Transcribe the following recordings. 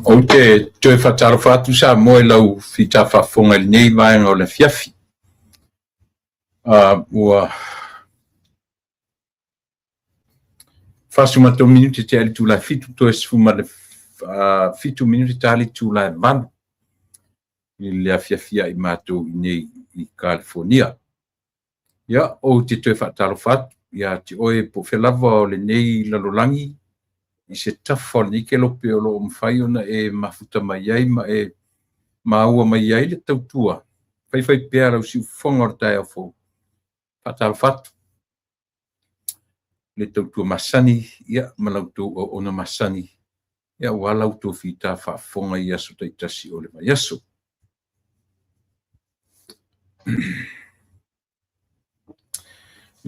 O te toe whataro whatu sa moe lau whita whafonga nei vaenga o le fiafi. Ua whasuma tō minuti te ali tūlai fitu toe sifuma le fitu minuti te ali tūlai vanu. I le fiafia I mātou nei I California. Ia, o te toe whataro whatu, ia te oe po whelava o le nei lalolangi, I se tafo ni ke lope o lo mwhai ona mafuta mai ai, maua mai ai le tautua. Whai pēra rau si whonga o tai au fō. Whataro whatu. Le tautua masani, ia malautou o ona masani. Ia walau tō whita whafonga I aso taitasi o le mai aso.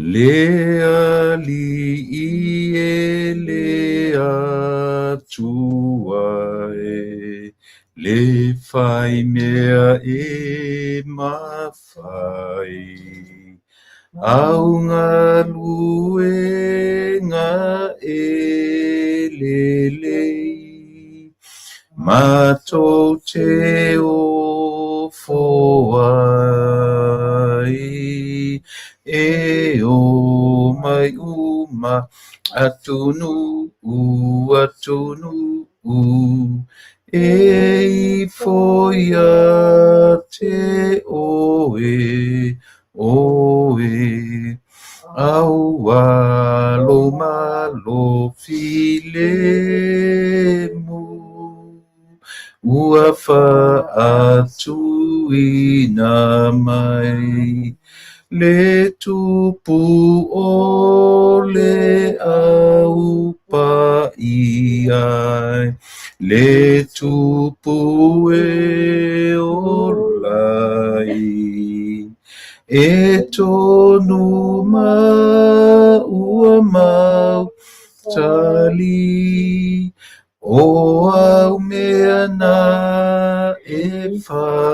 Le ali I le atua le whai mea mawhai au ngā lue ngā lelei matou te o foai o mai uma atunu I foia te oe au alo malo filemu ua atu ina mai le tupu o le au pa iai le tupu o lai tonu ma ua mau tali o au mea na whai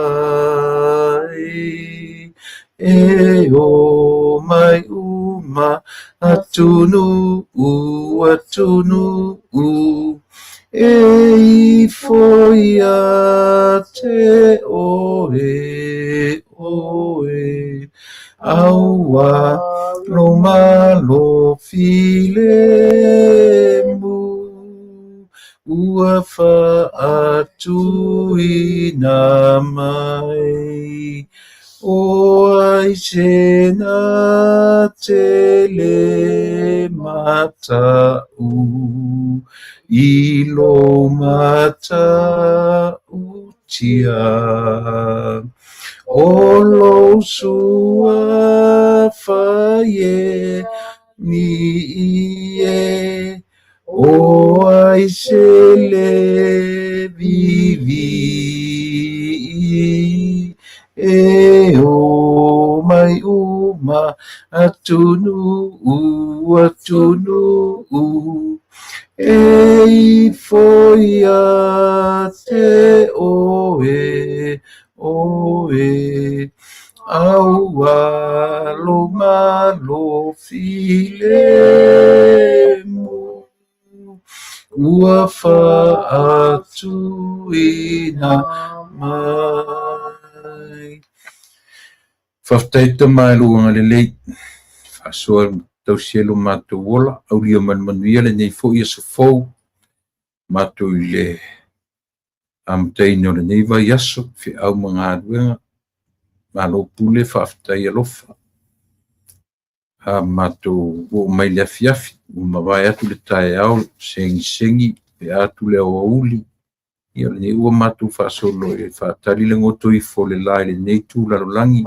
o mai uma atunu I foia te oe aua lo malo filemu ua atu ina mai o ai sena tele mata I lo mata utia o lo sua faie ni o ai sele vivi o mai uma atunu foia te oe aua lo malo filemu ua atu ina mai whaftaita mai luanga le lei whasoa tau sielo mātou wola au lia manuia le nei fo ia sofou mātou I le amteino le nei vai aso fi au mga aduenga malo pule whaftai alofa mātou o mai le afiafi umawai atu le tae au sengi pe atu le auli ia le nei ua mātou whasolo whatali le ngoto I fo le lai le nei tū lalolangi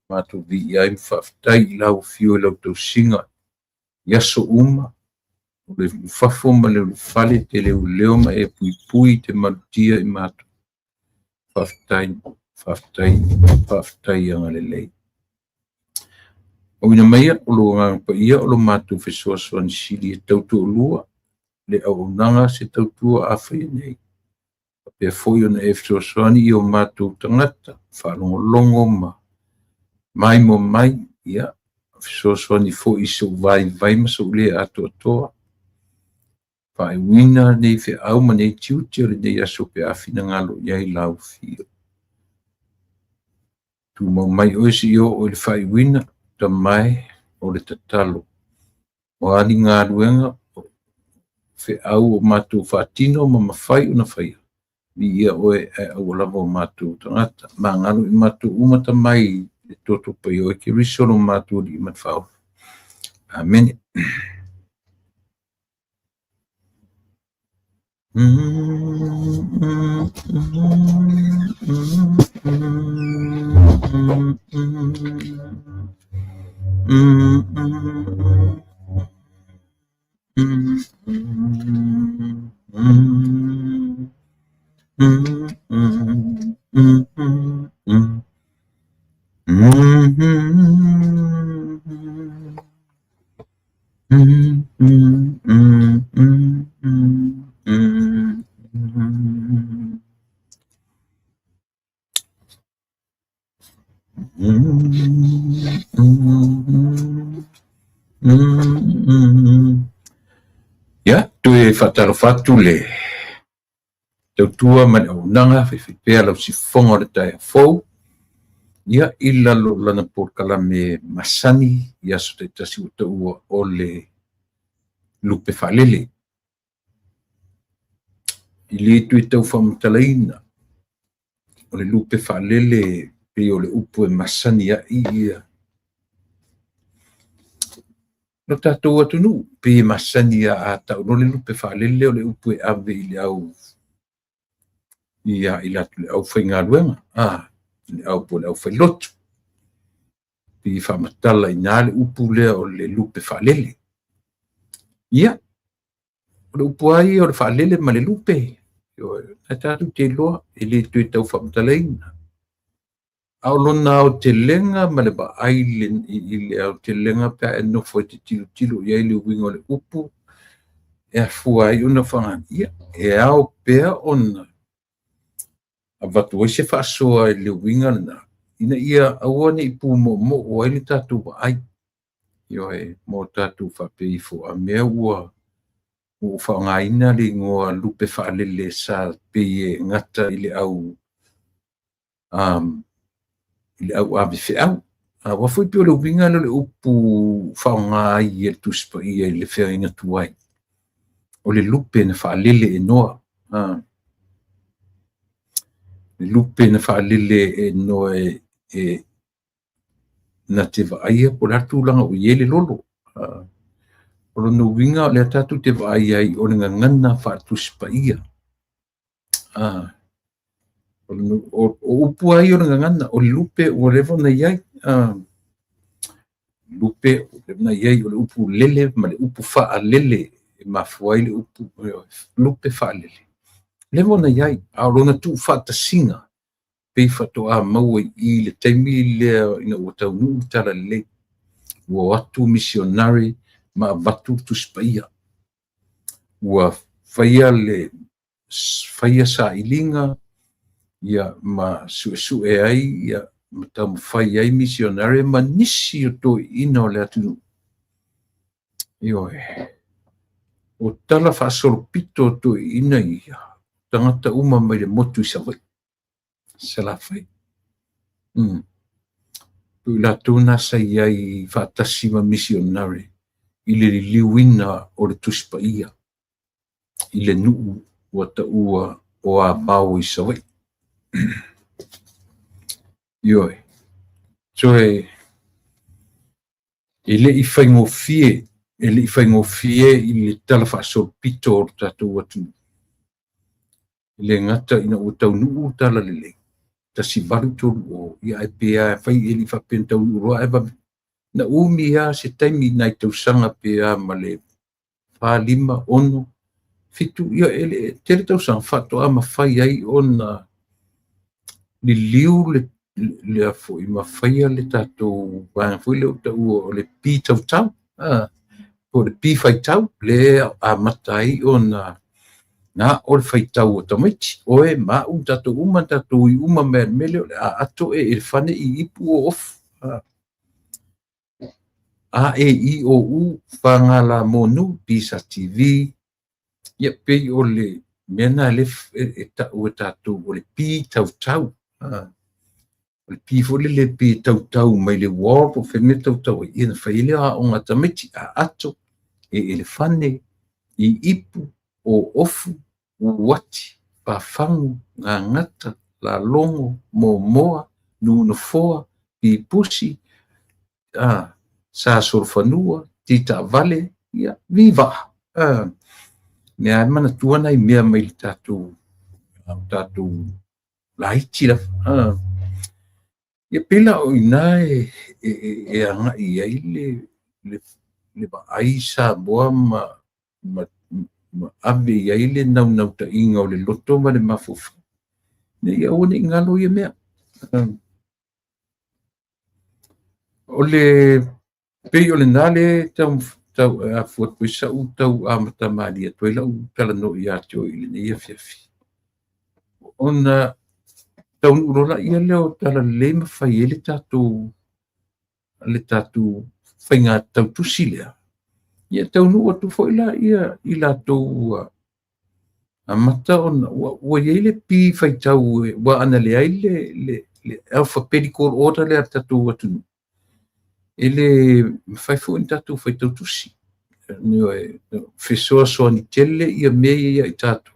mātou vi ai mwhaftai lau fio lau tau singa yaso uma o le whafo ma le whale te leo ma pui te malutia I mātou whaftai anga le lei o ina maia o lo ngang pa ia o lo mātou whesoa soan sili tautu o lua le au nanga se tautu a whai nei pe foi ona whesoa soani I o mātou tangata whalongolongo mai mo mai ia so ni fo I so vai ma so le atoa wina nei fe au ma nei tiuti o le nei aso pe afina ngalo iai lau fio. Tu mau mai oisi o le wina ta mai o le tatalo. O ani ngā ruenga fe au o mātou whaatino ma mawhai una whaia. Ni ia oe au lava o mātou tangata. Ma ngalo I mātou umata mai e toto pai oe ke risoro mātou di imat whao. Amen. Ya, tu e whataro whatu le tautua man au nanga whewhipea lau si whonga le tai fau. Ia ila lo lana porkala me masani ia so te tasi o taua o le lupe whalele. I le tu e tau whamatalaina o le lupe whalele pe o le upu e masani a ia. No tātou atunu, pe masani a tau no le lupe whalele o le upu e ave I le au ia ila le au whainga ruenga. Le au po le au whailotu. Pi whamatala I nā le upu lea o le lupe whalele. Ia, o le upu ai o le whalele ma le lupe. Na tātou te loa, e le tui tau whamatalaina. Au lona o te lenga ma le ba ailen I le au te lenga pia e nofo te tilo iai le winga o le upu. E a fua ai una whanga. Ia, e au pia ona. A watu oise whaasoa le winga na. Ina ia awane I pu mo o ai le tātou wa ai. Io e mo tātou whapei fo a mea ua. O whaongaina le ngoa lupe whaalele sa peye ngata I le au I le au ave whiau. Wafui pio le winga le upu whaongai e tuspa I le whainga tuai. O le lupe na whaalele e noa. Le lupe na whaalele e noa e na te waaia po ratu langa o iele lolo. O no winga le tatu te waaia I o nga ngana whaatuspa ia. O upu ai o nga ngana o lupe o revo na iai. Lupe na iai o le upu lele ma le upu whaalele e mafuai le upu lupe whaalele. Levo na iai a rona tu whaatasinga. Pei whatoa maua I le taimi lea ina o tau nuu tala le. Ua watu missionary ma watu tuspaia. Ua whaia sa ilinga ia ma sue ai ia matau whai ai missionary ma nisi o to ina o le atunu. Io o tala whaasoro pito to ina ia. Tangata uma mai le motu I sawai. Sela whai. Tui la tūna sa iai whaatasima missionary I le liwina o le tuspa ia. I le nuu ua ta ua o a mau I sawai. Ioi. So e le I whaingofie, I le tala whaasoro pito o tātou atu. I le ngata ina o tau nuu tala lele. Ta si baru tolu o ia e pea whai e li whapenta uroa eba na umi a se taimi nai tau sanga pea ma le whalima ono fitu ia ele tere tau sanga whato a ma whai ai ona li liu le a fo I ma whai a le tatou wang fui leo tau o le pi tau tau o le pi whai tau le a matai ona na o le whaitau o tamaiti. Oe ma tatou uma tatou I uma mele a ato e whane I ipu o ofu. A e I o u whangala monu, Pisa TV, ia pei o le mena le ta'u e tātou o le pi tautau. O le pi fo le pi tautau mai le wall o wheme tautau ia na whaile a o ngā tamiti a ato e le whane i ipu o ofu o wati pāwhangu ngā ngata la longo mo moa nuna foa i pusi sa sorfanua tita vale ia viva mea mana tuana i mea mai tātou laiti la ia pila o ina e anga i ai le ai sa boa ma ave i ai le nau ta inga o le loto ma le mafufu ne ia o ne ngalo ia mea o le pei o le nale tau a fuat puisa u tau a matamali toi la u tala no ia tio i le ia fiafi ona tau urola ia leo tala le mawhai e le tatu whainga tau tusi lea ia tau nu atu foila ia i la tau a mata ona ua iei le pi whai tau wa ana le ai le alphabetical order le tatu atu ele fai fu tatu fai tau tusi no fesoa so ni tele ia me ia i tatu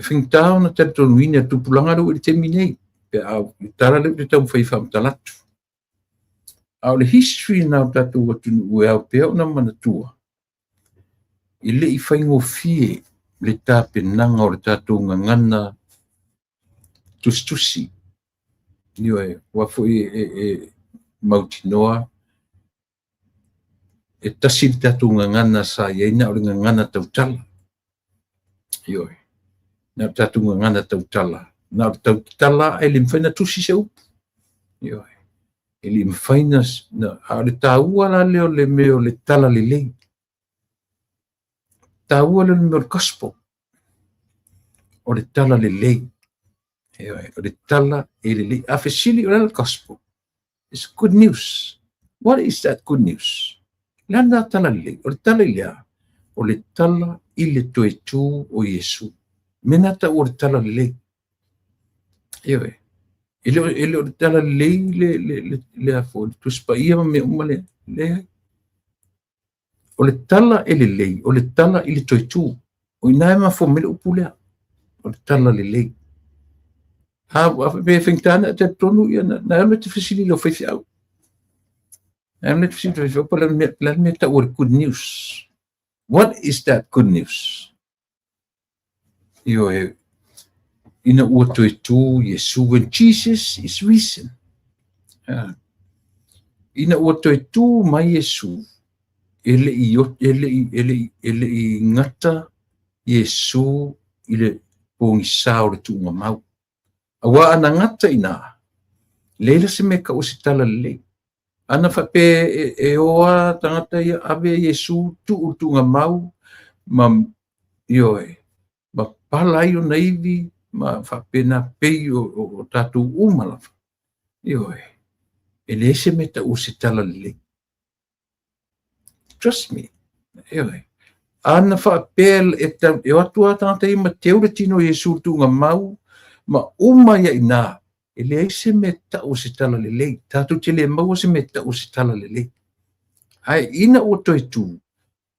fintau na tatu nuina tu pulanga do i terminei pe a tala le tau fai fam talatu au le history na tatu atu ua pe na mana tua ile i fai ngofie le tape nanga o le tatu ngana tustusi Ioe, wafo mautinoa e tasi tatu ngana sa ia ina o ngana tautala. Ioe, na tatu ngana tautala. Na tautala e limfaina tusi se upu. Ioe, e limfaina na ale taua la leo le meo le tala le lei. Taua le meo le gospel. O le tala le lei. O le tala e le lei. Afesili o le gospel. It's good news. What is that good news? Lana tala le, o le tala lea, o le tala i le toe tū o Yesu. Menata o le tala le. Ewe, ele o le tala le afo, le tuspa ia me umale le. O le tala e le, o le tala i le toe tū. O inae ma fo mele upulea. O le tala le. Be fengtana te tonu ia na eme te fesili lo fefi au. Eme te fesili lo fefi au pa la meta o good news. What is that good news? Io ina ua toe tū Yesu when Jesus is risen. Ina ua toe tū mai Yesu ele i ngata Yesu ile pongi sao le tūnga mau. Awa ana ngata ina. Leila se meka o si tala le. Ana whape e oa tangata ia ave Yesu tu nga mau. Ma ioe. Ma palai o naivi. Ma whape na pei o tatu umala. Ioe. E le se meta o si tala le. Trust me. Ioe. Ana whape e atua tangata ia ma teo le tino Yesu tu nga mau. Ma uma ia ina, ele ai se meta o se tala lelei, tātou te le maua se meta o se tala lelei. Ai, ina o toi tū,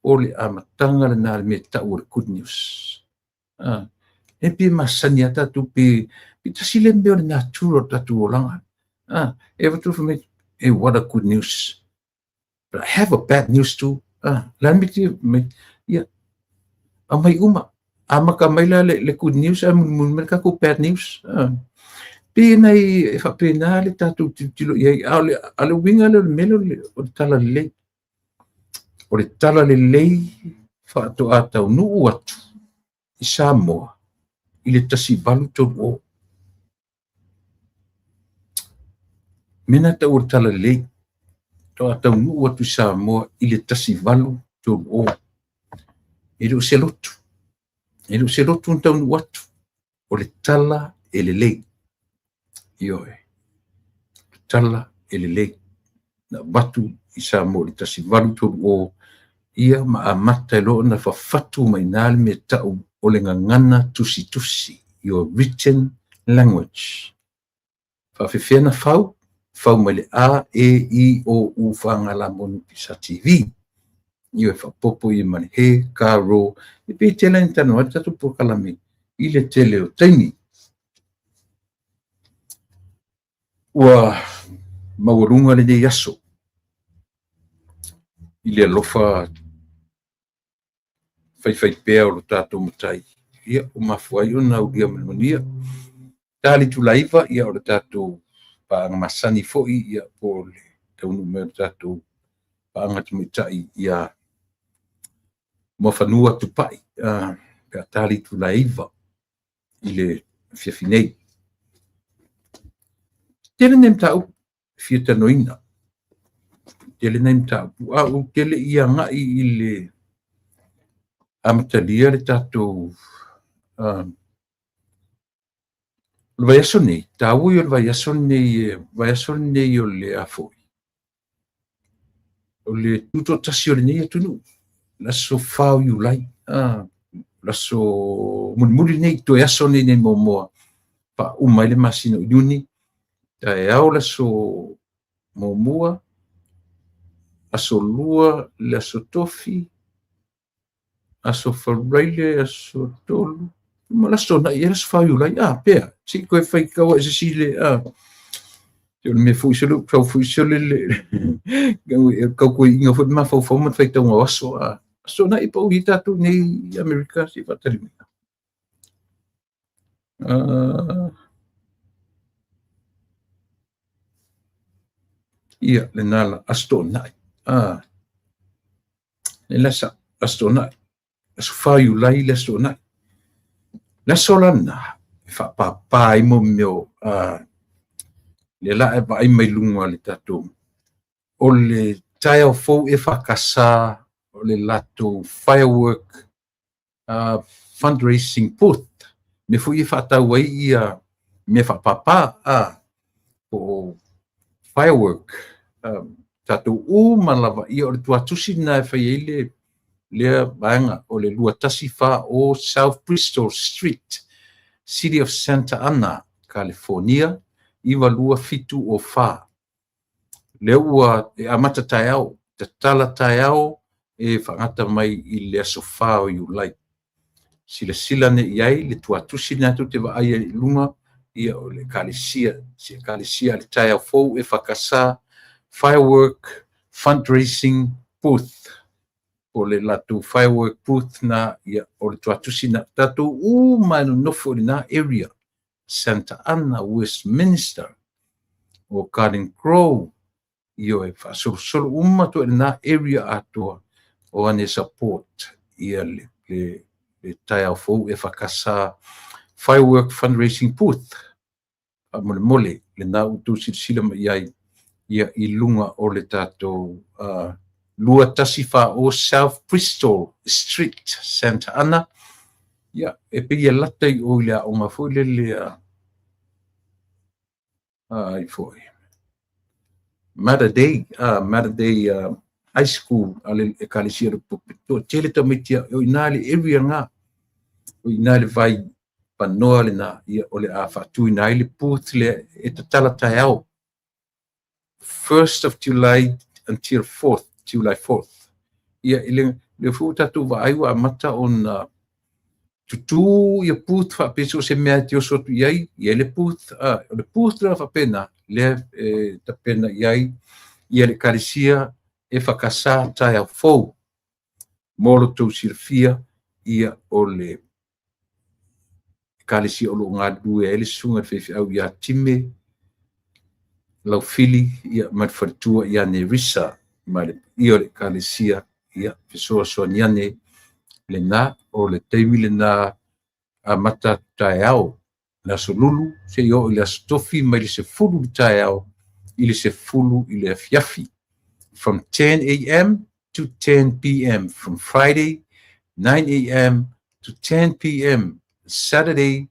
o le amatanga le nā le meta o le good news. E pi masani a tātou pi tasi le meo le nā tūro tātou o langa. E watu for me, hey, what a good news. But I have a bad news too. Lan mi ti, ia, amai uma. Amaka maila le good news mun mereka ko bad news pina I fa pina le tatu tilo ia ale winga le melo o tala le fa to ata no watu I Samoa ile tasi balu to o mena ta o tala le to ata no watu Samoa ile tasi balu to o ile o selotu Ele se rotu un taunu watu. O le tala e le lei. Ioe. Tala e le lei. Na watu I Samoa le tasi walu toru o ia maamata e lo'o na fafatu mai nā le me ta'u o le ngangana tusi your written language fa'afefea na fau mai le a e i o u fa'agalamonu pisa TV ia e fa'apopo ia ma le he karo e pei tele ni tanu atu tatu pokalami i le tele o taimi ua maualuga lenei aso i le alofa faifai pea o lo tatou matai ia o mafuai ona aulia malamania talitulaiva ia o le tatou pa'aga masani fo'i ia po le taunu mea le tatou pa'aga tumaita'i ia mafanua tupa'i pea talitulaiva i le fiafi nei tele nei mataupu fia tanoina tele nei mataupu a'u tele ia ga'i i le amatalia le tatou le vaiaso nei tāui o le vaiaso nei o le a fo'i o le tutotasi o lenei atunu laso fao iulai laso mulimuli nei toe aso nei nei momoa fa'auma i le masina o iuni taeao laso momua aso lua le aso tofi aso faraile aso tolu ma laso na ia laso fao iulai pea si koe faikaua e sesile o le mea fuʻisole kau fuʻisole le kau koe inga foi mafaufau ma faitauga o aso aso naʻi pa ui tatou nei Amerika si faatalimina ia lenā la aso toʻanaʻi le lasa aso toʻanaʻi aso faiulai le aso toʻanaʻi le aso lana e faapapā ai mo meo le la e vai mai lunga le tatou o le tae fou e whakasā o le lato firework fundraising booth me fu i whatau ai ia me whapapā o firework tatou malawa ia o le tuatusi na e whai eile lea baanga o le luatasi wha o South Bristol Street, City of Santa Ana, California, iwa lua fitu o wha. Le ua e amata tai au, te tala tai au e whangata mai i le aso wha o iulai. Sila ne iai, le tuatusi natu te wa aia i lunga, ia o le kalisia, le tai au fou e whakasā, firework fundraising booth. O le latu firework booth na ia o le tuatusi na tatu manu nofo na area Santa Ana, Westminster o Garden Grove io e solo to na area atua o ane support ia le tai au fou e whakasā firework fundraising booth mole le na utu sila iai ia i lunga o le tatou lua tasi wha o South Bristol Street, Santa Ana. Ia, e pia latai o lea o ngā fwoi le lea. Ai fwoi. Mater Dei High School, ale e kalisia to tele to mitia o inale area ngā. O inale vai panoa le na ia o le a whatu inale booth le e tatala tai au. 1st of July until 4th. July 4th. Ia le fu tatu wa aiwa mata on tutu ia booth fa peso se mea tio sotu iai ia le booth la fa pena le ta pena iai ia le karisia e whakasā tai au fou moro tau sirfia ia o le karisia o lo ngā due ele sunga fefi au ia time lau fili ia matwharitua ia ne risa male io le kalisia ia fesoa soaniane le na o le teimi le na mata tai au la solulu se io le stofi mai le se fulu tai au ile se fulu ile fiafi from 10 a.m. to 10 p.m. from Friday 9 a.m. to 10 p.m. Saturday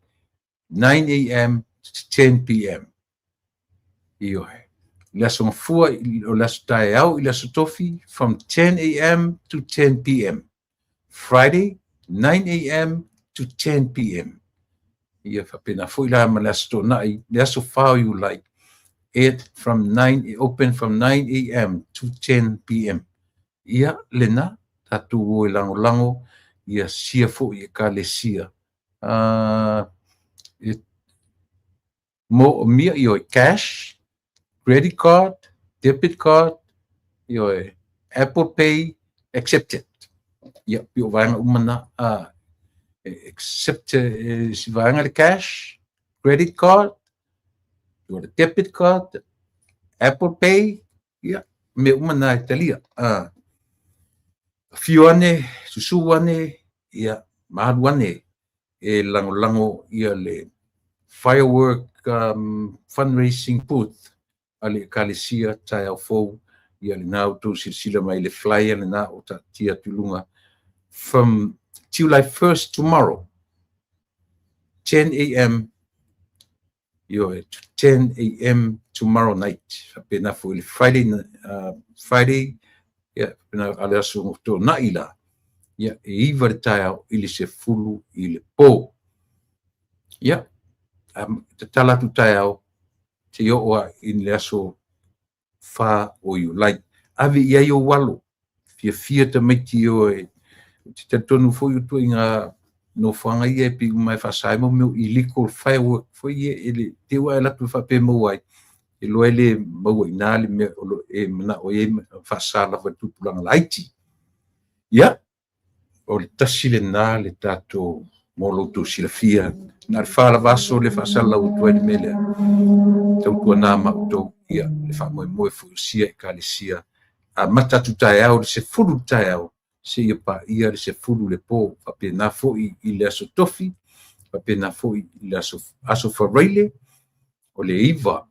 9 a.m. to 10 p.m. io le aso ngafua o le aso tae au i le aso tofi from 10 a.m. to 10 p.m. Friday 9 a.m. to 10 p.m. Ia whapena fui la ma le aso tonai le aso whao you like it open from 9 a.m. to 10 p.m. Ia lena tatu o i lango ia sia fo i ka le sia mo mia i cash, credit card, debit card, i Apple Pay accepted. Ia pio vanga umana accept si vanga le cash, credit card, i debit card, Apple Pay, ia me umana italia. Fione, susuane, ia mahaduane e lango ia le firework fundraising booth ale kalesia tai au fou ia le nau tu sila mai le flyer le na o ta tia tulunga from July 1st tomorrow 10 a.m. to 10 a.m. tomorrow night pena fo le Friday ia pena ale aso to na ila ia e iva tai au ile se fulu ile po ia te tala tu tai au te oa in le aso fa o you like ave ia yo walo fia te meti o te tonu fo you tu inga no fanga ia pi mai fa sai mo meu illegal firework fo ia ele te wa la tu fa pe mo wai e lo ele mo ina le me e na o e fa sala fa tu pulang laiti ia o le tasile na le tato mo lo tu silafia na fa la vaso le fa sala o tu ele mele tau tua nā mautou ia le whamoe fu sia e ka le sia a matatu tae au le se furu tae au se ia pa ia le se furu le pō whape nā fōi i le aso tofi whape nā fōi i le aso whareile o le iwa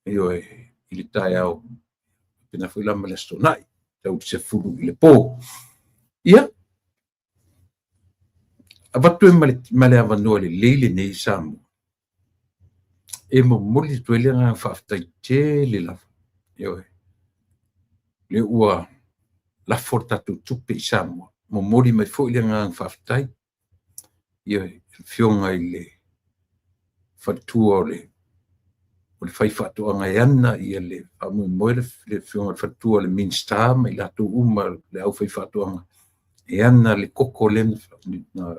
i le tae au whape nā fōi lama le aso nai tau le se furu i le pō ia a watu e male awanua le leile nei samu e mo moli tuele nga whaftai te le lafa. Le ua la forta tu tupe i Samoa. Mo moli mai fo ile nga whaftai. Fionga i le whatua o le whai whatua nga iana i le amu moe le fionga whatua le Minstar mai la tu uma le au whai whatua nga iana le koko len na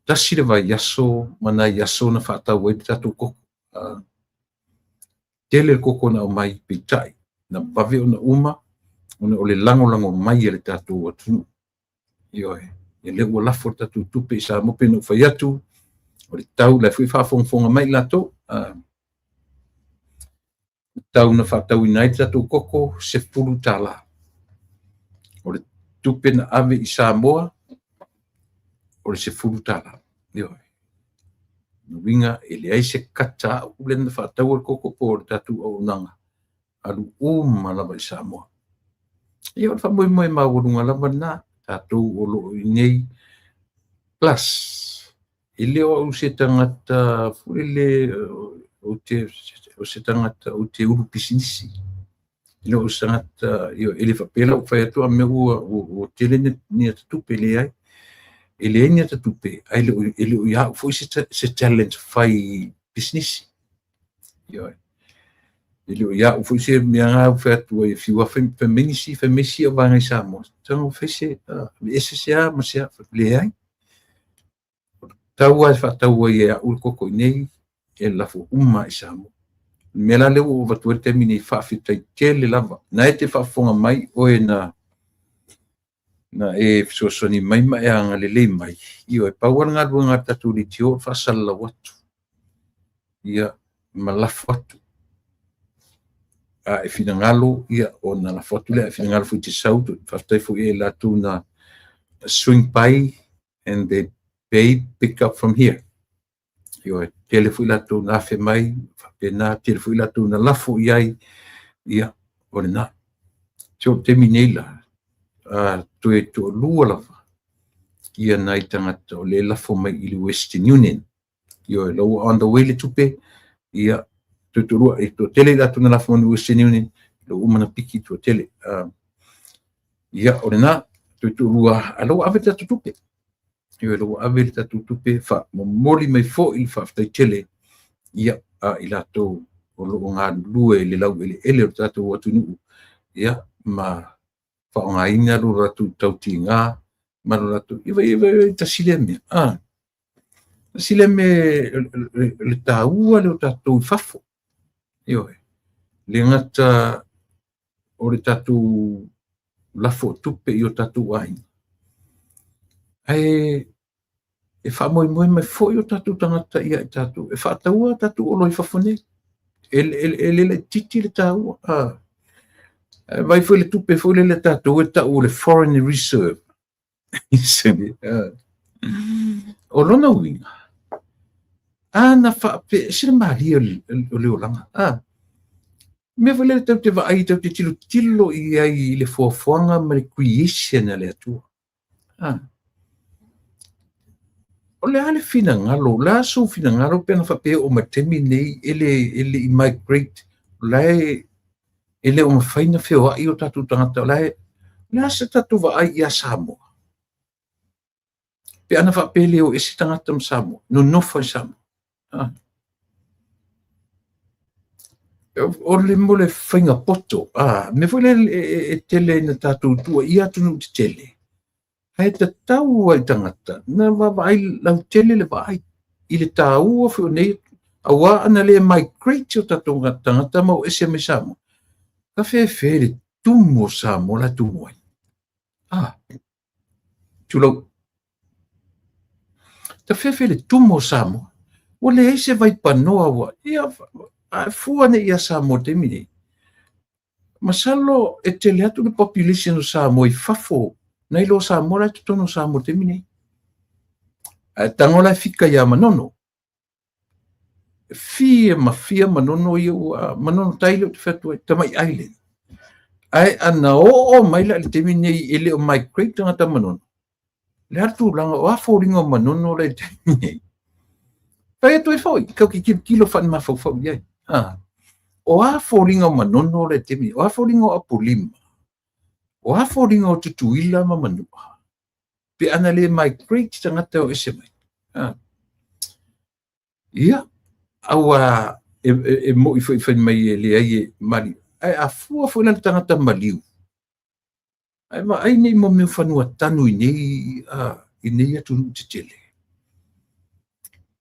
tasi le vai yaso, mana yaso na whaatau e tatu koko. Tele koko na o mai pitai. Na bawe o na uma, o le lango mai e le tatu o tunu. Ioe, e le ua lafo tatu tupe i sa mope no whai atu, o le tau la fui whaafonga mai lato. Tau na whaatau inai tatu koko, se pulu tala. O le tupe na ave i Samoa, o le se furu tala. Ioe. No winga e le aise kata ule na whaatau al koko po le tatu au nanga. Alu lava i Samoa. Ia o moe maurunga lava na tatu o lo inei. Plus, e leo au se tangata furile o se tangata o te uru pisinisi. Leo o se tangata ele whapela o whai atua me ua o tele ni atatupe le ai. Ele ni atatupe, ele o iau foi se challenge whai business. Ioe. Ele o iau foi se mianga o whai atua e whiua whaimisi a wanga i Samoa. Tango whai se, ese se a masea le ai. Tau ai whatau ai e a ulkoko nei e lafo uma i Samoa. Mela leo o watu e temini whawhitai tele lava. Na e te whafonga mai o e na e sosoni mai mai anga le mai. Io e pauar ngā rua ngā tatu li tio whasala watu. Ia malafu watu. E whina ngalo ia o na lafu watu lea. E whina ngalo fu te sautu. Whaftai fu e la tu na swing by and they pick up from here. Io e tele fu la tu na fe mai. Whapena tele fu la tu na lafu iai. Ia o le na. Tio te minela. Tu e tu lua lava. Ia nai tangata o le lafo mai ili Western Union. Ia lau on the way le tupe. Ia tuturua e to tele la tuna la fonu useniuni lo umana piki to tele ia orena tuturua alo aveta tutupe ia lo aveta tutupe fa moli mai fo il fa tele ia ila to o lo nga lue le lau ele o tatu o tunu ia ma fa nga ina lo ratu tautinga ma lo ratu iva tasileme sileme le taua le tatu fafo io le ngata o le tatu lafo tupe io tatu ai e fa moi mai fo io tatu tangata ia tatu e fa taua tatu o lo fafone ele titi le tau vai foi le tupe foi le tatu e tau le foreign reserve o lona winga ana fa pe sira mali o le olanga me vole te te vai te tilo i ai le foafoanga ma le creation le atua o le ale fina ngalo la so fina ngalo pena fa pe o matemi nei ele immigrate lai ele o faina feo ai o tatu tangata lai la se tatu va ai ia Samoa pe ana fa pe le o esi tangata m Samoa no fa Samoa o le mole fainga poto me foi le tele na tatu tua ia tunu tele hai te tau ai tangata na vai lau tele le vai i le tau fo nei awa ana le migrate o tatu tangata mo ese me Samoa ka fe le tumo Samoa la tumo tulo ta fe le tumo Samoa o le ese vai panoa wa ia fua ne ia Samoa te mini masalo e tele atu le population o Samoa i fafo nei lo Samoa la tono Samoa te mini tangola fika ia manono fia manono ia manono tailo te fatua tamai island ai ana o mai la te mini ele o migrate ngata manono le atu langa o aforingo manono le te mini pai tu foi que kilo fan ma fo ia o aforingo manono le te mini o aforingo apolima o aforingo tutuila ma manua pe ana le migrate tangata o ese mai ia awa mo foi mai le ai mali ai afua foi lan tangata maliu ai nei mo me fanua tanu nei atu tele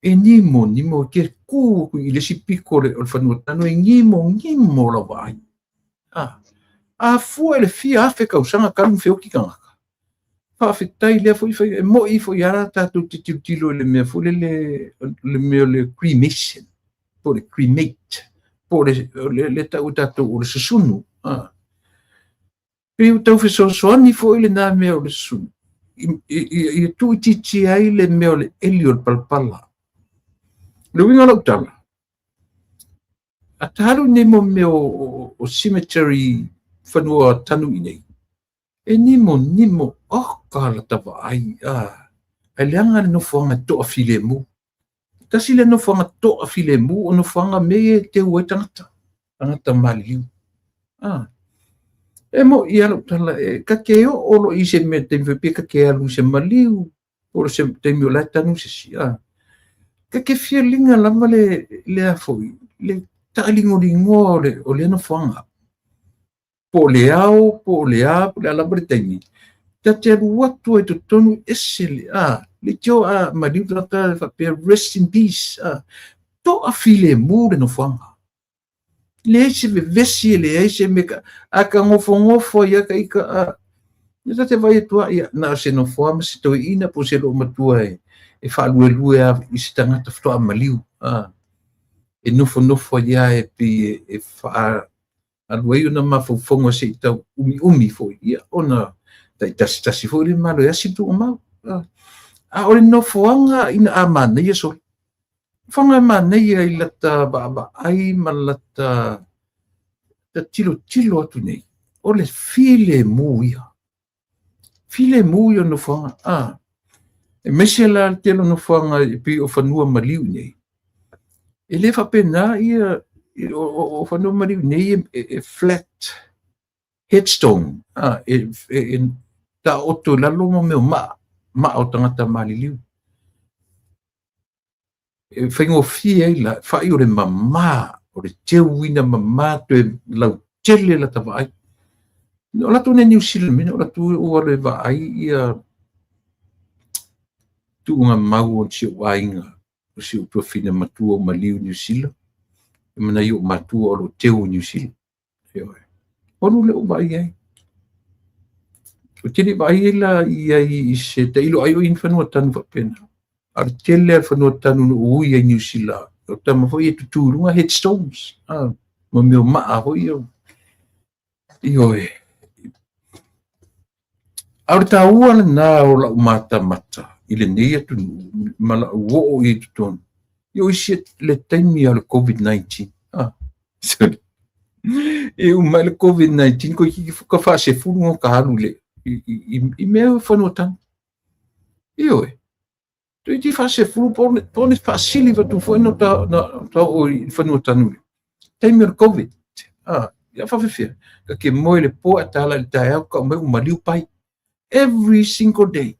ni mo ke ku i le sipiko le fanua tanu ngimo la vai afua le fia afe kausanga kalu feo ki kanga fa fitai le foi mo i foi ara tatu titilo le me foi le cremation por le cremate por le tatu o le susunu pe o tau so ni foi le na me o le susunu i tu titi ai le me o le elio palpala le winga la utala atalu ne mo me o cemetery fanua tanu inei nimo kala tava ai leanga no fonga to afilemu tasile no fonga to afilemu no fonga me te tangata maliu mo ia lo tala ka ke o lo ise me te pe ka ke alu se maliu o se te mi la tanu se sia ka ke feelinga la male le foi le talingo le o le no fonga po le ala Britannia ta te watu e tonu esele le tio maliu ta fa pe rest in peace to afile mu le no fonga le se vesi le se me aka ngofo ia ka ika ia te vai tua ia na se no forma se to ina po se lo matua e fa lue i se tangata fto maliu e nofo ia e pe e fa alue una mafofongo se ta umi foi ia ona tasi foi le malo ia situ ma o no foanga ina amana ia so fonga mana ia i lata ba ai malata ta tilo atu nei o le file muia no fonga e mesela telo no fonga pi o fanua maliu nei e le fa pena ia o whanau mari nei flat headstone ta oto lalo mo meo ma o tangata maliliu whaingofia i la whai o le mama o le teuina mama te lau tele la tawa ai o latu ne New Zealand mena o latu ua le vaai ia tuunga mau o si o ainga o si o tuafina matua o maliu New Zealand mana i o matua o lo teu New Zealand onu le o vai ai o tini vai la ia i se te ilo ai o in whanua tanu whapena ar tele ar whanua tanu no ui ai New Zealand o tama foi e tuturunga headstones ma meo maa hoi o ioe ar ta ua na o la umata mata ile nei atu mala wo o i tutonu io isi le taimi al COVID-19 sorry e o mai le COVID-19 ko ki ka fa se fulu o ka halu le i mea whanua tanu ioe tu ti fa se fulu pone fa sili va tu foi no ta o i whanua tanu le taimi al COVID ia fa fefia ka ke moe le po atala le tae au ka mai o maliu pai every single day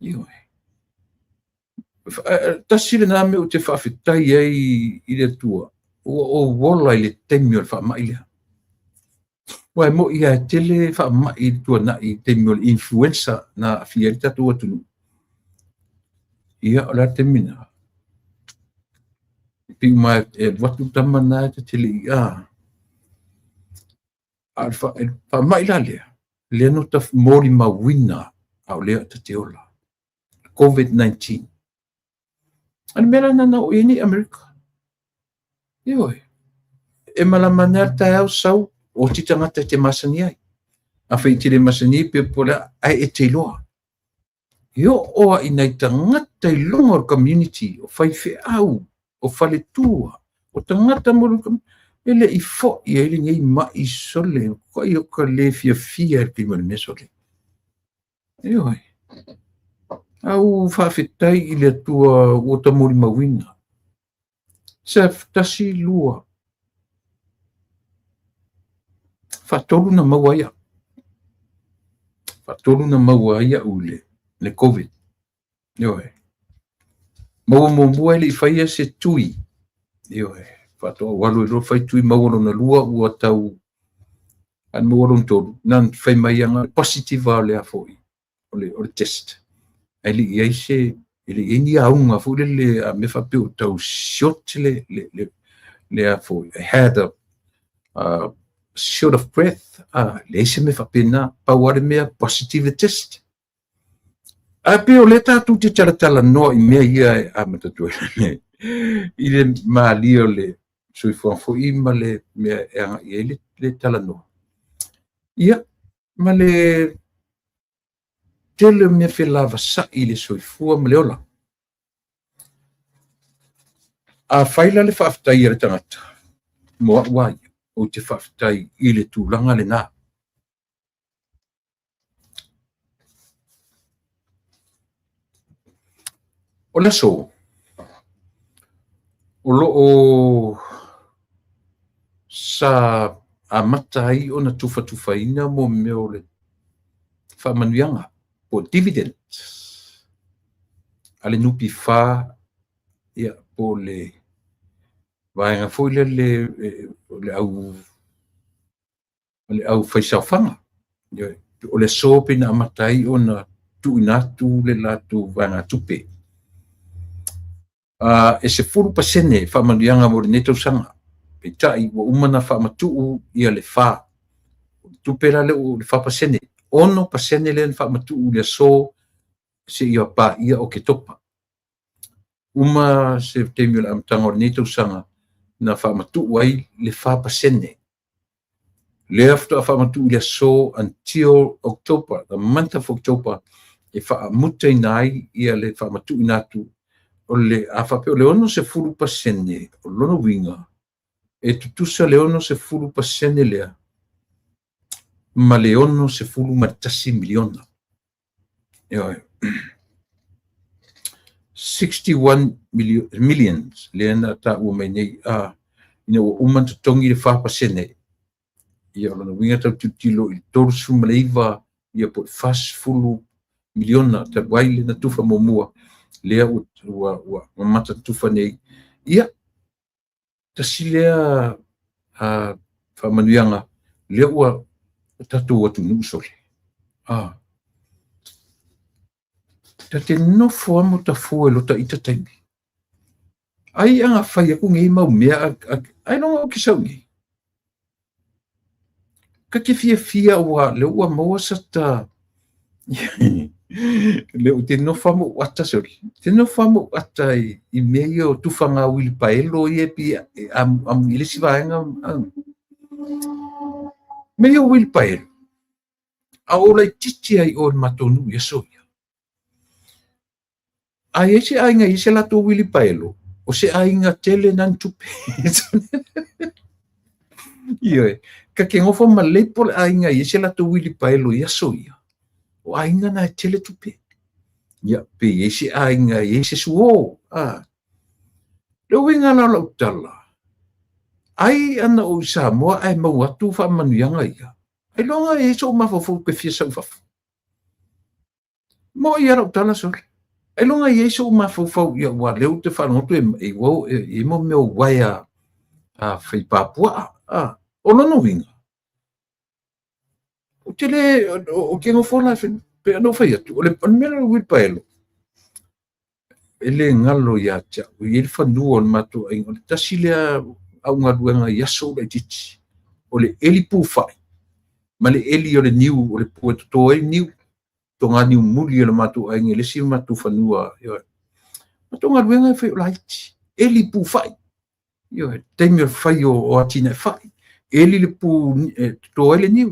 ioe tasile na me o te whawhitai ai i le tua o wola i le taimi o le whamai lea wai mo ia tele whamai tua na i taimi o le influenza na fia i tatu atunu ia o la temina pi mai watu tamana te tele ia al whamai la lea lea no ta mori mawina au lea ta te ola COVID-19 Ana mera nana o ini Amerika. Ioi. E malamana ta au sau o ti tangata te masani ai. A whai tire masani pe pola ai e te loa. Io oa ina i tangata i longa o community o whai whi au o whale tua o tangata moro ele i fo i ele ngai mai sole ko i o ka le fia ki mo ne sole. Ioi. Au whawhetai i le tua o ta mori mawina. Sa tasi lua. Whatolu na mawaya. Whatolu na mawaya ule. Le COVID. Ioe. Maua mombua ili whaia se tui. Ioe. Whatoa walu ilo whai tui mawalo na lua ua tau. An mawalo ntolu. Nan whai mai anga positive a lea foi. Ole test. Ele ia se ele ia aunga fu le a me fa piu tau shot le a fu had a short of breath le se me fa pena pa wale me positive test a piu le ta tu te tala no i me ia a mata tu ile malio le sui fu i male me ele le tala no ia male tele me fe lava sa ile soifua me leola. A whaila le whaftai e tangata. Moa wai o te whaftai ile tūlanga le nā. O le so. O lo o sa a matai o na tufa ina mo meo le whamanuianga. O dividend. Ale nupi wha ia po le vaenga foi le au whaisawhanga. O le sope na amatai o na tu inatu le latu vaenga tupe. E se furu pasene whamanuianga mo le netau sanga. Pe tai wa umana whamatu ia le wha. Tupe la le o le wha pasene. Ono pasene le whamatu le so se ia pa ia o ke topa. Uma se temi la amtanga o le netau sanga na whamatu ai le wha pasene. Le after whamatu le so until October, the month of October, e wha mutai nai ia le whamatu inatu o le awhape o le ono se furu pasene o lono winga e tutusa le ono se furu pasene lea ma le ono se furu matasi miliona. 61 millions le na ta o mai nei ina ua uma totogi le fapasene ia o lana uiga tautitilo i 3 ia po 5 miliona taluai lena tufa muamua lea ua mamata tufa nei ia tasi lea faamanuiaga lea ua tatou atunuu sole te nofo amo tafua e lo taʻita taimi ai aga fai aku gei maumea ai loga o kisaugei ka ke fiafia ua le ua maua sata le o te nofa mo ata sori te nofa mo ata i mea o tufaga wili paelo ia pi am ile si vaenga mea o wili paelo a ola i titi ai o matonu ia soia ai ese ainga ise lato wili paelo o se ainga tele nan tupe ia ka ke ngofo ma lepo ainga ise lato wili paelo ia soia o ainga na tele tupe ia pe ese ainga ese suo le winga na la utala ai ana o Samoa ai mau atu fa manuianga ia ai longa e so mafofo ke fia sa fa mo ia la utala sori ai longa e so mafofo ia wa leu te fa no e wo e mo meu waia fai papua o no winga o tele o que no fola pe no fai atu o le panmela wil paelo ele ngalo ya cha o il fandu on matu ai o tasilea au ngaduanga yaso le titi o le eli pufai ma le eli o le niu o le pueto e niu tonga niu muli le matu ai le si matu fanua yo matu ngaduanga fai laiti eli pufai yo temi fai o atina fai eli le pu to ele niu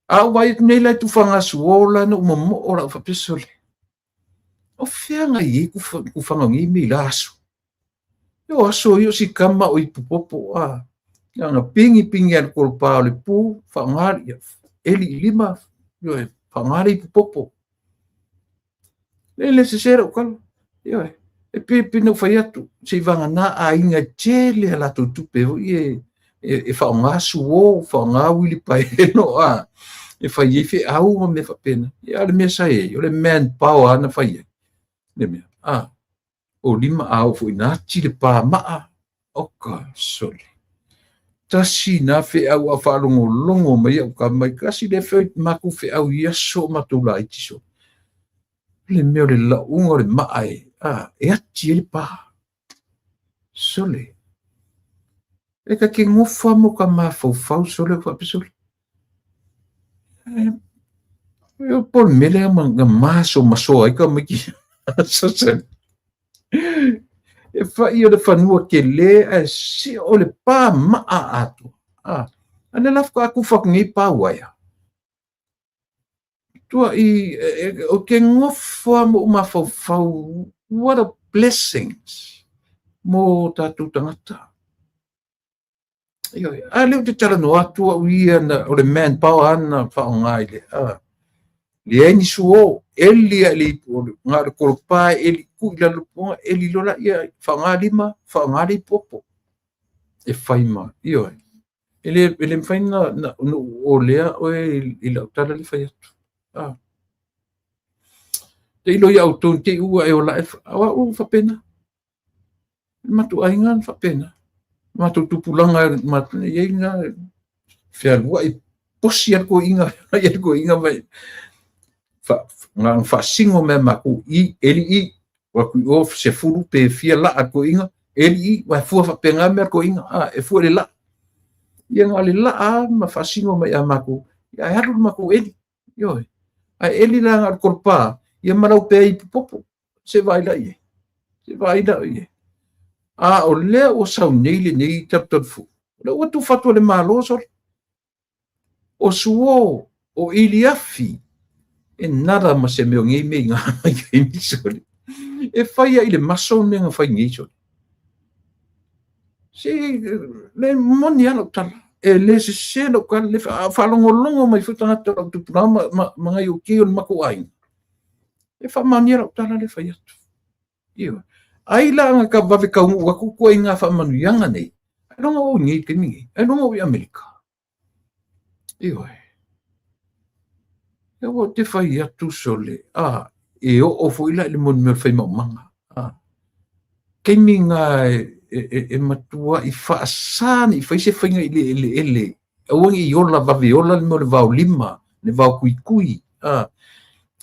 a vai nei la tu fanga suola no mo ora fa pesole o fianga i ku fanga ngi mi laso yo aso yo si kama o ipupopo nga pingi al kolpa le pu fangari eli lima yo fangari ipupopo le se sero kal yo e pe no faiatu se vanga na ainga chele la tu pe e fanga suo fanga wili paeno e fai fe au me fa pena ya le mesa yo le man power na fai le me o lima au fo ina le pa ma o ka soli tasi na fe au a falongo longo mai o ka mai kasi le fe maku fe au ia so matula i tiso le me le la ungo le ma e ati le pa soli e ka ke ngofa mo ka ma fo soli fa pisoli yo por mele nga maso ai ka maki sasa e fa io le fanua ke le si o le pa ma atu ana la fa ku fa ngi pa waya tua i o ke ngofa mo ma fa what a blessings mo tatu tangata yo ale te tala no atu o ia na o le man power na fa ngai le ni suo eli ali ngar korpa eli ku la lupo eli lola ia fangari popo e faima io ele faina no olea o il tala le fai te ilo ia auton te ua e ola o fa pena matu ainga fa pena matu tupulanga matu ia nga fia lua i posi ko inga vai fa singo me maku i eli wa ku of se furu pe fia la ko inga eli wa fu fa penga me ko inga e fu le la ia ngale la ma fa singo me maku ya haru maku eli yo eli la ngar korpa ia marau pe i popo se vai la ye o le o sau nei le nei tap fu le o tu fatu le malo so o suo o iliafi e nada ma se me ngi me nga ngi soli e fai ile maso me nga fai ngi soli si le moni ana tal e le se no kan le fa longo mai futa na tu programa ma ngai o ki on mako ai e fa maniera tal le fai io ai la nga ka va ka u ku ko inga fa manu yanga nei Longa o ngi ke mingi. Longa o Amerika. Ioi. E o te whai atu sole. E o foila le mon me whai maumanga. Kei minga e matua I whaasani, I whaise whainga ele. Awangi I ola vavi ola le mo le vau lima, le vau kui kui.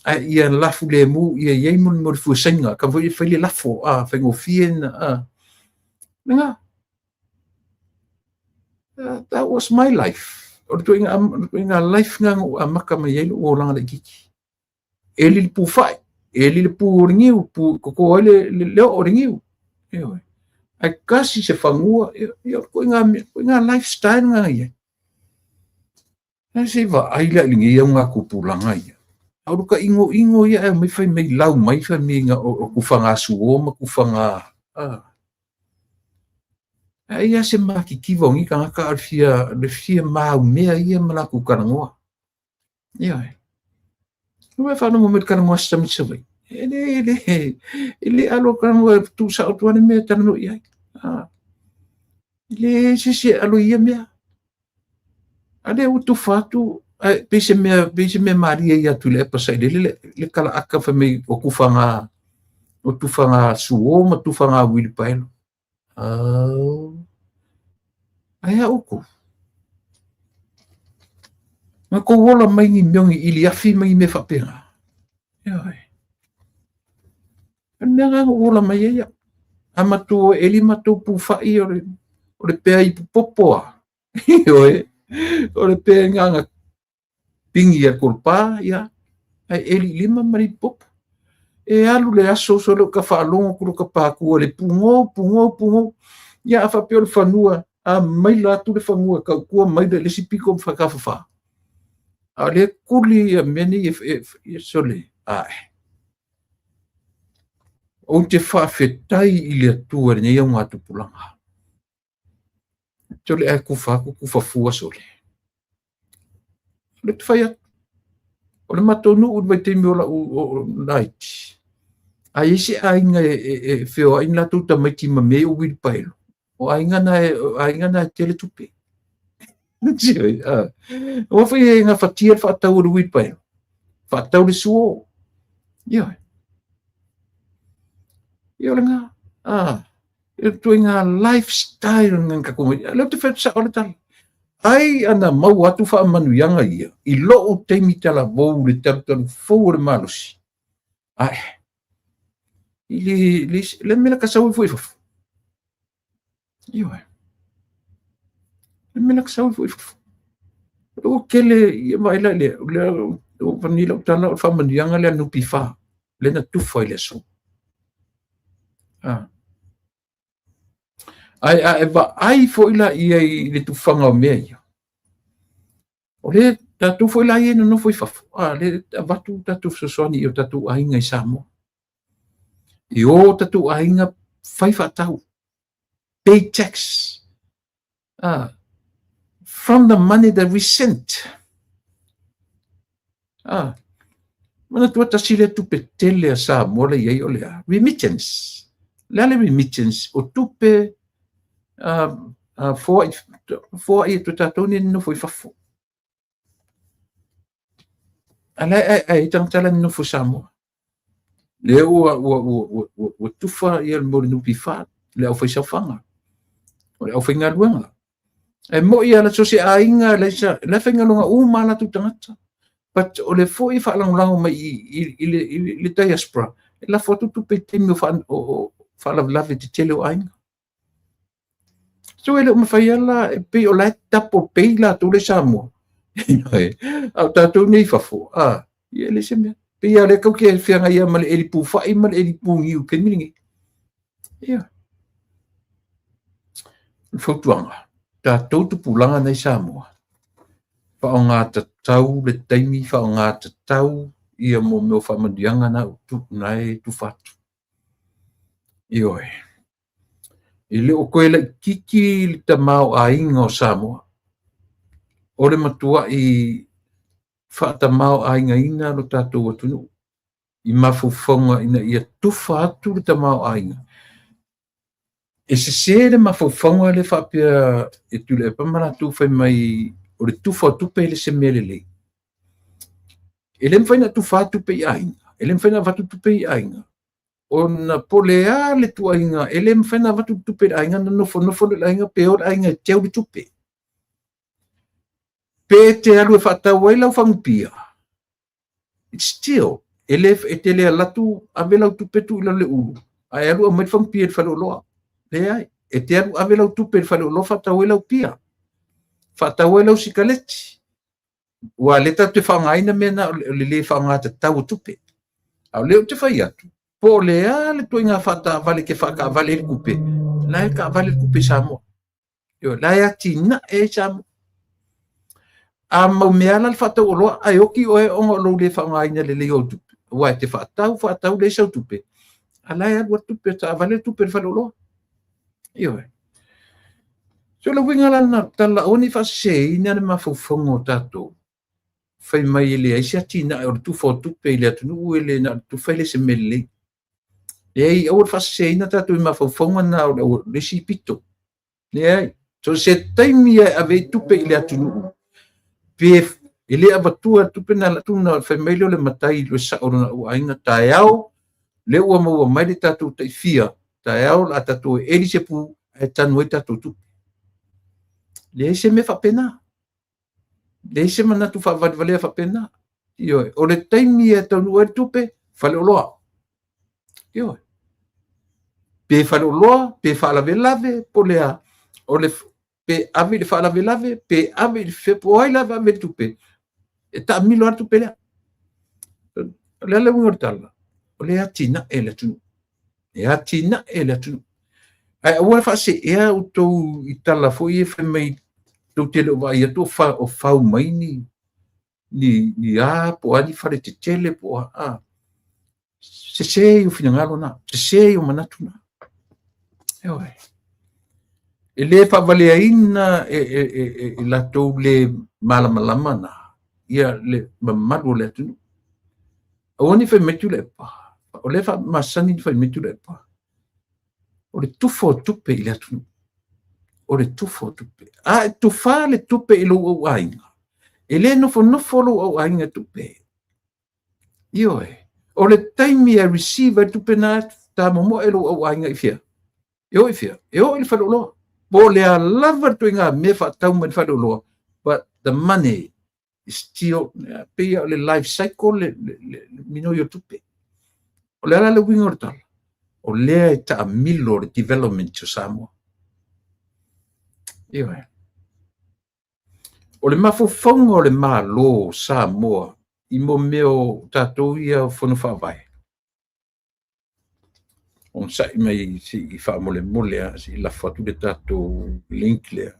Ia lafu le mu, ia iei mo le fuasenga, ka whai whaile lafo, whaingo fiena. Nga, that was my life. O le tuinga life nga a maka mai eilu o langa le kiki. Eli le pu whai, eli le pu ringiu, pu koko ele leo o ringiu. Ai kasi se whangua, ko inga lifestyle nga ia. Nā se wa aila lingi ia ngā kupulanga ia. Auru ka ingo ia e mai whai mei lau mai whai mei ngā o kufanga suoma, kufanga. Ia se maki kiwongi ka ngaka alfia mau mea ia malaku karangoa. Ia e. Nua whanongo me karangoa stamitsawai. Ele alo karangoa tu sa o tuane mea tanano ia. Ele se alo ia mea. Ale utu fatu pese me maria ia tu le pasai le kala aka fa me o kufanga o tufanga suoma tufanga wilpaelo. Ai uku. Ma ko wola mai ni miongi ili afi mai me fapenga. Ia. Nanga wola mai ia. Amato eli mato pu fai o le pea I popoa. Oi. O le pe nganga pingi a kulpa ia ai eli lima mari pop e alu le aso so le ka whaalongo kuru ka pākua le pungo ia a whapeo le whanua a mai latu le whanua ka kua mai le sipiko whakawhawha a le kuli a meni e sole o te whawhetai I le atua le nea ngā tupulanga sole ai kufa fua sole. Le tfaya. O le matonu u vai te miola o night. A isi ainga e feo ainga tu ta mai tima me o wil pailo. O ainga na tele tupe. Ntsio o foi nga fatia fa tau o wil pailo. Fa tau le suo. Yo. Yo nga. E tu nga lifestyle nga ko. Le te fa sa o le tal. Ai ana mau atu wha manuianga ia. I loo teimi tala vou le taru fou le malusi. Ai. Le mena kasau I fuifafu. Ioi. Le mena kasau I fuifafu. O kele ia maila le o vanila o tala o wha manuianga le anu pifa. Le na tufa I le so. Ai fo ila ia I le tufanga o mea ia. O le tatu foi la ia no foi fafu. Le vatu tatu sosoni o tatu ainga I Samoa. I o tatu ainga fai fatau. Pay tax. From the money that we sent. Mana tua tasile tupe tele a Samoa le iei o lea. Remittance. Lale remittance o tupe for I tu tatu ni no foi fafu. Ai tang tala no fo Samoa. Le o tufa ia mo no pifa le au fai safanga. O le au fai ngaluanga. E mo ia la sosi ainga le sa le fai ngalunga mala tu tangata. But o le fo I fa lang mai I le diaspora. La foto tu pe temi fa la lave te tele o ainga. So ele ma fai ala pe o la tapo pe la tu le Samoa. Au tatu nei fafo. Ia le se mea. Pe ia le kau ke whianga ia male eri pū whai male eri pū ngiu ke miringi. Ia. Whautuanga. Tā tautu pūlanga nei Samoa. Whao ngā tatau le taimi, whao ngā tatau ia mo meo whamandianga na utu nai tu whatu. Ioi. I le o koe la kiki li ta mau a inga o Samoa. O le matua I whaata mau a inga ina lo tātou atunu. I mawhauwhaunga ina ia tuwha atu le ta mau a inga. e se le mafaufaga le faapea e tule e pamalatu fai mai o le tufa o tupe le se mele lei e le mfaina tufa tupe i aiga e le mfaina vatu tupe i aiga ona polea le tuaiga e le mfaina vatu tupe le aiga na nofo le aiga pe o le aiga e teu le tupe pe te alu e faatau ai lau fagupia still e te le alatu ave lau tupe tu i lau le ulu ae alu amai le fagupia le faleoloa leai e te alu ave lau tupe le faleoloa faatau ai lau pia faatau ai lau sikaleti ua le tatu te faagaina mea na o le lē faagatatau o tupe au lē o te fai atu po o lea le tuaiga faatavale ke faakaavale le kupe lae kaavale le kupe samoa io lae atinaʻe samoa a mau mea la le faataualoa ae oki oe oga o lou lē faagaina lelei o tupe ua e te faatau le sau tupe alae alu atu tupe taavale le tupe le faleoloa io so le winga lana talaʻoni faaseseina le mafaufaga o tatou fai mai le ai se atina o le tufa o tupe i le atunuu e le na tufa i le semele lei leai aua le faaseseina tatou i mafaufaga na o le sipito leai so se taimi e avei tupe i le atunuu pe i le avatua tupe na latuna fai mai leo le matai lo saʻo lona auaiga taeao le ua maua mai le tatou taʻifia taeao la tatou e eli sepu e tanu ai tatou tupe leai se mea faapena leai se manatu faavalevalea faapena ioe o le taimi e taunuu ai le tupe faleoloa ioe pe faleoloa pe faalavelave po lea o le pe ave le faalavelave pe ave le fepo ai lava ave le tupe e taamilo a le tupe lea o le alauiga o le tala o le atinaʻe le atunuu e atinaʻe le atunuu ae aua le faaseʻea outou i tala foʻi e fai mai tou tele o vaai atu o fau mai ni a po ani fale tetele po a sesei o finagalo na sesei o manatu na eoe e lē faavaleaina e latou le malamalama na ia le mamalu o le atunuu aua ni faimaitu le epa o le faamasani ni faimaitu le epa o le tufa o tupe i le atunuu o le tufa o tupe a e tufā le tupe i lou auaiga e lē nofonofo o lou auaiga tupe ioe o le taimi e receive ai tupe na tamomoa e lou auaiga i fia e o i le faleoloa po le alava le toiga mea faatau mai le faleoloa but the money is still peia o le life cycle le minoi o tupe o le ala le uiga o le tala o lea e taamilo le development o Samoa ioe o le mafaufaga o le mālō Samoa i mo mea o tatou ia fono faavae on saʻi mai si faamolemole a si lafo atu le tatou link lea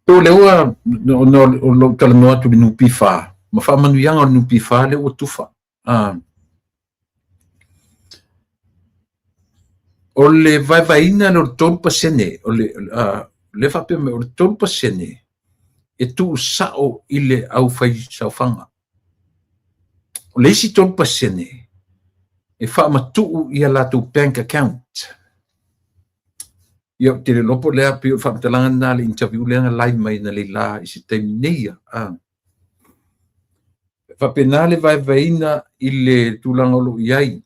to le ua o lo talanoa atu le nupi fā ma faamanuiaga o le nupi fā le ua tufa o le vaevaina le o le 3% o le faapea mai o le 3% e tuusao i le ʻaufaisaofaga o le isi 3% e faamatuu ia latou bank account ia o tele lopo lea pe o faamatalaga na le interview lea galai mai na leilā i se taimi neia faapena le vaevaina i le tulaga o loo i ai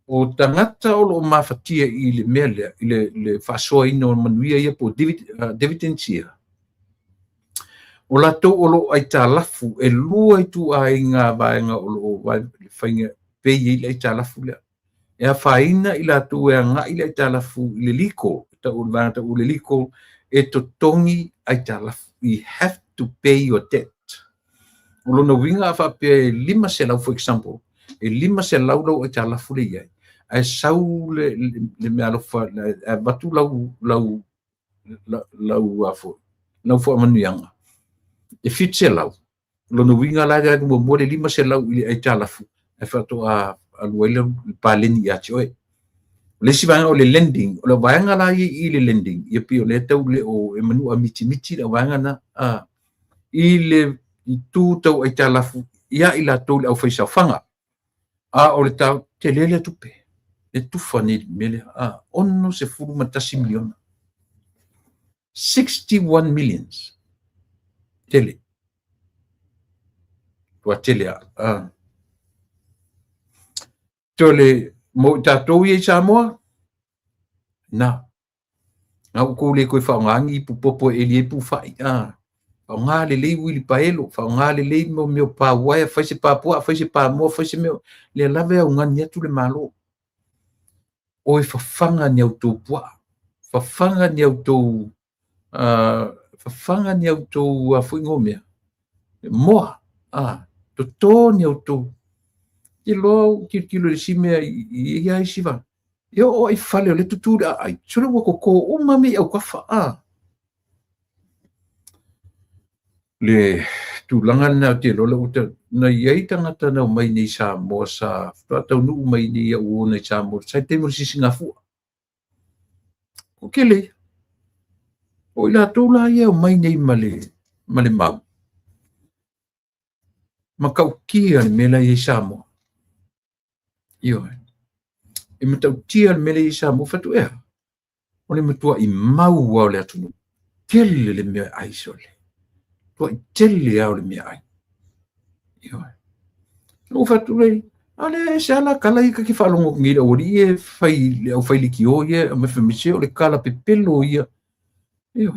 o tagata o loo mafatia i le mea lea i le faasoaina o manuia ia po dividends ia o latou o loo ai talafu e lua i tuaiga vaega o loo faiga pei ai le ai talafu lea e afaina i latou e agaʻi le ai talafu i le liko taʻu le vaga taʻu le liko e totogi ai talafu. You have to pay your debt. O lona uiga a faapea e 5 selau for example e 5 selau lau ai talafu le iai ae sau le mea alofa e vatu lau foʻamanuiaga e 5 selau lona uiga la le muamua le 5 selau i le ai talafu e faatoʻa alua ai le paleni iā te oe lesi vaega o le lending o le vaega la i le lending ia pia o le tau le o e manua mitimiti le vaega na i le i tu tau ai talafu ia i latou le ʻaufaisaofaga a o le tau te lele tupe e tufa nei mele ono se fulu matasi miliona 61 millions tele tua tele tole mo tatou ia i Samoa na au ko le koe whaongangi pupopo e lie pu whai whaonga le lei wili paelo whaonga le lei mo meo pa waia whaise pa pua whaise pa mua whaise meo le lave au ngani atu le malo o e whawhanga ni au tō pua whawhanga ni au tō whawhanga ni au tō whuingo mea moa to tō ni au tō i lo kilo le si mea i ai siva yo o ai fale o le tutura ai solo wako ko o mami au kafa le tulanga na te lola uta na iai tangata na mai nei Samoa sa tau nu mai nei o nei Samoa sai te mo si Singapore o kele o ila tola ia mai nei male mau makau kia me la i Samoa yo e matau tia mele i Samoa fatu ea o le matua i mau au le atunu tele le mea ai sole tua i tele au le mea ai yo no fatu lei ale se ala kala i ka ki whalongo ngira o ri e whai au whai liki o ia a me whamise o le kala pepelo ia yo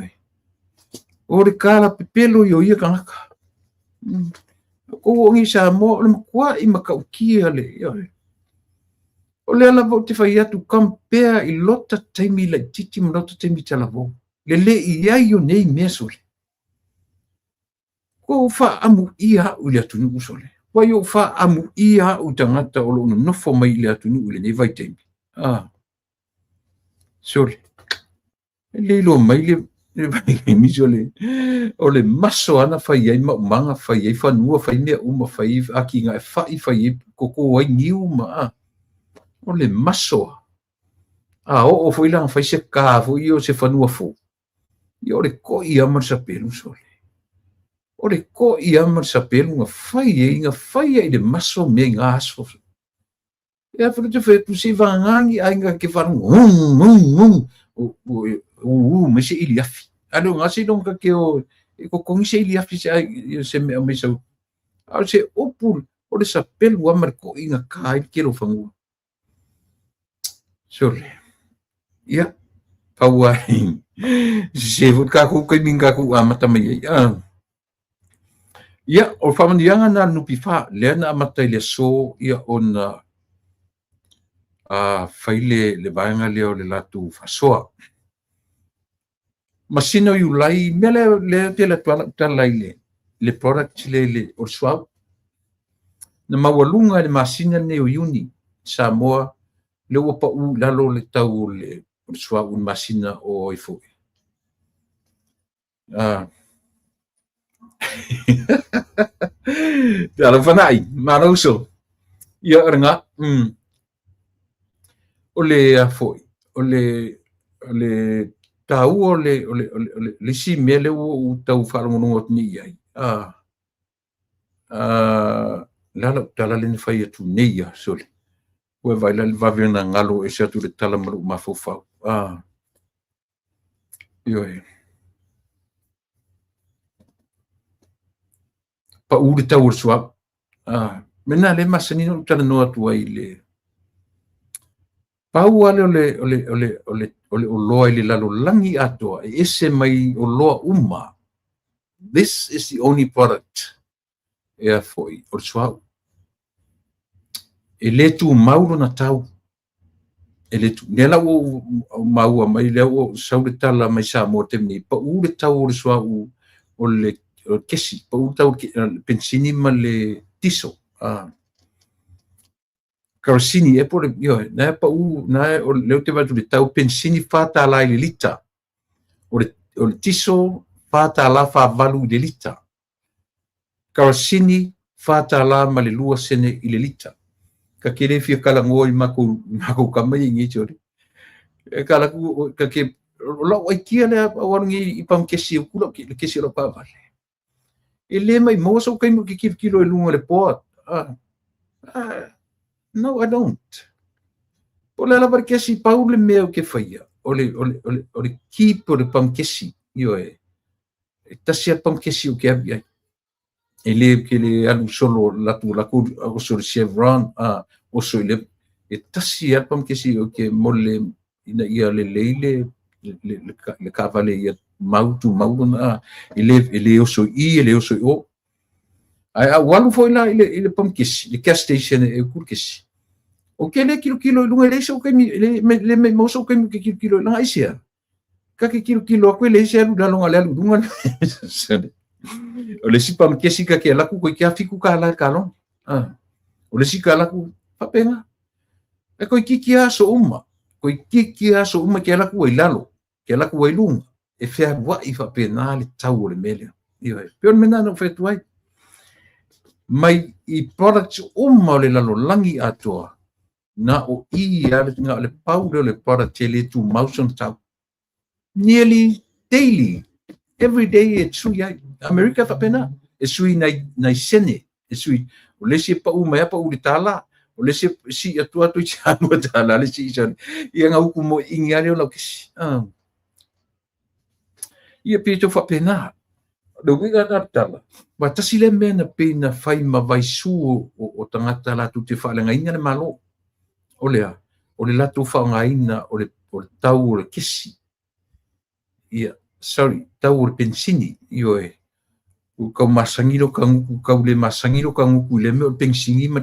o le kala pepelo ia kangaka o ngi Samoa o le makua i makau kia le yo o le ala vo te whai atu kampea i lota taimi la titi ma lota taimi tala vo. Le i ai o nei mea sole. Ko wha amu ia u le atu nuku sole. Wai o wha amu ia u tangata o lo nofo mai le atu nuku le nei vai taimi. Sole. Le ilo mai le vai mi sole. O le maso ana whai ai maumanga whai ai whanua whai mea uma whai aki ngai whai ai koko ai niu ma o le maso o foi lang fai se ka fo io se fanua fo io le ko ia mar sa pelu sole o le ko ia mar sa pelu nga fai e le maso me nga aso e fa te fe tu si vangangi ai nga ke fa o me se ili afi alo nga se donc ke o ko kong se ili afi se me so au se opul o le sa pelu mar ko inga kai ke lo fangu sole ia pauai se vut ka ku kai minga ku amata mai ia o famanianga na nupi fa le na amata le so ia ona faile le bainga le o le latu fasoa masino yu lai mele le te le tala le product le o swap na mawalunga le masina ne o yuni Samoa le o pa u lalo le tau le sua un masina o ifo ya fanai maroso ia ranga ole foi ole tau ole si mele o tau farongo ni ai la tala le fai tu neia sole o vai la va vena ngalo e se tu le tala maru mafofa yo pa u le tau swap mena le masani no tala no atu ai le pa u ale ole o loa le lalo langi ato ese mai o loa uma this is the only product ea foi o suau e le tu mauro na tau e le tu nela o maua mai le o saulitala mai sa mo te ni pa u le tau o suau o le kesi pa u tau pensini ma le tiso karasini e por yo na pa u na o le te va tu le tau pensini fata la le lita o le tiso fata la fa valu de lita karasini fata la ma le lua sene i le lita ka kele fia kala ngoi mako kamai ngi chori e kala ku ka ke lo ai kia le awangi i pam kesi ku lo kesi lo pa vale e le mai mo so kai mo ki kilo e lunga le pot no I don't o le la kesi paule me ke faia o le ki por pam kesi yo e tasia pam kesi o ke avia ele que ele alu solo la ku o so chevron o so ele e tasia pam kesi o ke mole ina ia le cavale ia mautu mauna ele o so ele o so o ai walu foi lá ele pam kesi le gas station e ku kesi o ke le kilo lunga le so ke le mo so ke kilo la isia ka ke kilo ko le isia lu longa le lunga o le sipa kesi ka ke la ku ko kia fiku ka la kalon o le sika la ku papenga e ko kikia so uma ke la ku ilalo ke la ku ilunga e fea wa I fa pena le tau le mele io pe on mena no fetu ai mai I products uma le lalo langi atoa na o I ale nga le powder le product le tu motion tau nearly daily every day e sui ai America fa pena e sui nai sene e sui o le si pa uma pa u tala o le si atua tu chanu tala le si jan ia nga ku mo ingale o la kisi ia pito fa pena do we got that tala ba tasile mena pena fai ma vai su o tangata la tu te fa le ngaina le malo o le la tu fa ngaina o le tau le kisi ia sorry tau le pensini io e u ka masangiro ka le masangiro ka ngu le me pensini ma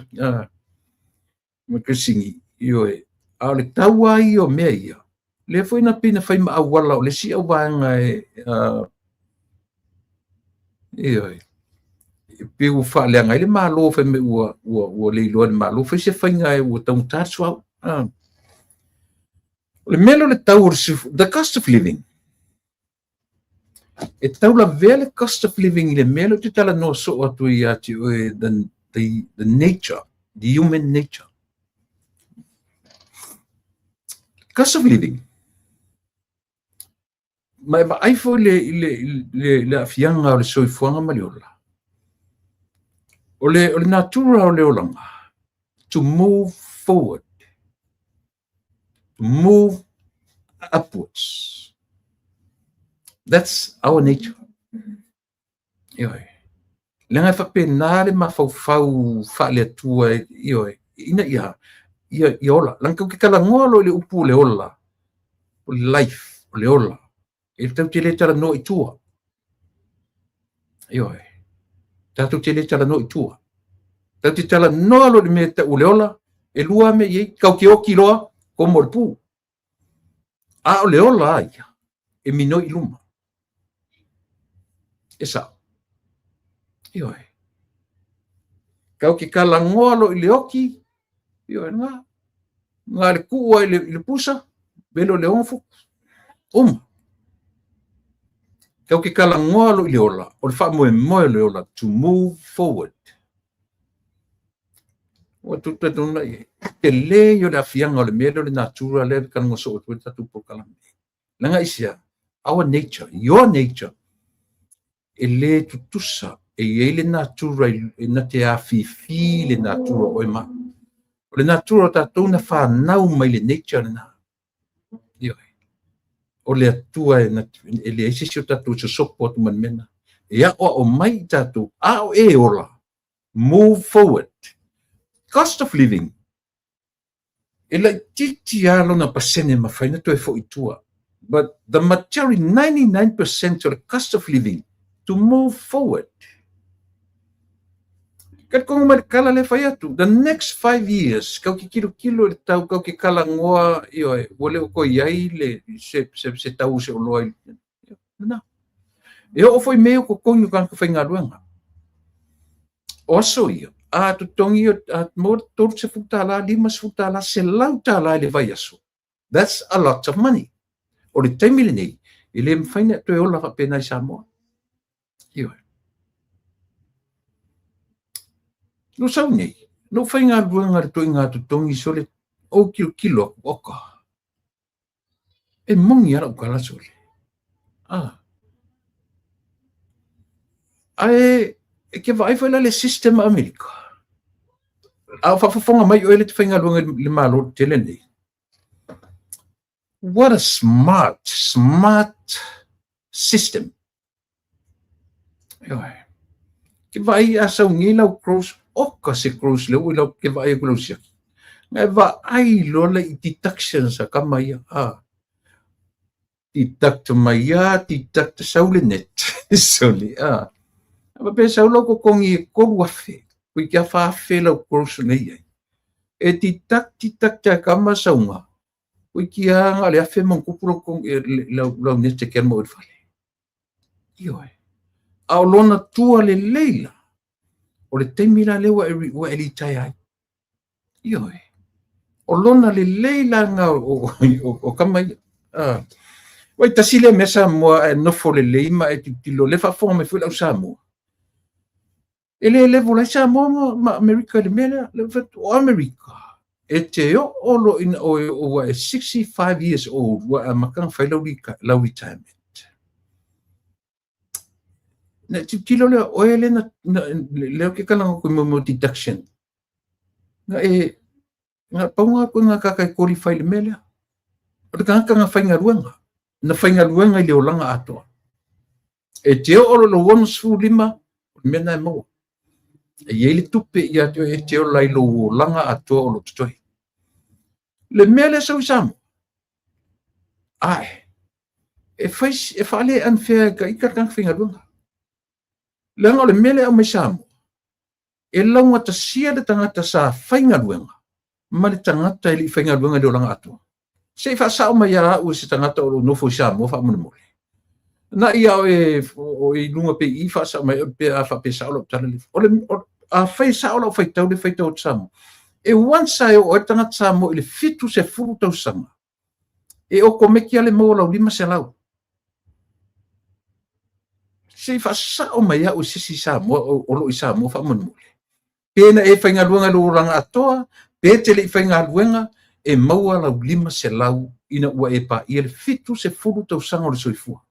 kesingi io e a le tau ai o me ia le foi na pena fai ma wala le si o vanga io e pe u fa le ngai le malo fe me u le lo malo fe se fai ngai u tau tatswa le melo le tau the cost of living e tau la vele cost of living le melo te tala no so atu ia ti the nature the human nature cost of living mai ba ai fo le afianga o le soifuanga maliola o le natura o le olanga to move forward to move upwards that's our nature ioi lenga fa penale ma fau fa le tua ioi ina ia ola lanka ke kala ngolo le upu le ola life le ola e tau te le tala no I tua ioi tau te le tala no I tua tau te tala no lo me ta ule ola e lua me ye kau ke oki loa ko morpu a le ola ia e mino I luma esa ioi kau ke kala ngolo I le oki ioi nga le kuwa I le pusa belo le onfu kau ke kala ngolo I le ola o le fa mo le ola to move forward o tuta tuna te le yo le afianga o le melo le natura le kan ngo so o tatu po kala langa isia our nature your nature e le tutusa e le natura e na te afifi le natura o ma o le natura tatu na fa nau mai le nature na yo o le atua e le isi o tatu so support man mena ia o mai tatu a o e ola move forward cost of living e la titi alo na pasene ma faina to e fo itua but the majority 99% of the cost of living to move forward. Kat kong kala le fai atu, the next 5 years, kau ki kilo le tau, kau ki kala ngoa, wale o ko iai le se tau se oloa. Na. O foi meio ko kongi kan ka fai ngaruanga. Oso ia, a tu tongi a mo tor se futala, 5 futala, se lau tala le vai aso. That's a lot of money. O le taimile nei, ile mwhaina to e ola fa pena I Samoa. No sau nei, no whai ngā ruanga re toi ngā tutongi sole o kilo oka. E mongi ara ukala sole. Ai, ke vai whaila le system Amerika. A whawhawhonga mai o ele te whai ngā ruanga le malo tele nei. What a smart system. Ke vai asa ungi lau cross oka se cross le ui lau ke vai kulau siaki. Ngai va ai lola I deduction sa kamaya. Deduct maya, deduct saule net. Soli. Apa pe saulo ko kongi ko wafe. Kui kia whaafe lau cross nei. E deduct ta kama saunga. Kui kia ngale afe mong kupuro kong lau nete kia mo urfale. Ioi. Au lona tua le leila. O le teimira le wa eli tai ai. Ioi. O lona le leila nga o kamai. Wai tasile mesa moa e nofo le leima e tilo le whawhonga me whilau Samoa. Ele levo lai Samoa ma Amerika le mele le o Amerika. E te o lo in o 65 years old wa a makang whai lau retirement. Na tilo le o ele na leo ke kalanga ko mo deduction. Nga paunga ko nga kakai qualify le mele. O te kanga whai ngaruanga. Na whai ngaruanga I le olanga atoa. E te o lo wonu su lima mena mo. E ele tupe I ato e te o lai lo olanga atoa o lo tutoi. Le mele sau Samoa. Ai. E whale unfair ka ikakang whai ngaruanga. Langa le mele au mai Samoa. E launga ta sia le tangata sa whaingaruanga. Ma le tangata ili whaingaruanga le olanga atua. Se whasao mai a u se tangata o nofo Samoa whamuna mole. Na ia o I lunga pe I whasao mai pe a whape saola tala le. O a whai saola o whaitau le whaitau o Samoa. E wansai o tangata Samoa ili fitu se furu tau sanga. E o komeki ale mo lau 5 se lau. Se whasao mai a u sisi Samoa o lo I Samoa whamuna mole. Pena e whaingaruanga lo ranga atoa, pe tele I whaingaruanga, e maua lau 5 se lau ina ua e pa I le fitu se furu tau sanga o le soifua.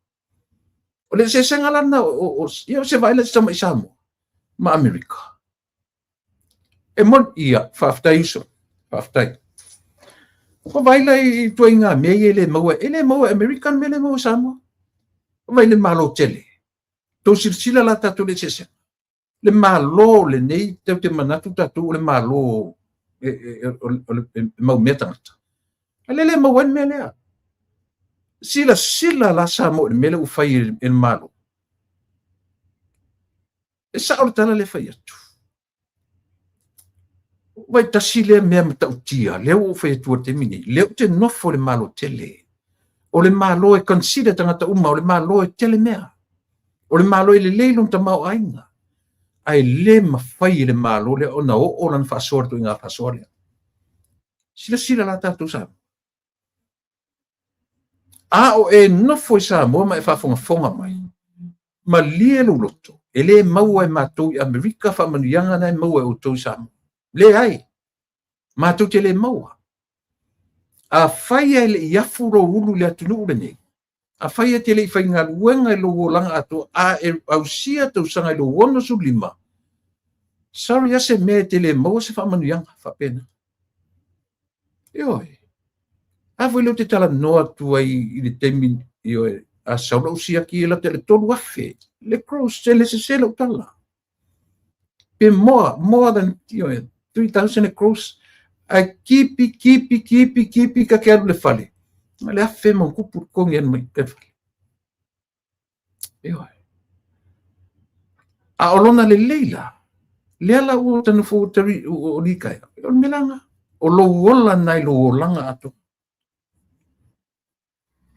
O le se sengalana o se vaile sama I Samoa, ma Amerika. E mon ia, whaftai iso, whaftai. Ko vaile I tuainga mea ele maua American mele maua Samoa. Ko vaile malo tele. Tau sirsila la tatu le sese. Le malo le nei tau te manatu tatu le malo mau mea tangata. Le mau mea lea. Sila la Samoa le mele ufai el malo. E sao le tala le fai atu. Wai tasile mea matautia, leo ufai atu te mini, leo te nofo le malo tele. O le malo e consider tangata uma, o le malo e tele mea. O le malo e le leilong ta mau ainga. Ai le mawhai le malo le ona o lan whasoare tu inga whasoare. Sila la tatu Samoa. A o e nofo I Samoa ma e whafonga mai. Ma lie loto. E le maua e mātou I Amerika whamanianga nei maua e o tau Samoa. Le ai. Mātou te le maua. A whai e le iafu ro ulu le atunu ule nei. A whai e te le I whai ngā luenga e lo langa ato a e au sia tau sanga e lo wono su 5. Sorry ase me te le maua se whamanianga whapena. Ioi. A voi te tala noa tua I le temi ioi. A saula usia ki e la te le tolu afe. Le cross se le se lau tala. Pe more than 3,000 cross. A kipi ka kearu le fale. Le afe mo kupu kongi anu mai te fale. Ioi. a olona le leila le ala o tanu fo tari o likai o melanga o lo wola nai lo langa ato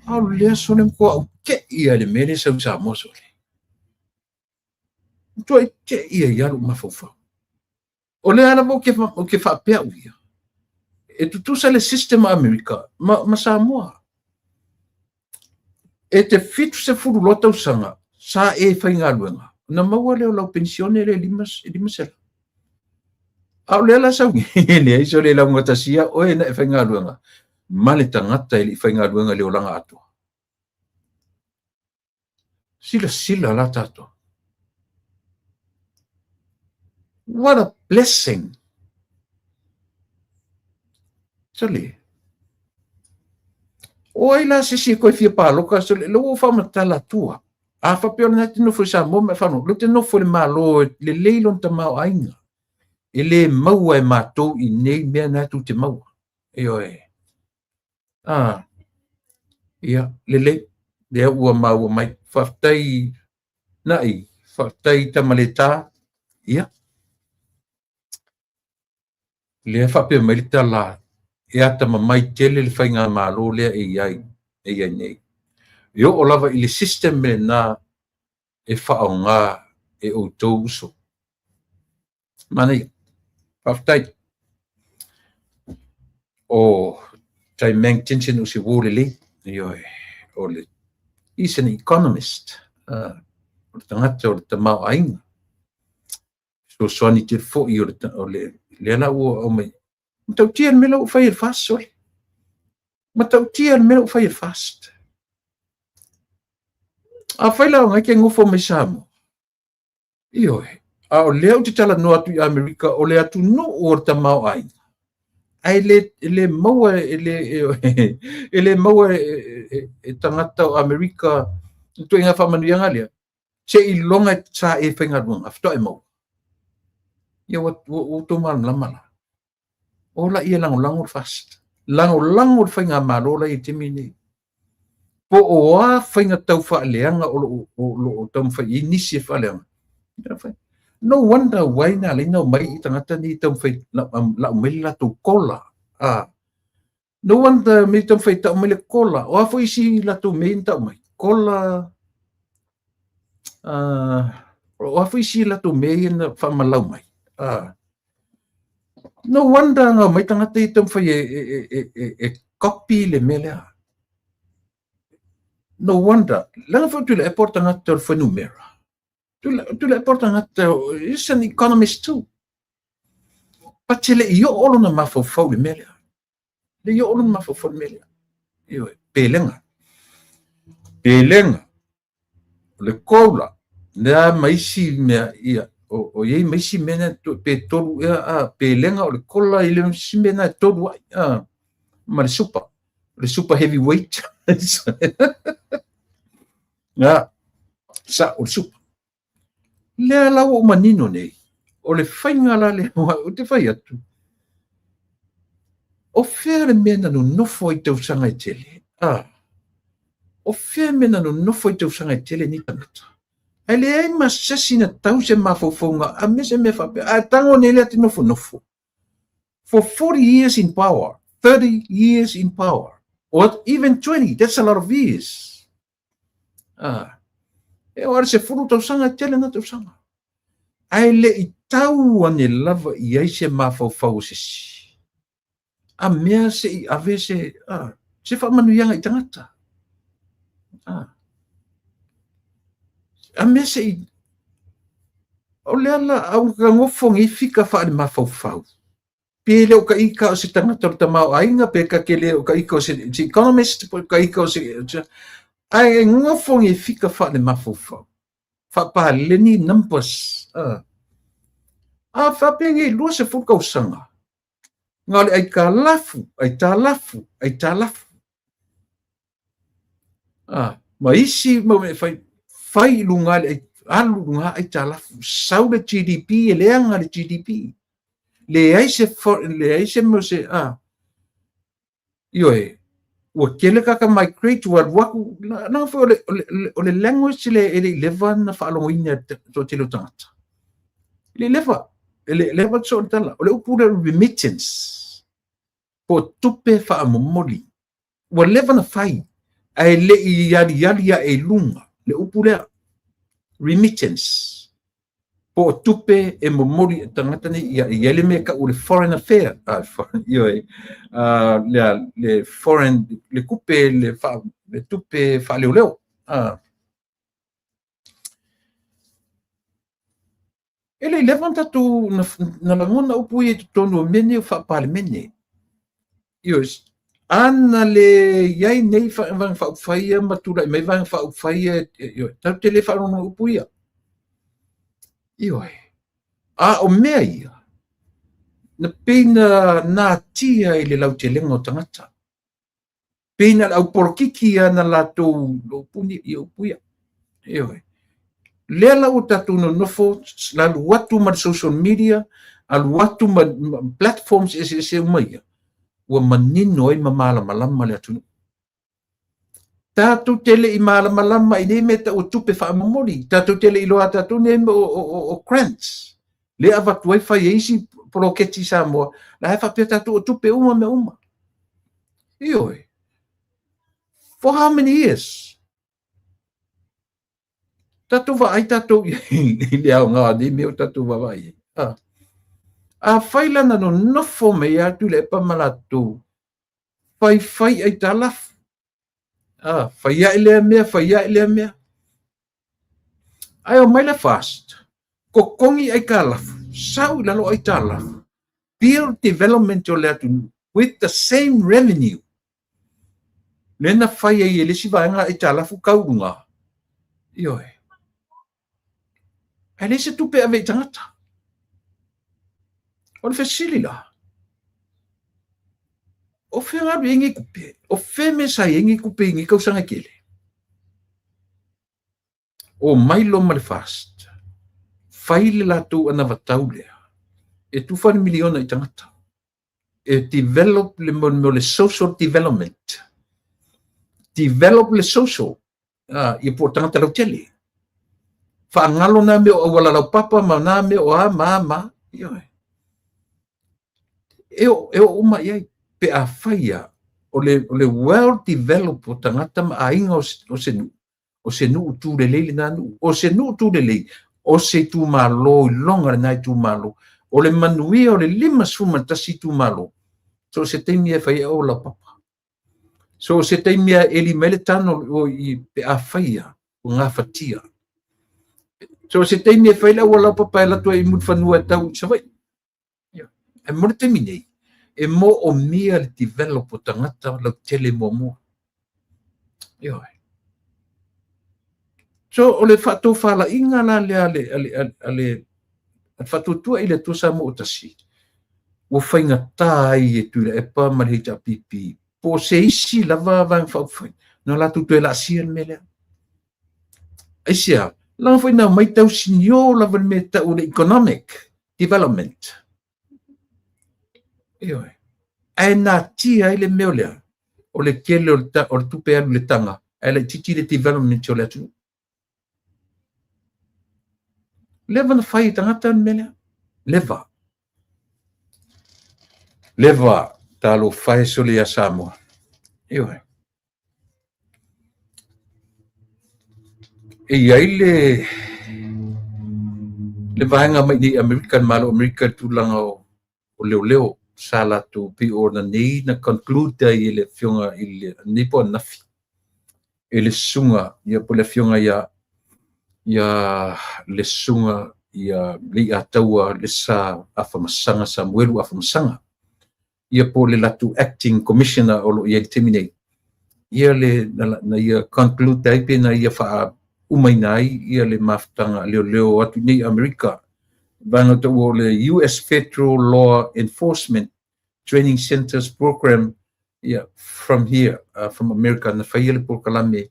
a le sonem ko o ke ia le mele sa usa moso le to ke ia ia lo mafofa o le ala mo ke fa pe uia e tu sa le sistema amerika ma Samoa e te fitu se furu lota usanga sa e fainga luenga na maua leo lau pensione le lima sela au le la sa le iso le la ngota sia o e na fainga luenga male tangata i fainga luenga le olanga ato sila la tato what a blessing sale o ila sisi ko fia pa loka so le lo fa matala tua a fa pe na tino fo sa mo me fa no lo tino fo le malo le leilon ta mau ainga ele mau e matou i nei mea na tu te mau e oe ia le ua mau mai faftai nai faftai ta maleta ia le fa pe maleta la e ata mai tele le fainga malo le e ai nei yo o lava i le system me na e whaonga e o tau uso. Mani, paftai. O tai meng tinsin usi wole le, o le, he's an economist. O le tangata o le tamau ainga. So soani te fo i o le ala ua o mai. Matau tia an mela u whai ir fast, sorry. Matau tia an mela u whai ir fast. A whaila o ngai ke ngofo me Samoa. Ioe. A o leo te tala no atu i Amerika o le atu no o ta mau ai. Ai le maua ele maua e tangata o Amerika tu inga whamanu ianga lea. Se i longa sa e whainga runga. Afto e mau. Ia o to man lamala. O la ia lango fast. Lango whainga marola i timi nei. Po o a whainga tau whaaleanga o tau whai inisi e whaaleanga. No wonder why na lina mai i tangata ni tau whai la umeli la tau kola. No wonder me tau whai tau umeli kola. O a whai si la tau mei tau mai. Kola. O a whai si la tau mei na whamalau mai. No wonder nga mai tangata i tau whai e copy le melea. No wonder. Langa whai tula e porta ngata o whanumera. Tu le porta ngata, is an economist too. But le io olo na mafofau le melea. Le io olo na mafofau le melea. Io pelenga. Le koula. Nea maisi mea ia. O ye maisi mena pe tolu ia pelenga o le kola i le maisi mena tolu ma le super. Le super heavyweight. Sa o le super. Le la o manino nei o le whainga la le o te whai atu o whea le mena no nofo i tau sanga i tele o whea mena no nofo i tau sanga i tele ni tangata ai le ai masasi na tau se mafofonga a mese me whape a tango nei le ati nofo for 40 years in power 30 years in power or even 20 that's a lot of years e ora se furu tau sanga tele na tau sanga. Ai le i tau ane lava i aise mafau sisi. A mea se i ave se whamanu ianga i tangata. A mea se i o le ala au ka ngofong i fika whaane mafau. Pe leo ka ika o se tangata o tamau ainga, pe ka ke leo ka ika o se economist, pe ka ika o se ai ngofong i fika whaane mafau. Whapa leni numbers. Whapenge lua se whukau sanga. Ngale ai ka lafu, ai tā lafu. Ma isi ma me whai lunga ai alu lunga ai tā lafu. Sau le GDP, e leanga le GDP. Le ai se mo se, ioe, ua kele kaka migrate ua waku na fa ole language ele leva na fa longoina to tilo tangata ele leva so tala ole upura remittance po tupe fa momoli ua leva na fai ai le yali ya e lunga le upura remittance po tupe e momoli tangata ni ya le me ka ule foreign affair le foreign le kupe le tupe fa leo ele levanta tu na langona upu e tonu mene fa parlemene ana le yai nei fa faia matura me va fa faia ta telefono upu ia o mea ia na pena na tia i le lautelenga o tangata pena au porkiki ana latou lo puni i upuia lela o tatu no nofo lalu watu ma social media alu watu ma platforms se umaia ua manino ai malama le atu tatu tele i malama i nei meta o tupe fa momori tatu tele i loa tatu ne o grants le avatu ai fa isi proketi Samoa la hefa pe tatu o tupe uma for how many years tatu va ai tatu le au nga di meu tatu va vai a faila na no nofo me ya tu le pa malatu fai ai talaf faia ile mea ai o mai le fast ko kongi ai kala sau la lo ai tala peer development o le atu with the same revenue lena faia ile si vanga ai tala fu kaunga ele se tupe ave tangata o le fesili la o fe ngaru ingi kupe o fe me sa ingi kupe ingi kausanga kele o mailo mal fast faile la tu ana vataule e tu fan miliona i tangata e develop le social development develop le social i po tangata lo tele fa ngalo na me o wala la papa ma na me o mama e o uma ia pe a faia o le well develop o tangata ma ainga o se nu tu le le nanu o se nu tu le o se tu malo longa na tu malo o le manui o le lima suma tasi tu malo so se te mia faia o la papa so se te mia eli mele tano o i pe a faia o nga fatia so se te mia faia o la papa la tu i mut fanua tau savai e mo te minei e mo o mia le develop o tangata la tele mo so o le fatu fala inga la ale fatu tu ile tu sa mo tasi o fainga tai e tu e pa malhita pipi po se isi lava van fa no la tu la sien mele asia la foi na mai tau sinio la van meta o economic development ai na tia ile meolea o le kele o tu pe le tanga ele titi le development o le tu leva na fai tangata mele leva talo fai soli a Samoa e ai le vaenga mai ni American tulanga o leo sala tu pi orna nei na conclude ile fionga ile nipo nafi ile sunga ia po le fionga ia le sunga ia li ataua le sa afamasanga Samuelu afamasanga ia po le latu acting commissioner o lo ia terminate ia le na ia conclude tai pe na ia fa umainai ia le maftanga leo atu nei America bana to le US Federal Law Enforcement Training Centers program from here from America na faile por kalame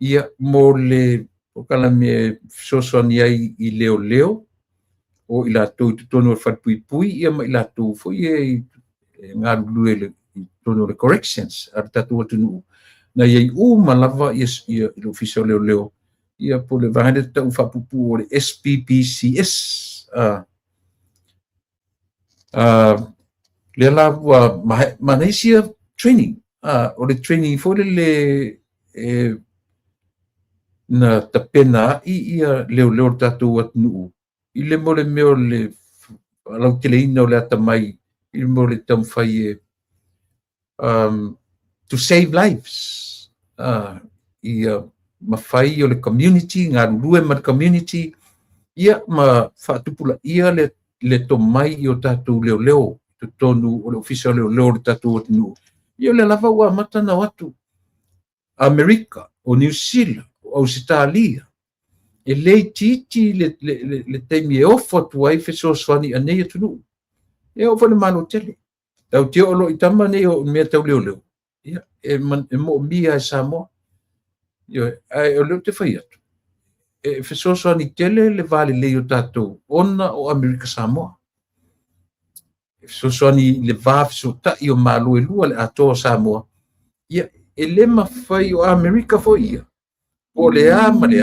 ia mo le por kalame sosonia i leo o ila to tono fat pui ia ma ila to foi ngā lue tono le corrections ar tatu tunu na ye malava ia le official leo ia po le vanga ta ufa pupu o le SPPCS le la wa malaysia training o le training for le na tapena ia leo tatu atnu i le mo le meo le lau tele ina o le atamai i le mo le tamfai to save lives ia mawhai o le community ngā rurue ma community ia ma whaatupula ia le tomai o tatu leo to tonu o le official leo le tatu atnu ia le lava ua matana watu Amerika o New Zealand o Australia e lei titi le teimi e ofo atu ai fesoswani anei atunu e ofo le malo tele tau te olo i tama nei o mea tau leo ia e mo mia e Samoa ia o leo te whai atu e fesoswani tele le vale lei o tatou ona o Amerika Samoa e fesoswani le va fesotai o malo e lua le atoa Samoa ia e le mawhai o Amerika fo ia o le ma le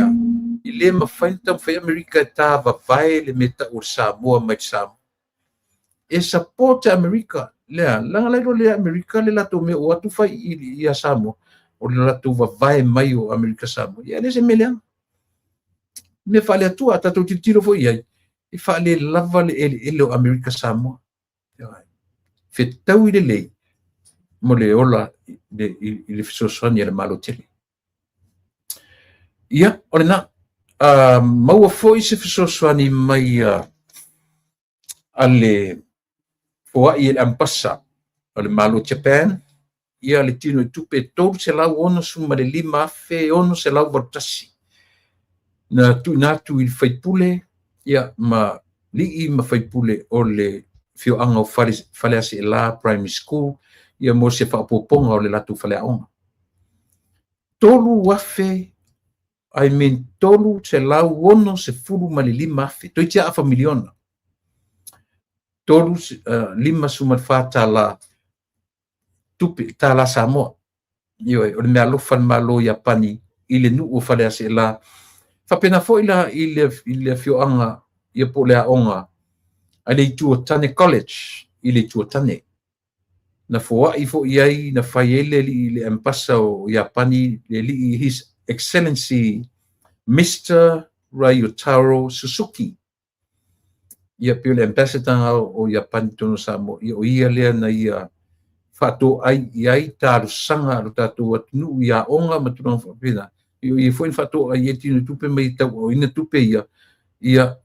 i le mawhai tam whai Amerika e tā vavai le meta o Samoa mai Samoa e support Amerika lea langa lairo le Amerika le lato me o atu whai i a Samoa o le lato vavai mai o Amerika Samoa ia le se meleanga me whale atua tatou titiro fo iai i whale lava le ele o Amerika Samoa whetau i le lei mo le ola i le fisoswani e le malo tele ia o le na maua fo i se fisoswani mai ale foa i le ampasa o le malo Japan ia le tino i tupe tolu se lau ono suma le 5 afe ono se lau vartasi na tu i faipule ia ma lii ma faipule o le fioanga o fale ase e la primary school ia mo se whaapoponga o le latu whale aonga. Tolu afe, I mean tolu se lau ono se fulu ma le 5 afe, toi tia afa miliona. Tolu 5 suma whata la tupi, ta la Samoa. Ioi, o le mea lofan malo Japani, i le nu o fale ase e la whapena fo i le fioanga ia po le aonga a le Tuatane College i le Tuatane na foa i fo iai na whaiele li le ampasa o Japani le li His Excellency Mr. Ryotaro Suzuki ia pio le ambassador o Japani tono Samoa ia o ia lea na ia whato ai iai tāru sanga ro tātou atunu ia onga maturang whapena i foi fato ai e tino tupe mai tau o ina tupe ia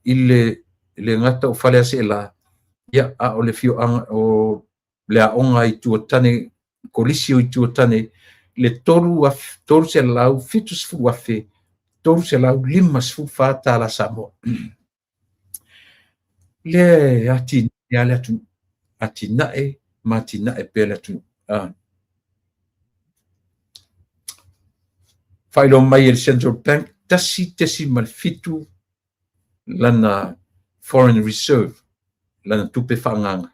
i le ngata o whale ase la ia a o le fio anga o le aonga i Tuatane kolisi o i Tuatane le toru se lau fitus fu afe toru se lau 5 fu fata la Samoa le ati ya le ati nae mati nae pele atu Whailo mai el Central Bank tasi malfitu lana Foreign Reserve lana tupe whanganga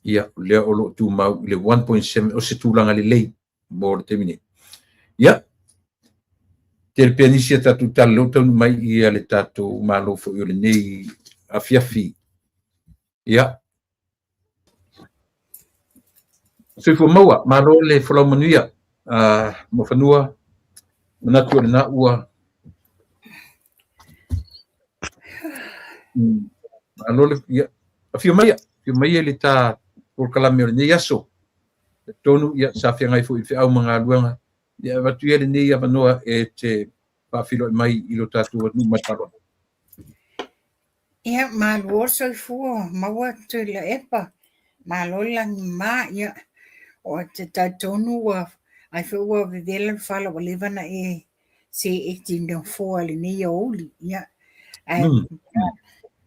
ia lea olo tu mau le 1.7 o se tūlanga le lei mo le temine ia te le pianisia tatu talo tonu mai ia le tatu malo fo i le nei afiafi ia sifo maua malo le whalau manuia mo whanua manatu le na ua alole ia afio mai le ta por kalame le nei aso tonu ia sa fia ngai fu i au manga luanga ia watu ia le nei avanoa e te pafilo mai i lo tatu nu matalo ia malo so fu maua tu le epa malo lang ma ia o te tonu wa ai fu wa vela fala wa levana e se 1804 le nei oli ia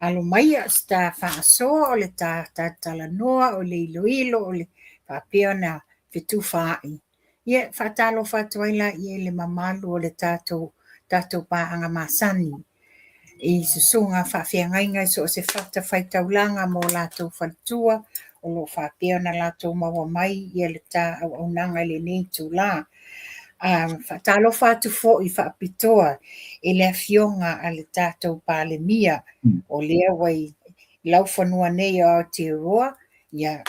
alo mai sta fa so o le tala noa o le iloilo o le papiona fitu fai ia fatalo fatwaila ia le mamalu o le tato pa anga masani i susunga fa fianga inga so se fata faitaulanga mo lato fatua o lo whapea na lātou maua mai ia le tā au nanga le nei tū la. Talo whātu fo I whaapitoa e le fionga a le tātou pāle mia o lea wai lau whanua nei o Aotearoa ia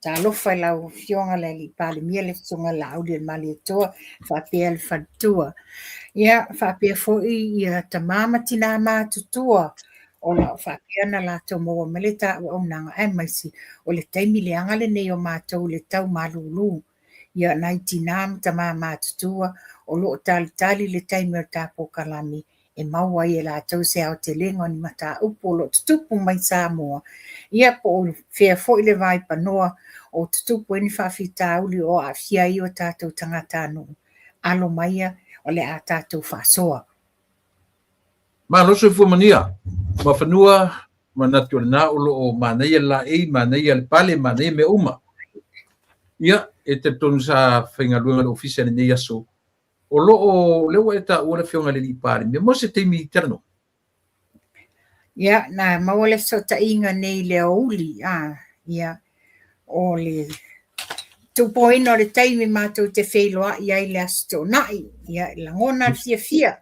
talo whai lau fionga le li pāle mia le sunga la au le mali atoa whapea le whantua. Ia whapea fo ia tamama tina mātutua o la whapea na lātou maua mele tā au nanga e maisi o le taimi le anga le nei o mātou le tau malulu. Ia nai tinam tama mātutua o lo tali le taimi o tāpō kalami e maua I e lātou se au te lengo ni mata upo lo tutupu mai Samoa. Ia po o whea fo I le vai panoa o tutupu e ni whawhita uli o a whia I o tātou tangata no. Alo maia o le a tātou whasoa. Ma loso fumania, ma whanua, ma natu na ulo o manei la manei le pale, manei me uma. Ia, e te tonu sa whaingaluenga le ofisa ni nei aso. O lo o lewa e ta ua le whionga le li pale, me mo se teimi terno. Ia, na maua so ta inga nei le uli, ia, o le tupoina o le taimi mātou te wheiloa ia I le asto nai, ia, langona fia.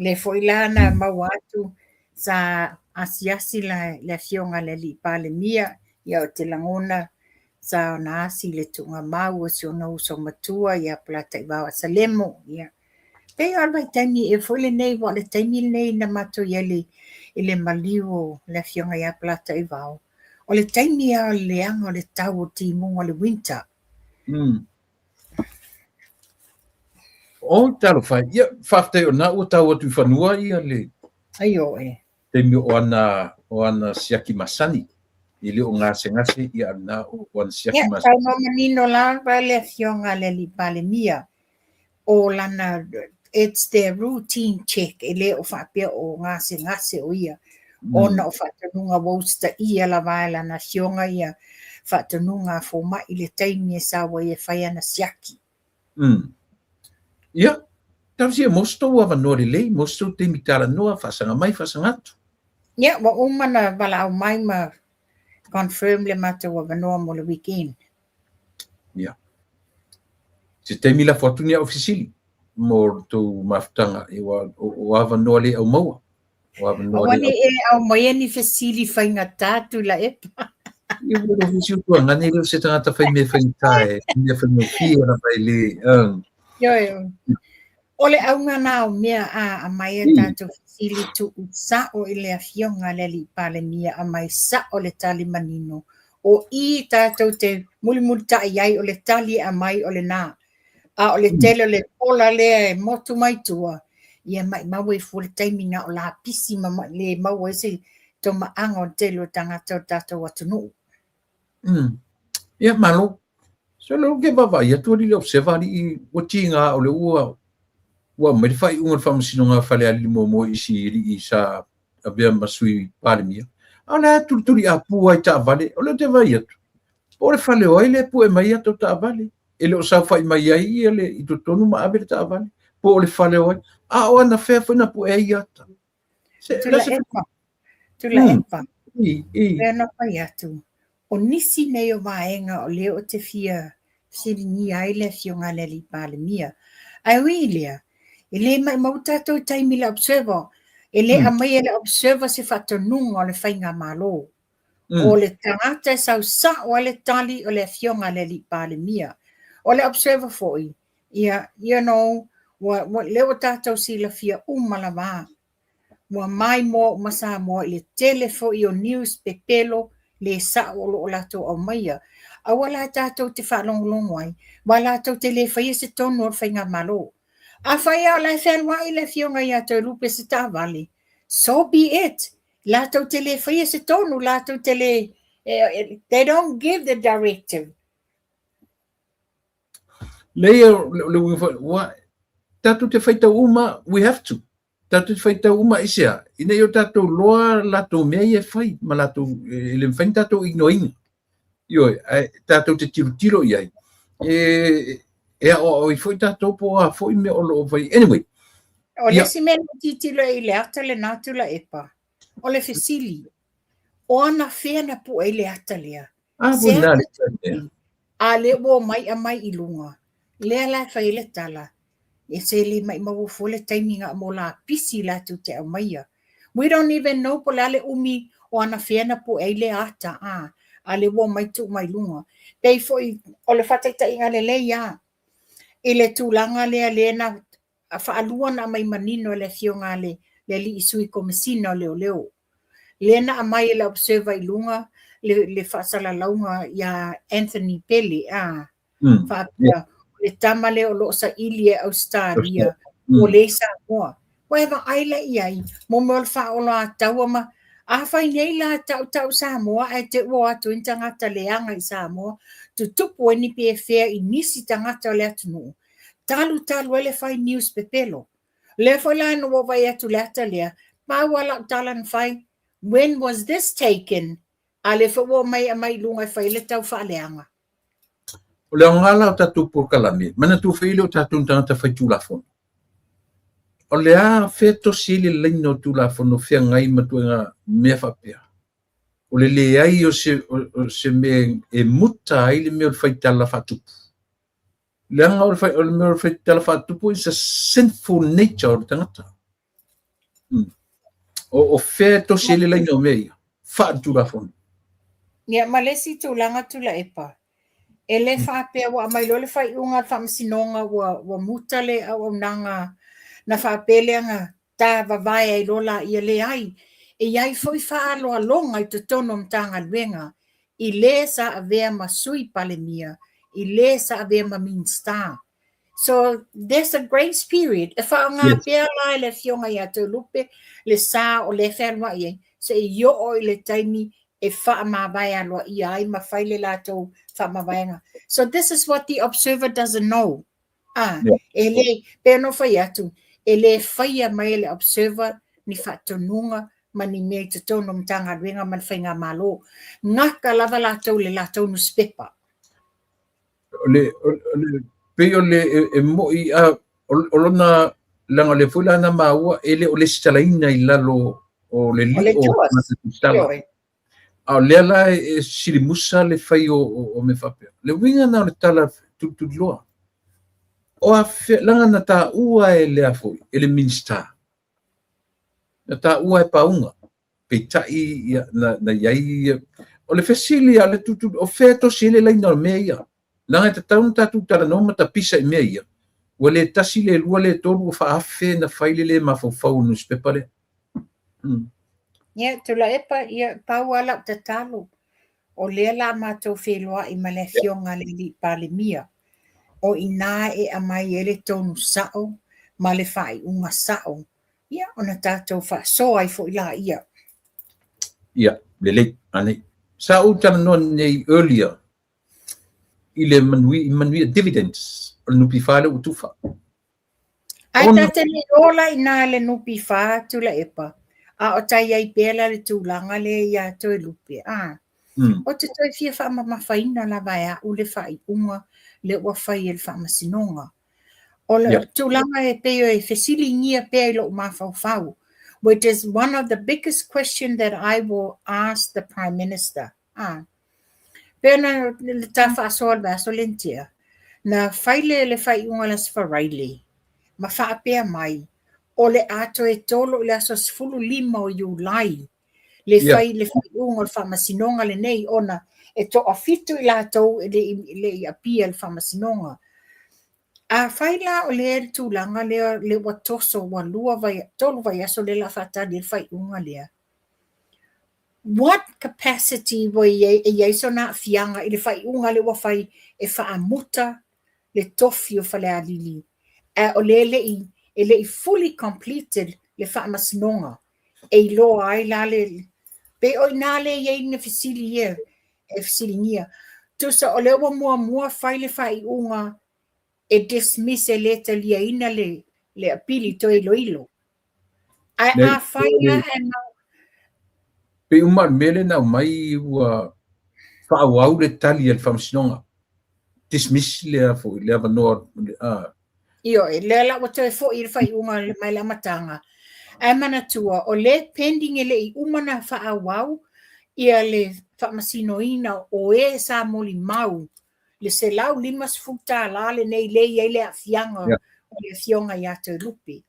Le foilana maua atu sa asiasi le fionga le li pale mia, ia o te langona sa ona asi le tunga mau o si ona uso matua, ia plata I wawa salemo, ia. Pei alwai taimi e foile nei wa le taimi nei na mato yeli I le maliu le fionga ia plata I wawa. O le taimi a le anga o le tau o timunga le winter. O talo fai, ia, whafte o na ua tau atu whanua ia le. Aio e. Teimi o ana siaki masani. I le o ngase ia na o ana siaki masani. Ia, tau no manino la le fionga le li pale mia. O lana, it's their routine check. E le o whapea o ngase o ia. Ona o whatanunga wausta ia la vaela na fionga ia. Whatanunga fo mai le taimi e sawa ia whai ana siaki. Ia, tau sia mosto wa vanori lei, mosto te mitala noa, whasanga mai, whasanga atu. Ia, wa umana wala au mai ma confirm le mata wa vanoa mo le weekend. Ia. Se te mila fortunia ofisili, mo tu maftanga, wa vanoa le au maua. Awane e au mai ni fasili whainga tātu la epa. Ia wada ofisili tua, ngane leo se tangata whai me whaintae, me whainga fia na whai le, Yo. Ole au ngana o mea a mai e tātou fasili tu sa o ile a fionga le li pale mia a mai sa o le tali manino. O I tātou te muli ta iai o le tali a mai o le nā. A o le tele o le pola le motu mai tua. Ia mai maua I fule taimina o la pisi ma le maua e se to maanga o tele o tangata o tātou atunu. Ia malo. So lo ke baba ia tu li observa li o tinga o le ua mai fai unga famasino nga fale ali mo I sa avea masui pale mia. Ala tuli a pua I ta vale, o le te vai atu. O le fale o le pu e mai atu ta vale. Ele o sa fai mai ai ele I to tonu ma abe ta vale. Po le fale o o ana fea foi na pu e ai ata. Tula epa. Pena pai atu. O nisi nei o vaenga o leo o te fia siringi ai le fionga le li pale mia. Ai wilia, e le mai mautatou taimi le observer, e le amai le observer se whatonunga o le whainga malo. O le tangata sau sa o le tali o le fionga le li pale mia. O le observer foi, ia, you know, wa leo tātou si la fia umala wā. Wa mai mo masa mo le telefo I o news pepelo, le sa o lo lato o maia. A wala tātou te whalongolongo ai, wala tātou te le whaia se tonu o whainga malo. A whaia o la whanwa I le fionga I ato lupe se tā vale. So be it. Lato te le whaia se tonu, lato te le, they don't give the directive. Leia, tātou te whaita uma, we have to. Tātou te whaita uma isea. Ina yo tātou loa lato mea I e whai, ma lato, ele mwhain tātou ignoinga. Ioi, tātou te tiro iai. O I foi tātou po a foi me o lo vai. Anyway. O le si mena titilo I le ata le nātula epa. O le fesili. O ana whea na po e le ata lea. Buna a le wo mai a mai i lunga. Le la fai le tala. E se le mai mau fole taiminga mo la pisi la tu te amaia. We don't even know po le umi o ana fiena po e le ata a le wo mai tu mai lunga. Pei foi o le fatai ta inga le ya. I le tūlanga le na a whaalua na mai manino le fionga le li isui komisina leo. Le na a mai le observer i lunga le whaasala launga ya Anthony Pelly whaapia le tamale o loo sa ilie Australia o le sa moa. Waiva aila iai mo mol whaola a taua ma a whai nei la tau Samoa e te ua atu in tangata leanga i Samoa tu tupu e ni pe fea i nisi tangata le atunu. Talu ele whai news pepelo. Le whai la no wai atu le ata lea, mawala talan whai, when was this taken? A le whaua mai a mai lunga whai le tau whaaleanga. O le ngala o tatu por kalami, mana tu whaile o tatu tangata whai tūlafon. O le a wheto sili leino tūlafon o whea ngai matuenga mea whapea. O le ai o se me e muta ai le mea o whai tala whatupu. Le anga o le mea o whai tala whatupu is a sinful nature o tangata. O wheto sili leino mea, whaatūlafon. Ia malesi tūlanga tula epa. E le whapea wa mai lo le whai unga whamasinonga wa mutale au nanga na whaapeleanga tā wawai ai lola ia le ai. E iai foi whaaloa longa i te tono mtanga luenga. I le sa avea masui palemia. I le sa avea ma mean star. So there's a grace period. E whaanga pea lai le fionga ia te lupe le sa o le whanwa ia. Se i yo o i le taimi e whaamawai aloa ia ai ma whaile lātou whaamawaianga. So this is what the observer doesn't know. E le pea no whai atu. E le whaia mai le observer ni whatonunga ma ni mea te tono mtanga ruenga man whainga malo. Ngaka lava lātou le lātou no spepa. Peo le e moi a olona langa le fula na maua ele o le stalaina I lalo o le li o matutala. A le la e silimusa le fai o me whapea. Le winga na le tala tutuloa. O a langa na tā ua e le afoi, ele minsta. Na tā ua e paunga. Pe tai na iai. O le fesili a le tutu, o feto sile lai na mea ia. Langa te taun tatu tala noma ta pisa I mea ia. Ua le tasi le lua le tolu o whaafe na whaile le mawhawhau newspaper. Ia, tula epa ia pau ala te talo. O lea la mātou wheloa I male fionga le li palemia. O ina e amai ele tonu sao, ma le whai unga sao. Ia, ona tātou wha soa I fo ila ia. Ia, le ane. Sa utana no nei earlier, I le manui dividends, o nupi whale utufa. Ai tate ni ola ina le nupi wha tula epa. A o tai ai pēla le tūlanga le ia toi lupe. O te toi fia wha mawhaina la vai u le whai unga le ua whai e le wha masinonga. O le tūlanga e peo e whesili ngia peo lo mawhau, which is one of the biggest questions that I will ask the Prime Minister. Pena le ta wha soa le vaso lentia. Na whaile le whai unga las wharaile. Ma wha pea mai. O le ato e tolo le aso sfulu lima o Iulai. Le whai unga le whamasinonga le nei ona e to a fitu I lātou le I apia le whamasinonga. A whaila o le tūlanga le watoso wa lua vai, tolu vai aso le la whatani le whai unga lea. What capacity wa e so na fianga I le whai unga le wa whai e whaamuta le tofi o whale alili. O le I fully completed le whaamasinonga. E loa ai la le pe o ina le ye ne fisili ye e fisili ngia. Tusa o le wa mua whai le whai unga e dismiss e leta lia ina le apili to ilo. A whaia e na pe uma mele na mai ua whaawau le tali e le whamasinonga. Dismiss le fo le avanoa. Io, le la wato e fo I whai unga le mai la matanga. Ai mana tua, o le pending e le I umana whaawau ia le whamasinoina o e sa moli mau. Le se lau 5 la le nei lei e le afianga o le fionga ia te lupi.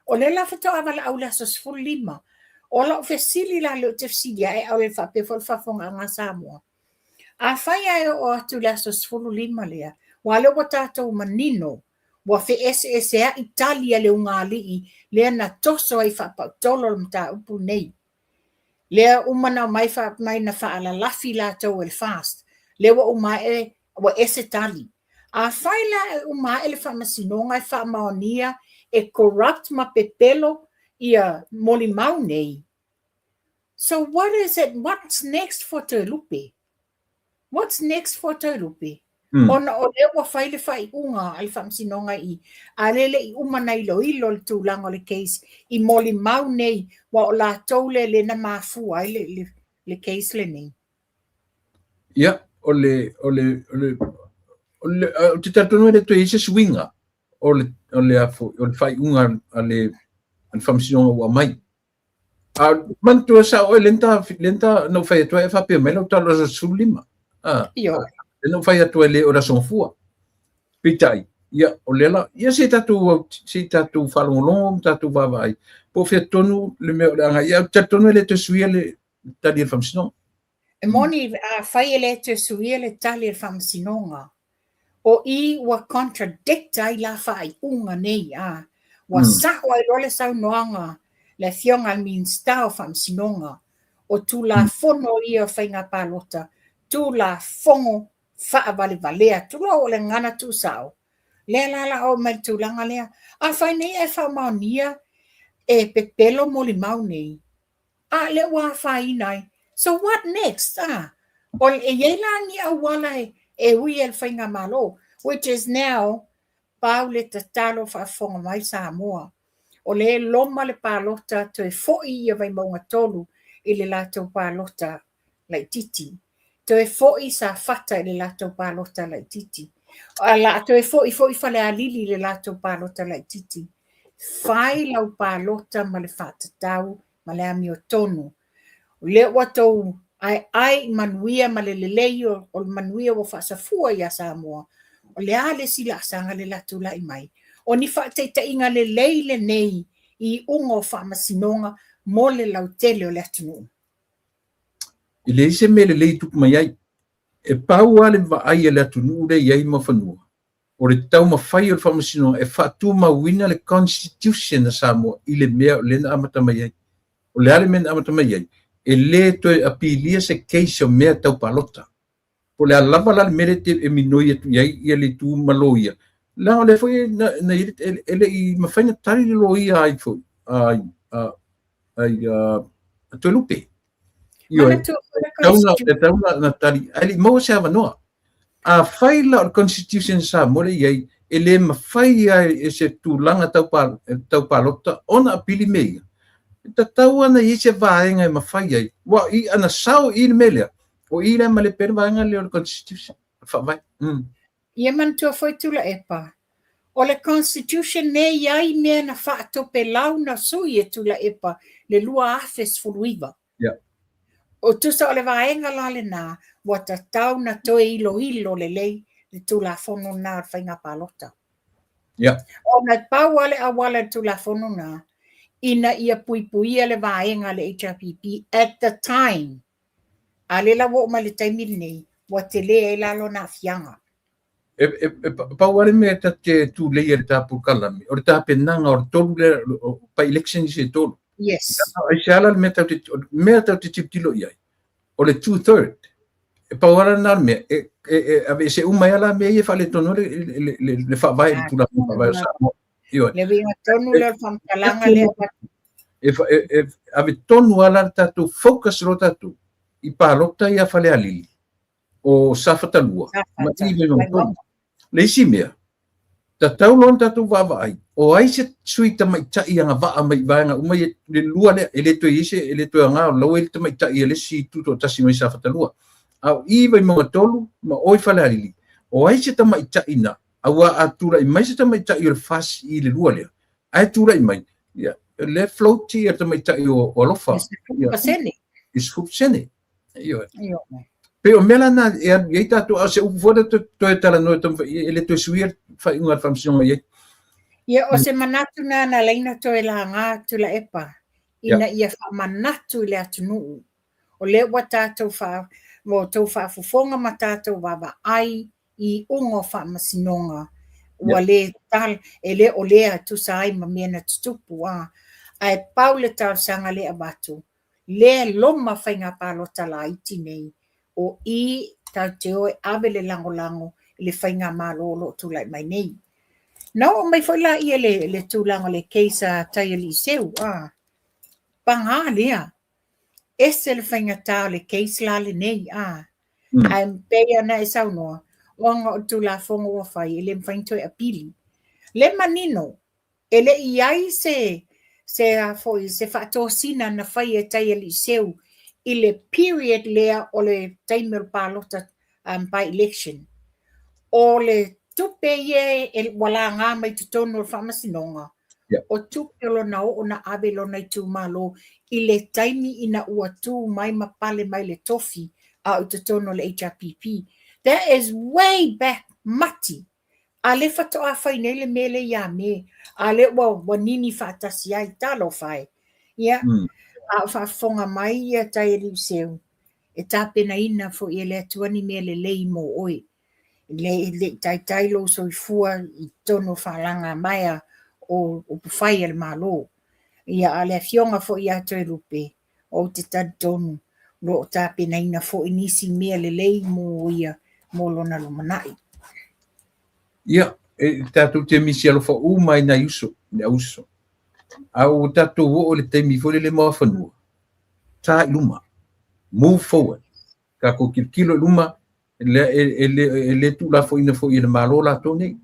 O le la whatoa wala au la so 5. O la o fesili la le te fsili e au le whapefo le whafonga ngā Samoa. A whai o atu la so 5 lea. Wa le wa tātou manino. Wa fe ese a Italia le unga lii. Lea na toso ai whapau tolo le mta upu nei. Lea umana mai mai na whaala lafi la tau el fast. Lea wa umae wa ese tali. A whai la umae le whamasinonga e whamaonia e corrupt ma pepelo ia moli mau nei. So what is it? What's next for Te Lupe? What's next for Te Lupe? Ona o le wa whai le whai unga ai whamsinonga i. A lele i umana ilo le tūlanga le case i moli mau nei wa o la taule le na mafu ai le case le nei. Ia, o te tatonu le to ise swinga o le whai unga a le whamsinonga wa mai. Mantua sa o lenta no whai atua e whapea mai lau talo sa sulima. Io. No whai atua le o la songfua. Pitai. Ia, o lela. Ia se tatu whalongolongo, tatu wawai. Po whea tonu le mea o le anga. Ia, tatonu le te suia le tali e whamsinonga. E moni whai le te suia le tali e whamsinonga. O i wa contradict ai la whai unga nei a. Wa saho ai role sau noanga le fionga min stau whamsinonga. O tu la fono i o whainga palota. Tu la fongo whaavale valea. Tu la o le ngana tu sao. Le la o mai tu langa lea. A whai nei e whamaunia e pepelo moli mau nei. A le wa whai nai. So what next? O e yelangi a wala e ui el whainga malo. Which is now pau le tatalo whaafonga mai Samoa. O le loma le palota to e fo'i ia vai maunga tolu i le lato palota lai titi. To e fo'i sa fata i le lato palota lai titi. To e fo'i fale a lili le lato palota lai titi. Whai lau palota ma le whatatau ma le ami o tonu. Le watou ai manuia ma le leleio o le manuia o whaasafua ia Samoa. O le ale sila asanga le latu lai mai. O ni whaatei inga le leile nei i ungo whaamasinonga mo le lautele o le atunu. I le ise me le lei tuku mai ai. E pau ale wa ai le atunu le iai ma whanua. O le tau ma whai o le whaamasinonga e whaatu ma wina le constitution na Samoa i le mea o le na amata mai ai. O le ale mena amata mai ai. E le toe apilia se keisa mea tau palota. Po le alava la mere te e minoi atu iai ia le tu maloia. La o le foi na ele i mawhaina tari le loia ai foi. Te Lupe. Tauna na tari. Ali mau se avanoa. A whai la o Constitution sa mole iai e le mawhai ai e se tūlanga tau palota ona apili mea. Ta tau ana i se vaenga e mawhai ai. Wa i ana sao i le melea. O i le male pere vaenga le o Constitution. Whawai. Ia mantua foi tula epa. O le Constitution ne iai mea na whaatope lau na sui e tula epa le lua afes fuluiva. Yeah. O tusa o le vaenga la le nā, wa ta tau na toe ilo le lei le tula fono nā whainga palota. Yeah. O na pau ale awala tula fono nā, ina ia puipuia le vaenga le HRPP at the time. Ale la wo ma le taimili nei, wa te lea e lalo na fianga. Pauare me ta te tu leia ta pukalami o ta penanga o tolu le pa election se tolu. Yes. Ai sala me ta te tiptilo iai. O le 2/3. Pauara na me ave se umayala me e fale tono le fa vai tu la vai sa. Io. Le vinga tonu le famtalanga le. Ave tonu ala ta tu focus ro ta tu. I palota ia fale alili. O safatalua. Ma iwe no. Le isi mea. Ta tau lon tatu wawai. O ai se sui ta mai tai anga waa mai vaenga umai le lua le ele to ise ele to anga lo ele ta mai tai ele si tuto tasi mai safatalua. Au iwe mga tolu ma oi fale alili. O ai se ta mai tai na. Awa atura i mai se ta mai tai o fas i le lua lea. Ai tura i mai. Le floaty e ta mai tai o lofa. Pasene. Is hupsene. Io. Io. Pe o mela na e tatu a se u voda to tala no to ele to suir fa inga famsion ye. Ia o se manatu na na leina to e la ngā tu la epa. Ina ia wha manatu le atunu. O le wa tātou wha, mo tau wha fufonga ma tātou wawa ai I ungo wha masinonga. Ua le tal, e le o lea tu sa ai ma mena tutupu a. Ai pau le tau sanga le abatu. Le loma whainga palo tala iti nei. O I tau te oe ave le lango lango le whainga malolo tu lai mai nei. No, mai foi la ia le tūlanga le keisa tai ali seu. Panga lea. Ese le whainga tau le keisa la le nei. Ai mpea na e sau noa. Wanga o tūla whonga wa whai, ele mwhainto e apili. Le manino, ele iai se foi, se whaatosina na whai e tai ali seu, I le period lea o le taimel pālota by election. O le tupe ye wala ngā mai tutono o whamasinonga. O tupe lo na o na ave lo na tu malo I le taimi ina ua tu mai mapale mai le tofi a o tutono le HRPP. That is way back mati. A le whatoa whai nei le mele ia me. A le wanini whaatasi ai talo whai. Ia. A whafonga mai ia tai riu seu. E tāpena ina fo I le atuani mele lei mo oi. Le tai lo so I fua I tono whalanga mai o puwhai le malo. Ia a le fionga fo I ato e rupe. O te tonu. Lo tāpena ina fo inisi mea le lei mo ia. Mo lona lo manai. Ia, tatu te misi alo fa mai na uso. Au tatu o le te mi fo le mo fanua. Ta luma. Move forward. Ka ko kilo luma ele tu la fo ina fo ina malo la tone.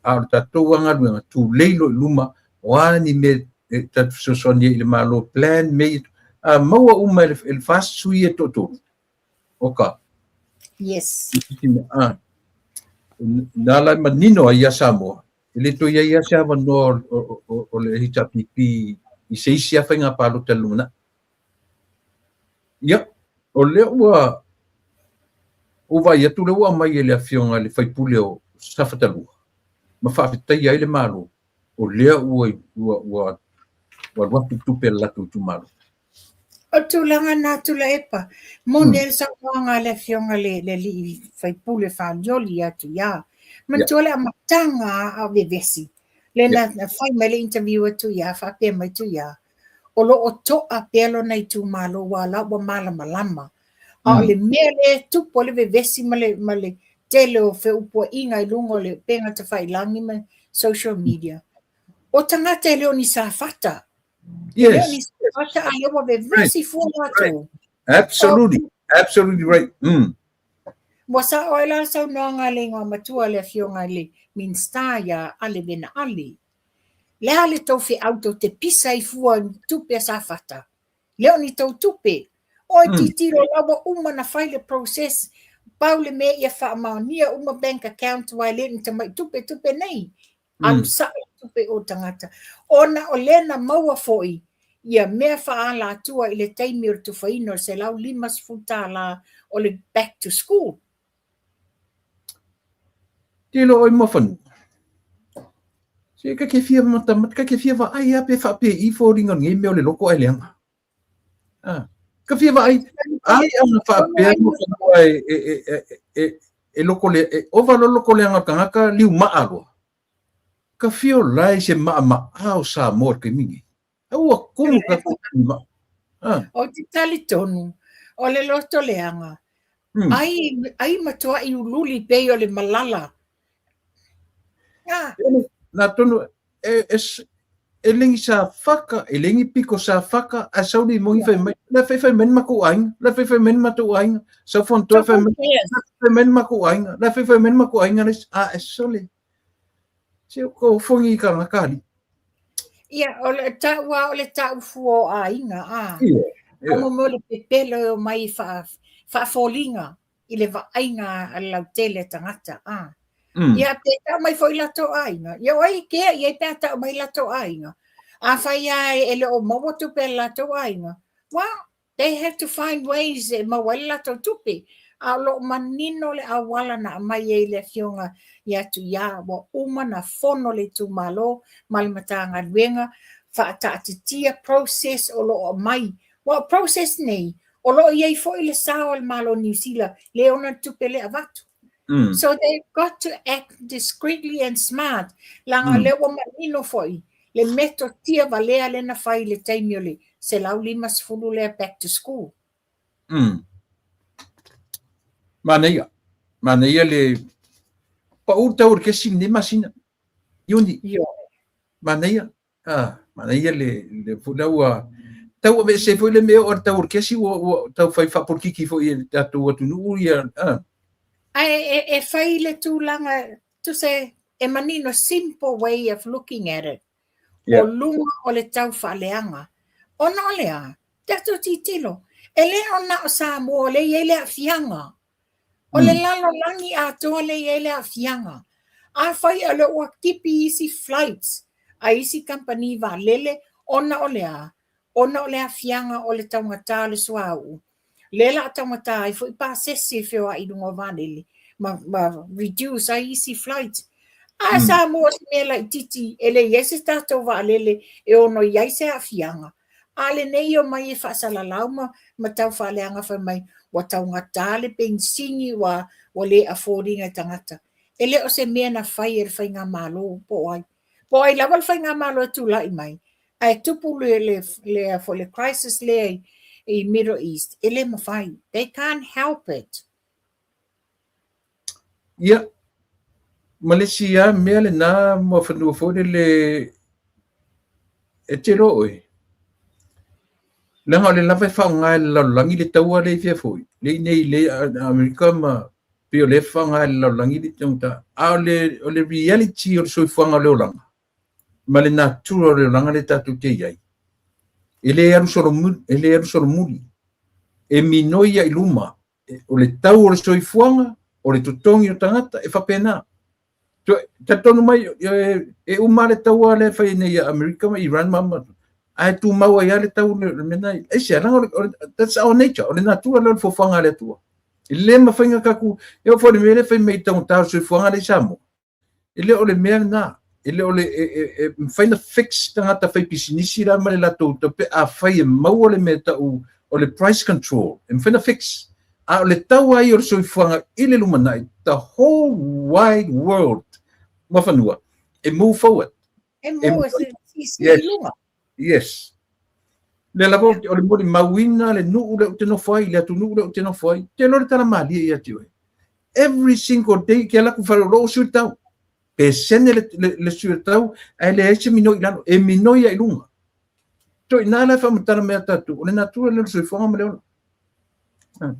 A tatu anga luenga tu leilo luma wani me tatu so sonia ile malo plan me maua uma el fast sui e toto. Oka. Yes. Nala manino ia Samoa. Ele to ia Samoa no o le hita pipi I seisia whainga palo te luna. Ia, o le ua o vai atu le ua mai ele afionga le whaipule o safatalua. Ma whaafitai ai le malo. O lea ua watu tupe latu tu malo. O tūlanga nā tula epa. Mo nel sa wanga le fionga le li whaipule whaanjoli atu ia. Man tuale a matanga a vevesi. Le na whai mai le interview atu ia, whapea mai tu ia. O lo o toa pelo nei tu malo wala wa malama. A le mea le tupo le vevesi ma le tele o fe upo inga I lungo le penga te whailangi ma social media. O tangata leo ni sa fata. Yes. Absolutely right. Mo sa oila sa noanga le ngā matua le fionga le minsta ia ale bena ali. Le ale tau fi auto te pisa I fua tupe sa fata. Leo ni tau tupe. O ti tiro lawa uma na fai le process. Pau le me ia wha maonia uma bank account wai le ni tamai tupe nei. Am sa tupe o tangata. Ona o lena maua foi. Ia mea whaala atua I le taimi o tu whaino se lau limas futala o le back to school. Tilo oi mawhanu. Se ka ke fia matamat, ka ke fia wa ai ape whape I fo ringa ngai meo le loko ai leanga. Ka fia wa ai ana whape mo whanua e loko le, o walo loko leanga kangaka liu maarua. Ka fia o lai se maa au sa mor ke mingi. Ua kumu ka kuma. O te tali tonu, o le loto leanga. Ai matua I ululi pei o le malala. Na tonu, e lengi sa whaka, e lengi piko sa whaka, a sauri mo I whai mai, la whai men maku ainga, la whai men matu ainga, sa whantua whai men maku ainga, la whai men maku ainga, e sole. Se ko whongi I ka ngakari. Ia, o le tau fuo a inga, Amo mo le pepelo mai whaafolinga I le vainga a lau tele tangata, Ia te tau mai foi lato ainga. Ia oi kea, ia te tau mai lato ainga. A whai ai ele o mawa tupe lato ainga. Wa, they have to find ways mawala to tupi. Alo manino le awala na mai le fionga ya tu ya wa uma na fono le tu malo malmatanga wenga fa ta tia process o lo mai wa process nei o lo ye fo ile sao malo New Zealand le ona tupele avatu. So they've got to act discreetly and smart. Langa le wa manino foi le meto tia valea le na fai le taimiole se lau lima sfulu le back to school. Maneia le paur taur ke sin ni masina. Yuni. Yo. Maneia le fulaua tau me se foi le me or taur ke si o tau fai fa por kiki foi tatu atu nu ia. I fai le tu langa to say e manino simple way of looking at it. O lunga o le tau whaaleanga. O na lea, tato titilo. E le ona o sa mo le ele a fianga. O le lalo langi a toa le ele a fianga. A whai ale o kipi isi flights. A isi company va lele ona o lea. Ona o lea fianga o le taungata le suau. Lela taungata i fo pa sesi feo a idungo vanele. Ma reduce a isi flights. A sa mo me la titi ele yesi tato va lele e ono yaise a fianga. Ale nei o mai e whaasala lauma ma tau whaaleanga whai mai wa tau ngata le pensini wa le affordinga tangata. Ele o se mea na whai e whai ngā malo po ai. Po ai lawal whai ngā malo tu lai mai. Ai tupu le for the crisis le i Middle East. Ele ma whai. They can't help it. Yeah. Malaysia mea le nā mo whanua fōre le e te rooi. Langa le lawe whaungai le laulangi le taua le fia fōi. Le nei le Amerika ma pio le whaungai le laulangi le taunta. A o le reality o le soifuanga le olanga. Ma le natura o le olanga le tatu te iai. Ele aru soro muli. E minoia i luma. O le tau o le soifuanga, o le tutongi o tangata, e whapena. Tatonu mai e umare taua le whai nei Amerika ma Iran mamatu. Ai tu maua ia le tau le mena. E se alanga, that's our nature. O le natura le fofanga le tua. I le ma whainga kaku, e o fwere mele whai mei tau tau sui fuanga le samo. I le o le mea nga. I le o le whaina fix tangata whai pisinisi la ma le lato pe a whai e maua le mea tau o le price control. E whaina fix. A o le tau ai o le sui fuanga i le lumanai. The whole wide world. Mafanua. E move forward. E move lunga. Yes. Le lavo o le mori mawina le nuu le te no fai le atu nuu le te no fai. Te lore tala mali ia tiwe. Every single day ke ala ku faro lo sui tau. Pe sene le sui tau ai le ese mino ilano e mino ia ilunga. To ina la fa mutana mea tatu. O le natura le sui fonga mele ona.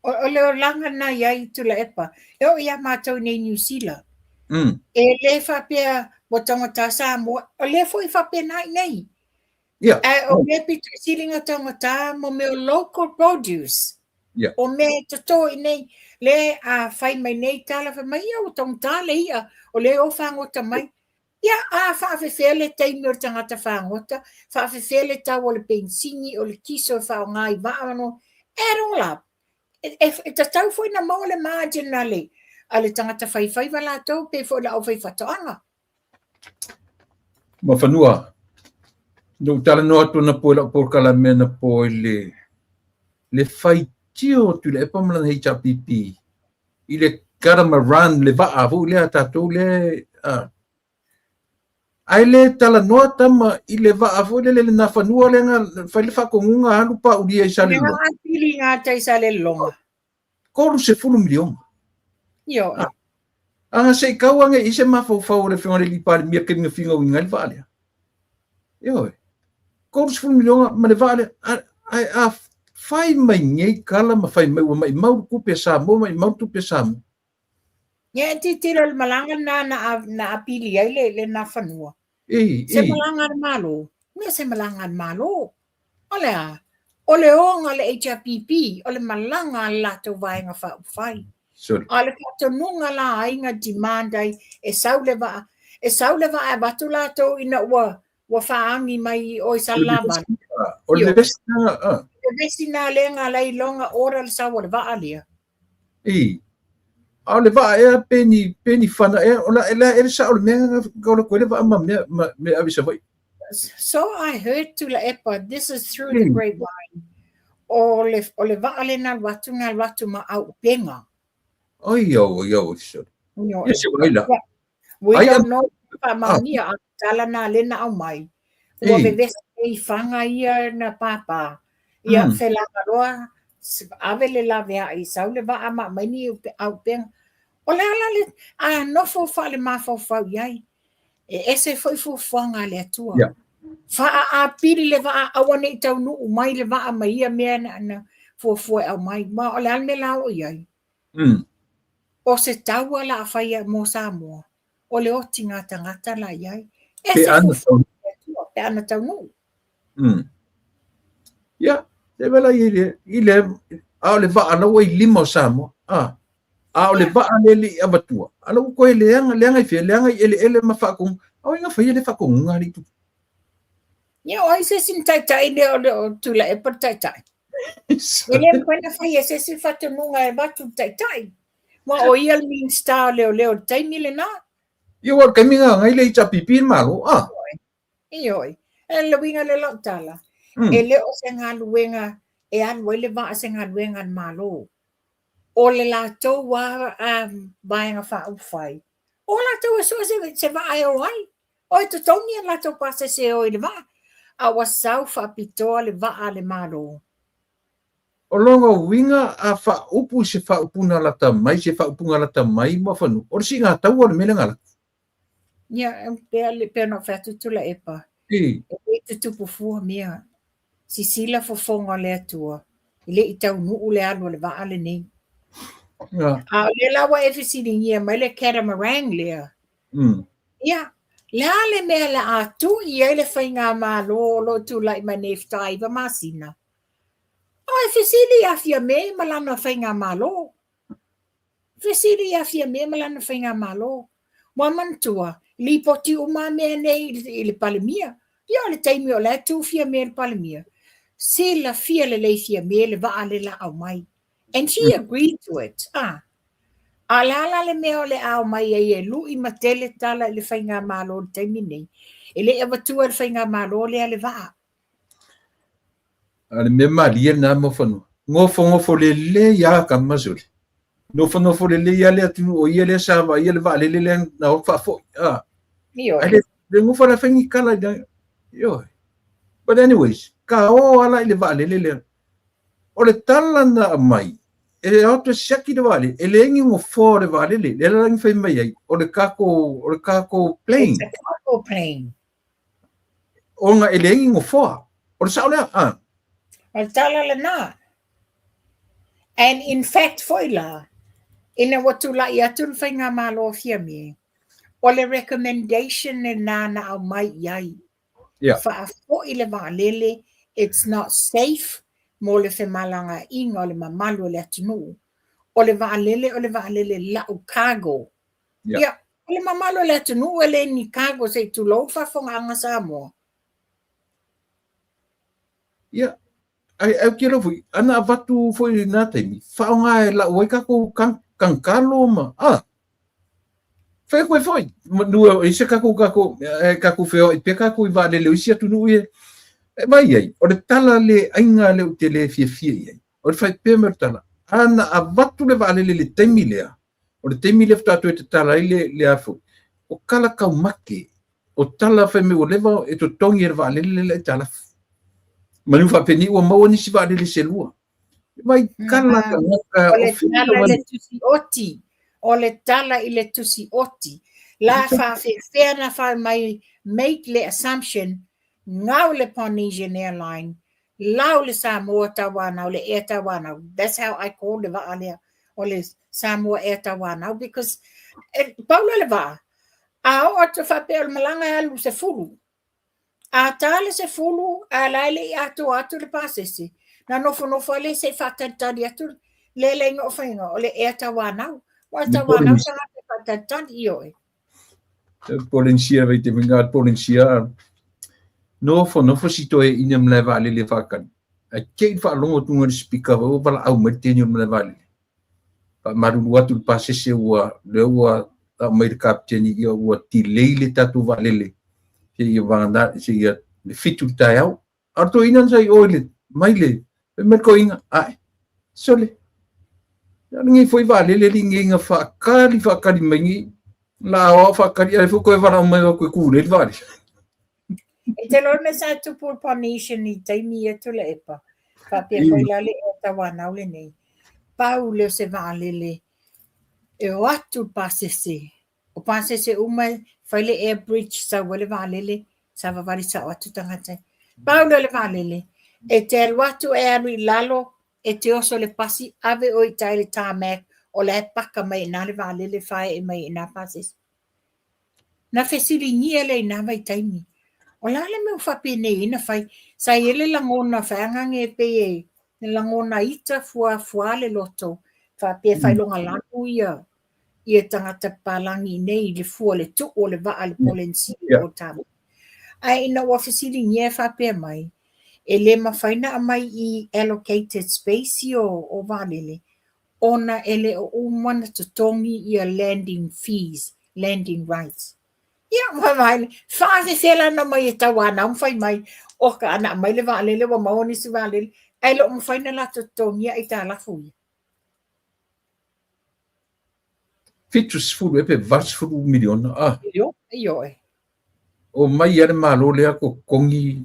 O le langa na iai tu la epa. E o ia mātou nei New Zealand. E le whapea mo tangata sa mo, o le fo i whapea nei. Yeah. O me pitu silinga tangata mo me o local produce. Yeah. O me toto i nei, le a whai mai nei tala wha mai o tangata le ia, o le o whangota mai. Ia a whaafewhea le teimi o tangata whangota, whaafewhea le tau o le pensini, o le kiso o whao ngai waano, add all up. E tatau fo ina mau le marginale. Ale tangata whai wala tau, pe fo la au whai whatoanga. Ma whanua. No tala no atu na poe la porkala mea na poe le whai tio tu le epamala hei chapipi. I le karamaran le vaavu le atatou le... Ai le tala noa tama i le vaavu le na whanua le nga whai le whakongunga anu pa uri ai sale longa. Nga pili ngā tai sale longa. Koru se 4 miliona. Yo. Anga se kauanga i se mawhau le whingare li pare mia ke nga whinga winga le vale. Yo. Koru se 4 miliona ma le vale. A whai mai ngei kala ma whai mai mai mau kupe sa mo mai mau tupe sa mo. Ia ti tira le malanga na apili ai le na whanua. Se malanga malo. Mea se malanga malo. Olea. O le onga le HRPP, o le malanga lato vaenga whai. A le katonunga la inga demandai e sauleva e batu lato ina wa whaangi mai o i salaman. O le vestanga. vesi nā lenga lai longa ora le sawa le vaa lia. Au le vaa ea peni whana ea, ona ele sa o le mea kaula koe le vaa me avisa vai. So I heard to la epa, this is through the grapevine. O le vaa le nā watu ma au penga. Ai au, so. Yes, we don't know pa maunia tala na lena au mai. Ua vevesa e whanga ia na papa. Ia whelanga roa, ave le lavea i sau le vaa ma maini au penga. O le ala le, nofo wha le mafo whau iai. Ese foi fuanga le atua. Wha a piri le vaa awane i tau nuu mai le vaa mai ia mea na fuafua au mai. Ma o le alme lao iai. O se taua la whaia mo Samoa. O le oti ngā tangata la iai. Pe ana tau nuu. Ia, te wela i le, au le vaa na wai lima o Samoa. Au le vaa le li abatua. Ala koe leanga i fia, leanga i ele ma whakong. Au inga whaia le whakong ngari tu. Ia, o se sin taitai le o tula e par taitai. Ele koena whaia se sin whatununga e batu taitai. Ma o ia min star leo taimi le nā. Ia war kai minga ngai le cha pipi malo. Ioi. E le winga le lo tala. E le o se ngā luenga e anu le vaa se ngā luenga malo. O le la tau wa bainga wha uwhai. O la tau e soa se vaa e o ai. O e tutongi la tau pasa se o i le vaa. A wasau wha pitoa le vaa le malo. O longa winga a wha upu se wha upuna lata mai, se wha upunga lata mai ma whanu. O si ngā tau ar mele ngala. Ia, pēr no whatu tula epa. E te tupu fua mea. Si sila fofonga le atua. Le i tau nuu le alu le vaa le nei. Le lawa e fisiri ngia mai le catamaran lea. Ia, le ale mea le atu i ele whainga ma lo tu lai ma nefta iwa masina. O e fisiri a fia me malana whainga malo. Fisiri a fia me malana whainga malo. Mua mantua, li poti uma mea nei i le palemia. Ia le taimi o le atu fia me le palemia. Sila fia le fia me le vaa le la au mai. And she agreed to it. Alala le mea o le au mai e lu i matele tala le whainga malo le taimi nei. E le ewatua le whainga malo le ale vaa. Ale me malia na mo whanu. Ngofo le ia ka mazuri. Ngofo le ia le atu o ia le sawa ia le vaa le na o whafo. Ale le ngofo la whaingi kala. But anyways, ka o ala i le vaa le. O le tala na mai. E auto saki de vale. E le ingi ngofo le vale le. Le la ngi whai mai ai. O le kako plane. It's a cargo plane. O nga e le ingi ngofo. O le sao lea. Tala le nā. And in fact, foi la, ina watu la i atu whai ngā malo fia me, o le recommendation e nāna au mai iai. Whaafo i le vālele, it's not safe, mo le whemalanga inga o le mamalu le atunu. O le vālele lau cargo. Ia, o le mamalu le atunu, e le ni cargo se tu lau whafonga anga Samoa. Ia. Ai kira fui ana avatu foi na temi faunga e la oi kako kankalo ma foi no ise kako feo e peka ko va le isia tu no e vai ai o le tala le ainga le tele fie o fai pemer tala ana avatu le vale le temi le o le temi le fta to tala le afu o kala ka make o tala fe me o leva e to tongi e vale le tala Manu fa peni o mau ni si va le selua. Vai kala ka le tusi oti. O le tala i le tusi oti. La fa fe na fa mai make le assumption ngau le Polynesian airline, lau le Samoa Tawana o le Air Tawana. That's how I call le va'alea o le Samoa Air Tawana because paula le va. A o atu fa pe o malanga alu se fulu. A tale se fulu a laile I atu le pasese. Na nofo le se fatatadi atu le lenga o whainga o le Air Tawana. Wa Tawana sa te fatatadi ioe. Polensia vai te minga polensia. Nofo si toe ina mleva le fakan. ai ke fa longo tu ngor speaker o bala au mertenyo mele vale pa maru watu pa se wa le wa ta mai captain ia wa ti leile tatu valele se ia vanda se ia le fitu taiau arto inan sai oile maile me ko inga ai sole ngi foi valele linga fa kali mangi la o fa kali ai fu ko vara mai ko ku le vale e te lona sa tupu Polynesian i taimi e tula epa. Fa pia koi lale e tawa naule nei. Pau leo se vaalele e o atu pasese. O pasese umai faile air bridge sa wale vaalele sa vavali sa o atu tangata. Pau leo le vaalele e te aluatu e anu i lalo e te oso le pasi ave o i taile tamak o le paka mai na le vaalele fai e mai na pasese. Na fesili ngia le na vai taimi. O lale me whape nei ina whai, sa ele langona whaangange pe e, langona ita fua le loto, whape whailonga lanu ia tangata palangi nei le fua le tu o le vaa le polensi o tamu. Ai ina wafisili nye whape mai, e le mawhaina amai i allocated space o valele, ona ele o umana tutongi ia landing fees, landing rights. Ia mai fase sela na mai tawana um fai mai o ka ana mai le vale le wa maoni si vale ai lo um fai na la totongia i ta la fui fitus fulu e pe vas fulu miliona yo o mai ia malo le ko kongi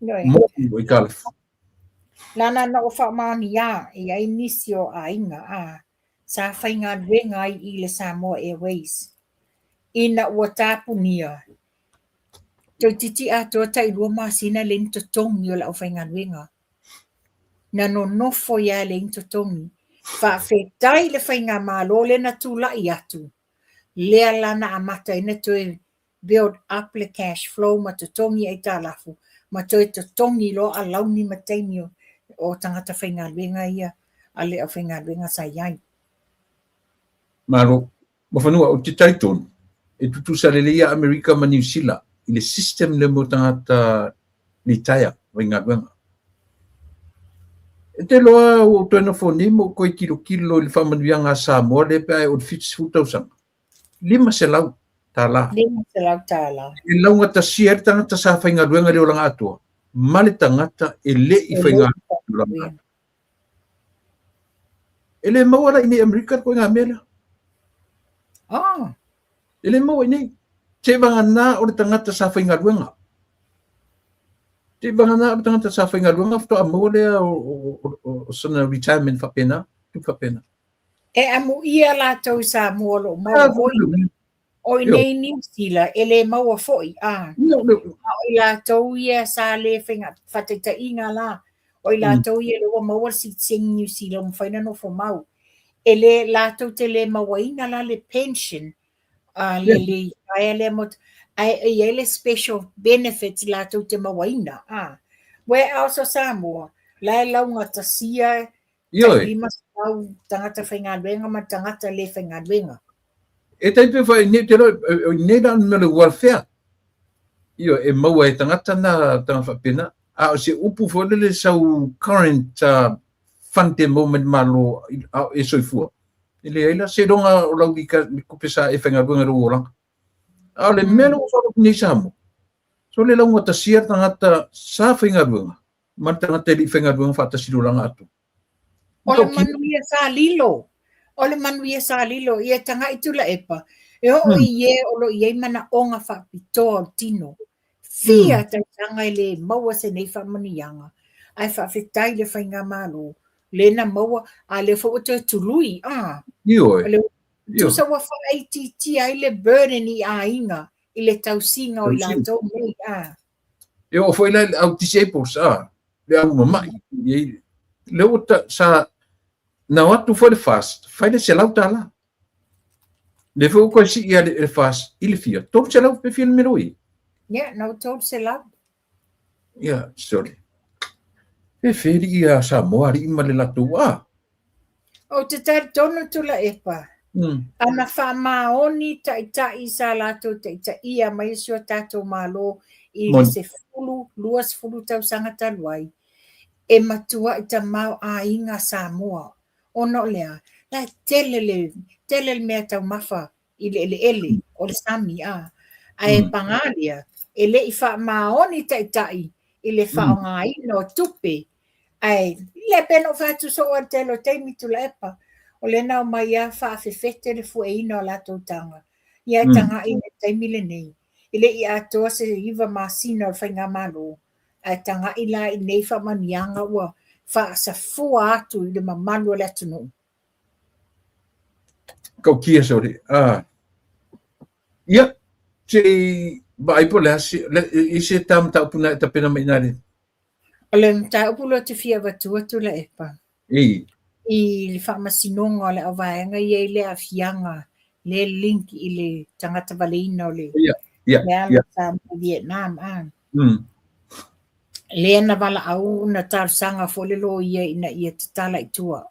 mo i kala lana na o fa mani ya i ai nisio a inga a sa fai nga wenga i le Samoa Airways ina ua tapunia to titi a to tai lua masina le to tongi o la o fai nga wenga na no nofo ya le to tongi fa fe tai le fai nga malo le na tu la i atu le lana amata ina to build up le cash flow ma to tongi ai ta lafu ma to tongi lo a launi ma taimio o tangata fai nga wenga ia ale o fai nga wenga sa yai malo mo fanua o te taiton e tutu sa le ia America ma New Zealand i le system le mo tangata ni taia o inga wenga e te loa o toena foni mo koi kilo le whamanuianga Samoa le pe ai o fits futausanga lima se lau tala e launga ta sier tangata sa whainga luenga leo langa atua male tangata e le i whainga luenga e le mawala ini Amerika ko ngā mele e le mawa ini te wanga nā o le tangata sa whainga luenga te wanga nā o le tangata sa whainga luenga fto a mawa lea o sana retirement whapena tu whapena e amu ia la tau sa muolo mawa hoi o nei New Zealand ele maua foi o la tau ia sa le whenga whataita inga la o la tau ia le maua si tsing New Zealand whaina no fo mau ele la tau te le maua inga la le pension le ai le mot ai ele special benefits la tau te maua inga where also Samoa la launga ta sia lima sau tangata whenga luenga ma tangata le whenga luenga e tai pe fai ne te ro ne dan me le welfare io e mau e tangata na tanga pena a se upu fo le sau current fante moment malo e soifua ele ela se donga o lau ka ku pesa e fenga bunga ro lang a le melo fo ni samo so le lau ta sia tangata sa fenga bunga man tangata li fenga bunga fa ta silulanga atu o le manuia sa lilo o le manuia sa lilo ia tanga itu la epa e o ie o lo ie mana onga fa pito tino fia tanga le maua se nei fa manianga ai fa fitai le fainga malo le na maua a le fo te tului le tu sa wa fa ATT ai le burden i ainga i le tausinga o la to nei e o foi le au disables le au mamai le o sa na watu for the fast fai le selau tala le fo ko si ia le fast il fia to selau pe film meroi no to selau sorry e feri ia Samoa ri ma le latu o te tar tono tu la epa ana fa maoni tai sa lato tai ia mai sio tato malo i se fulu luas fulu tau sanga taluai e matua i ta mau a inga Samoa. Ono lea, la tele le mea tau mafa i le ele, o le sami a. A e pangalia, e le i wha maoni tai i le wha o ngā ino tupe. Ai, le peno whatu so o telo teimi tu la epa. O le nao mai a wha awhewhete le fu e ino la tau tanga. Ia tanga i le teimi le nei. I le i atoa se iwa masina o whainga malo. Ai tanga i la i nei wha manianga ua wha sa fua atu i le mamalu le atunu. Kau kia sori. Ia, te bai po le hasi, i se tam tau puna e ta pena mai nari. O le mta upulo te fia watua tu la epa. I le wha masinonga o le awaenga i le a fianga, le link i le tangata waleina o le ala sa Vietnam an. Le na wala au na tarsanga fo le lo ia ina ia te tala i tua.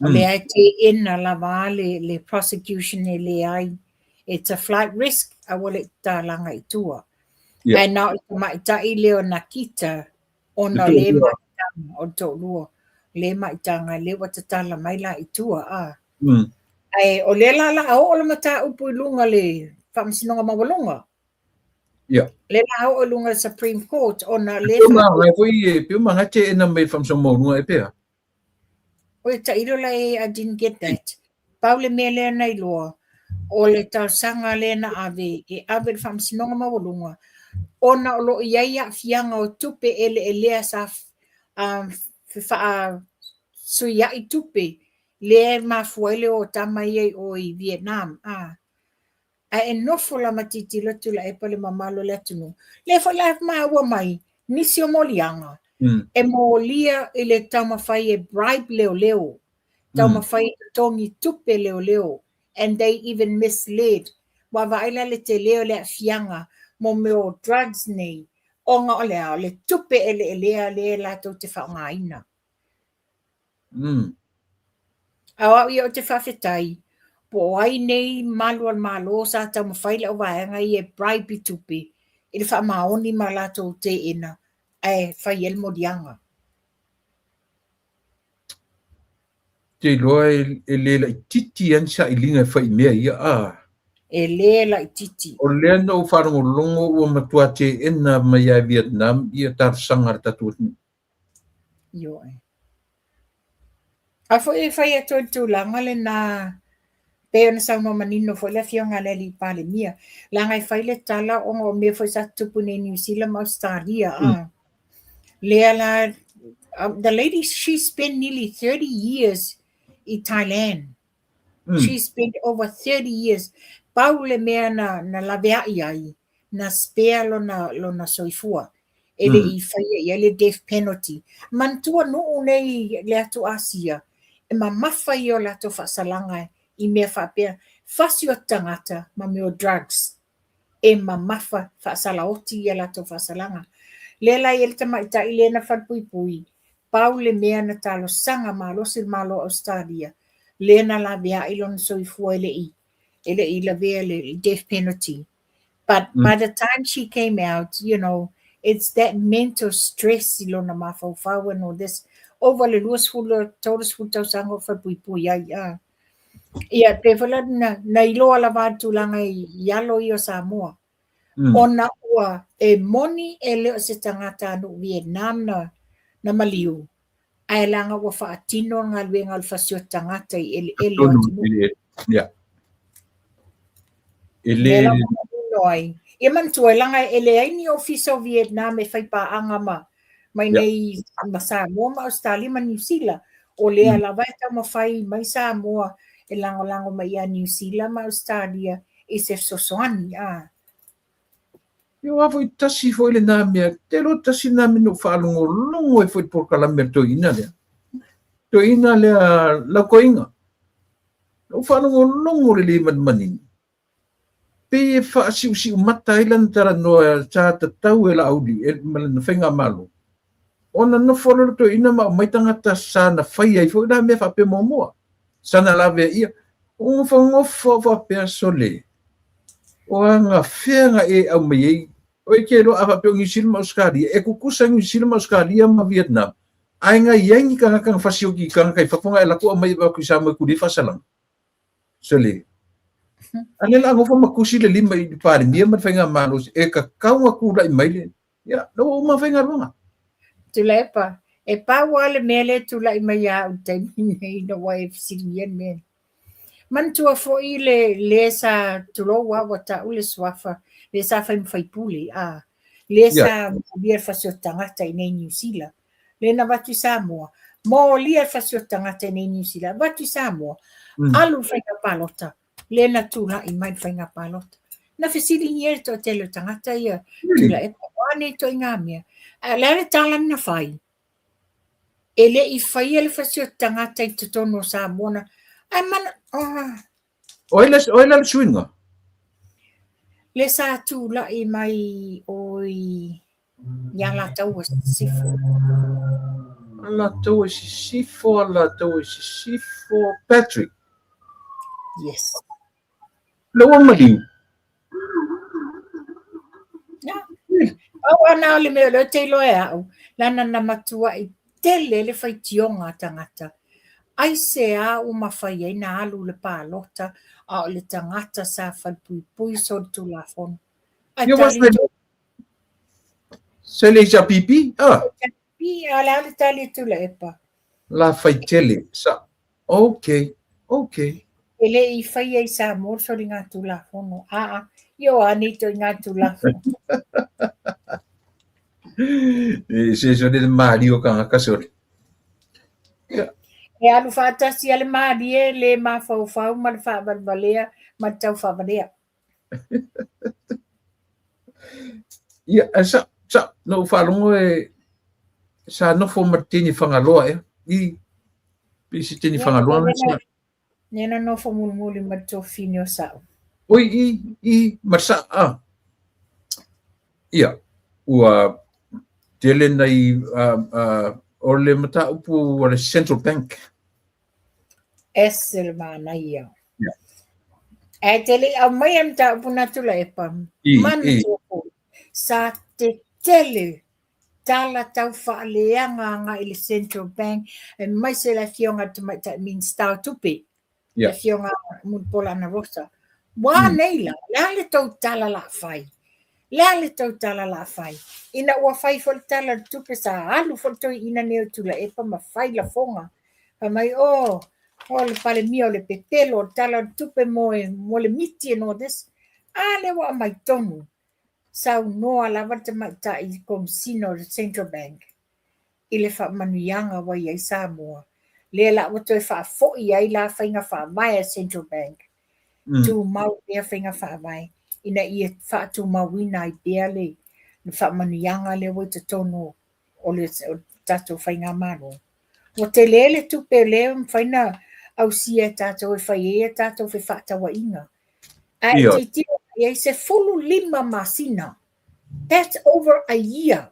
O le ai te ina la wale le prosecution e le ai. It's a flight risk a wale ta langa i tua. Ai na o maitai leo na kita o na le maitanga o tō lua. Le maitanga le watatala mai la i tua a. Ai o le la au o le mata upu i lunga le whamasinonga mawalonga. Le la au o lunga Supreme Court o na le... Pio manga te ena me whamsong maunua e pēa. O ta iro la e I didn't get that. Paule me le nei loa. O le tausanga le na ave e ave le whamasinonga mawalonga. Ona o lo iaia fianga o tupe ele e lea sa suia i tupe le mafuele o tamai o i Vietnam. A e nofo la matitila tu la e pale mamalo le atunu. Le fa la maua mai, nisi o molianga. E molia i le taumawhai e bribe leo. Taumawhai tongi tupe leo. And they even misled. Wawaila le te leo le fianga. Mo meo drugs nei, onga o lea, le tupe ele le la tau te whaongaina. Awa i o te whawhetai, po ai nei malu al malo sa tau mawhaile o waenga i e bribe tupe, i le whaamaoni ma la tau te ina, e whai elmo dianga. Te loa e le la titi ansa i linga whai mea ia E le la titi. O le no wharongo longo ua matua te ena mai a Vietnam ia tar sangar tatu. Yo e. A fo e whai ato tu langa le na peo na sauma manino fo le fionga le li pale mia. Langa e whai le tala o ngo me fo sa tupu ne New Zealand Australia. Lea la, the lady, she spent nearly 30 years in Thailand. She spent over 30 years. Paule mea na lavea iai, na spare lo na soifua. Ele i whaia, le death penalty. Mantua nuu nei le atu Asia. E ma mawhai o le atu whasalanga i mea whapea. Whasi o tangata ma meo drugs. E ma mawha whasalaoti i le atu whasalanga. Lela i elta maita i lena whatpuipui. Paule mea na talo sanga malo sil malo Australia. Lena lavea ilon soifua ele i. Ele i lavea le death penalty. But by the time she came out, you know, it's that mental stress ilona mafau and all this. Over le luas hula todas hultau sango whapuipui ai. Ia, pefola na iloa lava tulanga i yalo i o Samoa. Ona ua e moni e leo se tangata anu Vietnam na maliu. Ai langa ua whaatino ngalwe ngal fasio tangata i e leo atinu. Yeah. Ele noi. E mantua langa ele ai ni ofisa o Vietnam e whai paanga mai nei ma Samoa ma Australia ma New Zealand. O lea la vai ta ma whai mai Samoa e lango mai a New Zealand ma Australia e se sosoani Yo avo i tasi foi le nā mea, te ro tasi nā mea no whaalongo longo e foi por kalamea to ina lea. To ina lea lau koinga. No whaalongo longo le le manini. Pe whaasiu mata ilan tara noa sa tatau e la auli, e malana whainga malo. Ona no whalolo to ina ma mai tangata sa na whai ai foi nā mea whape momoa. Sana lawe ia, o whangofo whapea sole. O nga whenga e au mai ei, o e kero awa peo New Zealand Australia, e kukusa New Zealand Australia ma Vietnam, ai nga yang kang fasio ki kang kai fafonga la ko mai ba ku sa mo ku di fasalang sele ale la ngo fa makusi le lima I pare mia ma fenga manus e ka kaunga ku la mai le ya no ma fenga ronga Tulepa e pa wale mele tula I mai ya te nei no way singien men man tua fo le sa tulo wa wata ule swafa le sa fa puli le sa bia fa so tangata I nei New Zealand le na watu Samoa mo lia fa so tangata I nei New Zealand watu Samoa alu fa palota le na tula I mai fa palota na fesili yer to telo tangata ia tula e pane to ngamia le talan na fai ele I fai ele fa so tangata I tono Samoa ai mana oila swinga le sa tula I mai oi yala tau sifo la to sifo Patrick yes lo wa mali ana le me le te lo ya lana na matua I tele le fai tionga tangata ai se o mafai ai na alu le palota a le tangata sa fal pui so tu la fon ai tali sele ja pipi pi ala le tali tu le epa la fai tele sa okay ele I fai ai sa mo so ringa tu la fon yo ani to nga tu la fon se so de Mario kanga kasori e alu fata si ale marie le ma fau ma le fa valea ma tau fa valea ia sa no falongo sa no fo martini fangaloa I pisi tini fangaloa nena no fo muli ma to finio sa oi I marsa ia ua tele nei ole mata upu wale Central Bank esel mana ia e tele a mai am ta puna tula e pam man sa te tele tala tau whaaleanga nga I le Central Bank e mai se la fionga te mai ta min stau tupe la fionga mulpola na rosa wa neila le tau tala la fai le tau tala la fai ina ua fai fol tala tupe sa alu fol toi ina neo tula e pa ma fai la fonga pa mai le pale mio le pepelo tala tupe mo le miti no des le wa mai tonu sau noa la wata mai ta I komsino le Central Bank I le fa manuianga wa I Samoa le la wato e fa fo I la fainga fa mai Central Bank tu mau e fainga fa mai ina I fa tu mawina I bele le fa manuianga le wato tono o le tato fainga mano o te lele tu pele faina au sia tato e faie tato fe fata wa inga titi e se fulu lima masina that's over a year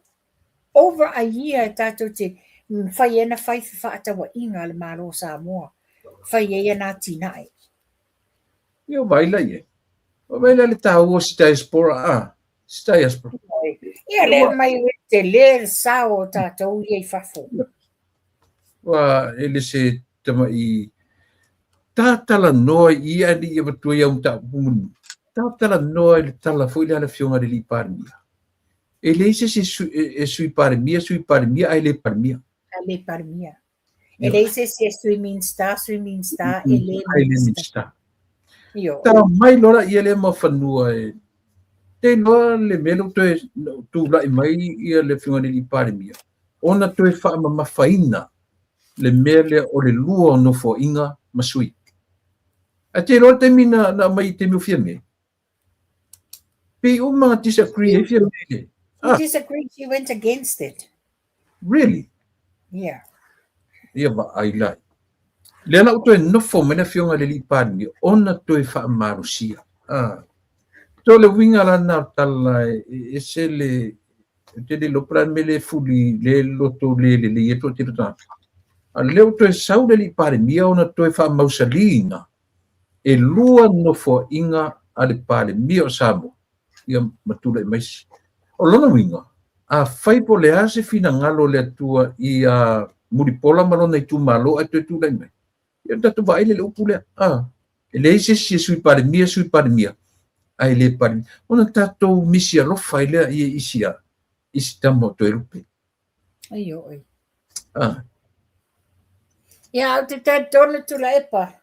tato te faie na fai fata wa inga le malo Samoa faie na tinai io baila ye o baila le tau o sta espora ia le mai te le sao tato ye fafo wa ele se tama I tatala noa I ani ia batua ia unta pumun tatala noa le tala foi le fionga le parmia ele se sui parmia ai le parmia ele se swimming star ele minsta ta mai lora ia le mafanua te loa le melo tu la mai ia le fionga le parmia ona toe fa mafaina le mele o le lua no fo inga masui a te lo te mina na mai te mo fia me pe o ma disagree fia me disagree she went against it really ia ba ai lai le na to no fo mena fionga le li pani ona to fa marusia to le winga la na tala e se le te lo plan mele fuli le loto le to te ta leo to sau le pare mia ona to fa mausalina e lua no fo inga ale pare mia sabo ia matula mais o lona winga a fai po le ase fina ngalo le tua ia muri pola malona i tumalo atu tu lai mai ia tatu vai le upule ele se sui para mia ai le para ona tato misi alofa ile isia isi tamo to elupe Ai. Ia au te tonu tula epa.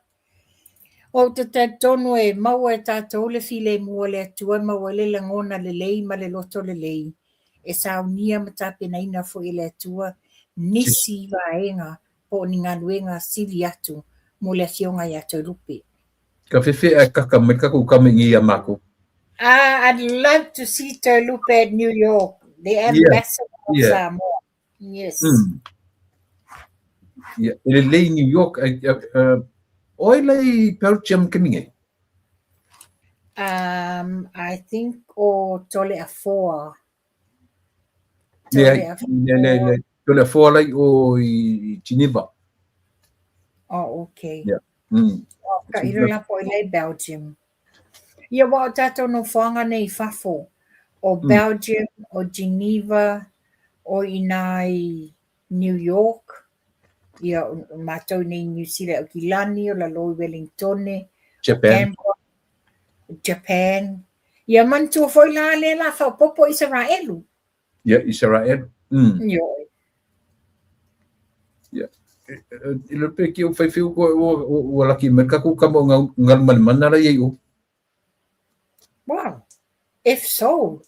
O te tonu e maua e tātou le file mua le atua maua le langona le lei ma le loto le lei. E saunia ma tāpena ina fo i le atua nisi vaenga po ni ngā luenga sili atu mo le fionga i ato rupe. Ka fefe a kaka mai kaku kamengi a mako. I'd love to see Terlupe at New York, the ambassador of Samoa. Yes. Yeah, ele New York, oi lei Belgium kaminge. I think tole a four. Tole a four lai o i Geneva. Oh, okay. Yeah. Ka iro la po ilai Belgium. Ia wa o tato no whanga nei fafo. O Belgium, o Geneva, o inai New York. Ia mātou nei New Zealand, o Kilani, o la Loi Wellington, Japan. Ia mantua foi la le la fa popo Israelu. Ia Israel. Ia. Ia. Ilo pe ki o fai fiu o laki merka ku kamo ngal mana la yeo. Wow. If so,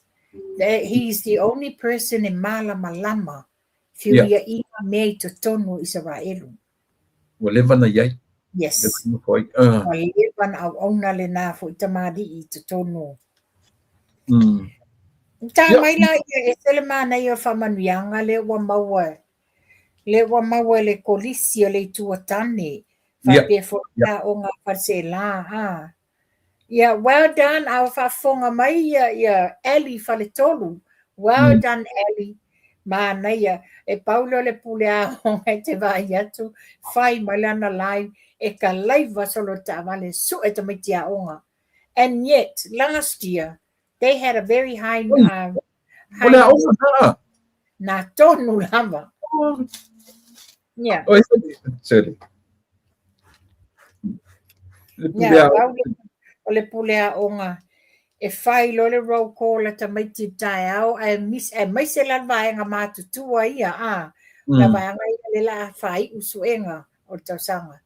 he's the only person in Malama Fiuia ina mei to tonu Israelu. O levana yai. Yes. O levana au ona le na fo itamadi I to tonu. Ta mai la e sele mana ia famanuianga le wa maua. Le wa maua le kolisi o le tuatane. Fa pe fo ta o nga farsela Yeah, well done. Au fafonga mai ia Ellie faletolu. Well done, Ellie. Mana ia e Paulo le pule a honga te vai atu. Fai malana live e ka laiva solo ta vale su e te mitia onga. And yet, last year, they had a very high na tonu lava. Yeah. Sorry. Yeah, o le pulea onga e fai lo le roll call ta mai ti tai au e mai se la vaenga matutua ia la vaenga le la fai usuenga o tausanga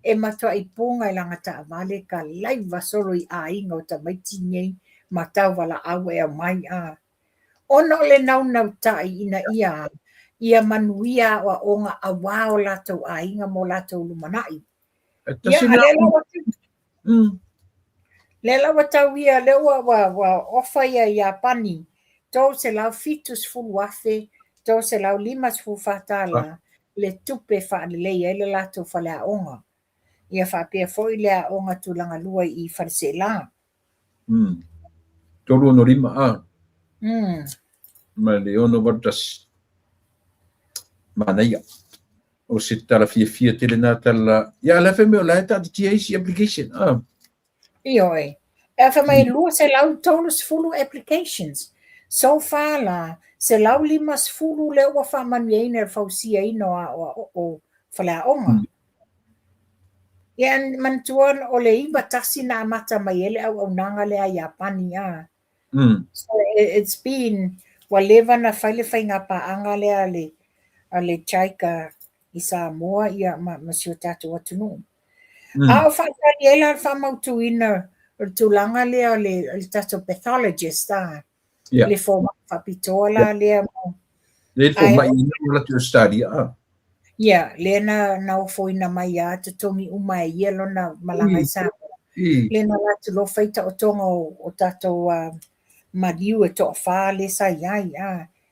e matua I punga I langa ta vale ka laiva solo I ainga o ta mai ti nei matau wala au e mai ono le nau tai ina ia manuia o onga a wao lato ainga mo lato lumanai Lela watawia le wa ofa ia Japani. To se lau fitus fulu afe, to se lau limas fu fatala, le tupe fa le ele lato fa le onga. Ia fa pe foi le onga tulanga lua I farsela. Tolu no lima Ma le ono vartas manaya. O se tala fia tele na tala. Ya la feme o la ta TAC application. Ioi. Fa mai lua se lau tonus fulu applications. So far la, se lau limas fulu le ua fa manuaina fausia ino o fala onga. Yan mantuan o le iba tasi na amata mai ele au nanga le a Japani So it's been waleva na fale fainga pa anga le ale chaika I Samoa ia masio tatu watunu. Au whakari ela whamautu ina tulanga lea le tato pathologist le forma whapitola lea mo. Le forma ina la tu study Yeah, le na ofo ina mai te tongi uma e yelo na malanga I Samoa. Le na latu lo feita o tonga o tato mariu e to wha le sa iai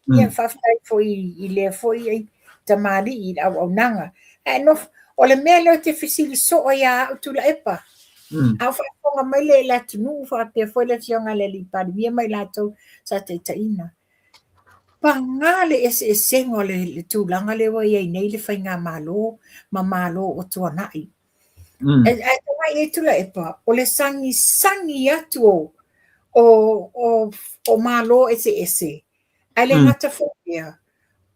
Ia whaftai I le foi tamari I au nanga. O le mea leo te fisili so o ia au tula epa. Au whakonga mai le la tunu whapea foi le fionga le li pari mia mai lato sa te taina. Pa ngā le ese sengo le tūlanga le wa iei nei le whai ngā malo o tua nai. E mai e tula epa, o le sangi atu o malo ese. A le ngata whapea.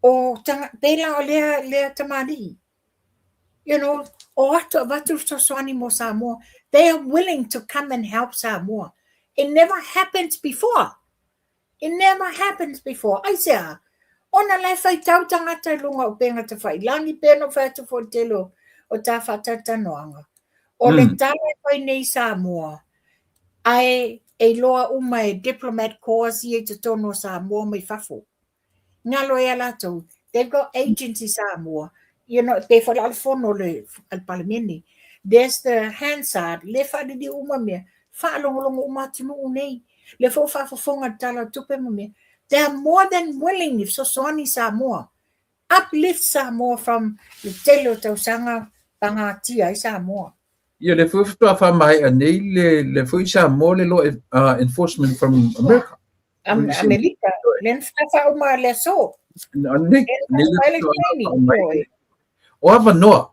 o pela o lea tamari. You know, o watu Soswani mo Samoa, they are willing to come and help Samoa. It never happens before. It never happens before. I say, ona lai fai tau tangata lunga o penga te fai. Langi pēno fai tu fo telo o tā whatata noanga. O le tala fai nei Samoa. Ai e loa uma e diplomat corps i te tono Samoa mai fafo. Ngalo e alato. They've got agencies Samoa. You know, they for alfono le al palimini. There's the Hansard. Le fa di uma me. Fa long uma tunu unei. Le fo fa fonga tala tupe me. They are more than willing if Soswani Samoa. Uplift Samoa from the telo tausanga pangati ai Samoa. Ia le fo fa fa mai nei le fo Samoa le law enforcement from America. America. Len fa uma le so. Nei o hava noa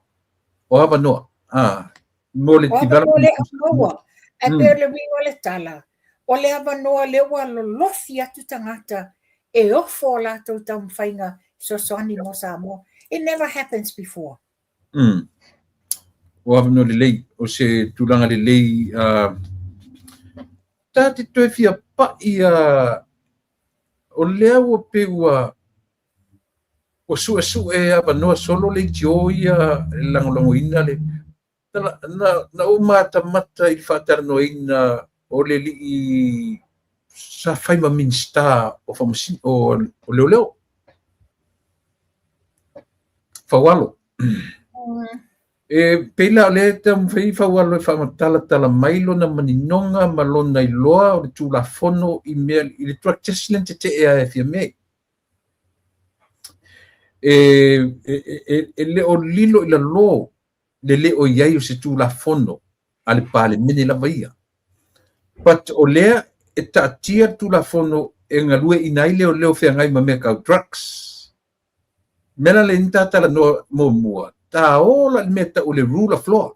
mo le development e pe le wingo le tala o le hava noa le wa lo lofi atu tangata e ofo la tau tau mwhainga Soswani mo Samoa. It never happens before. O hava noa le lei o se tulanga le lei tate toe fia pa ia o lea ua pe ua o su e ava noa solo le tio ia langolongoina le na o mata i whataranoina o le li sa whaima minsta o whamasi o leo whawalo e peila o le te mwhai whawalo e whamatala mailo na maninonga malona i loa o le tūlafono i mea i le drug test lente te ea e fia mea e le o lilo i la lo le o iai o se tulafono a le palemene lava ia but o lea e taatia tulafono e galue ina ai leo feagai ma mea kau drugs mena le ni tatalanoa muamua taola le mea taʻu le rule of law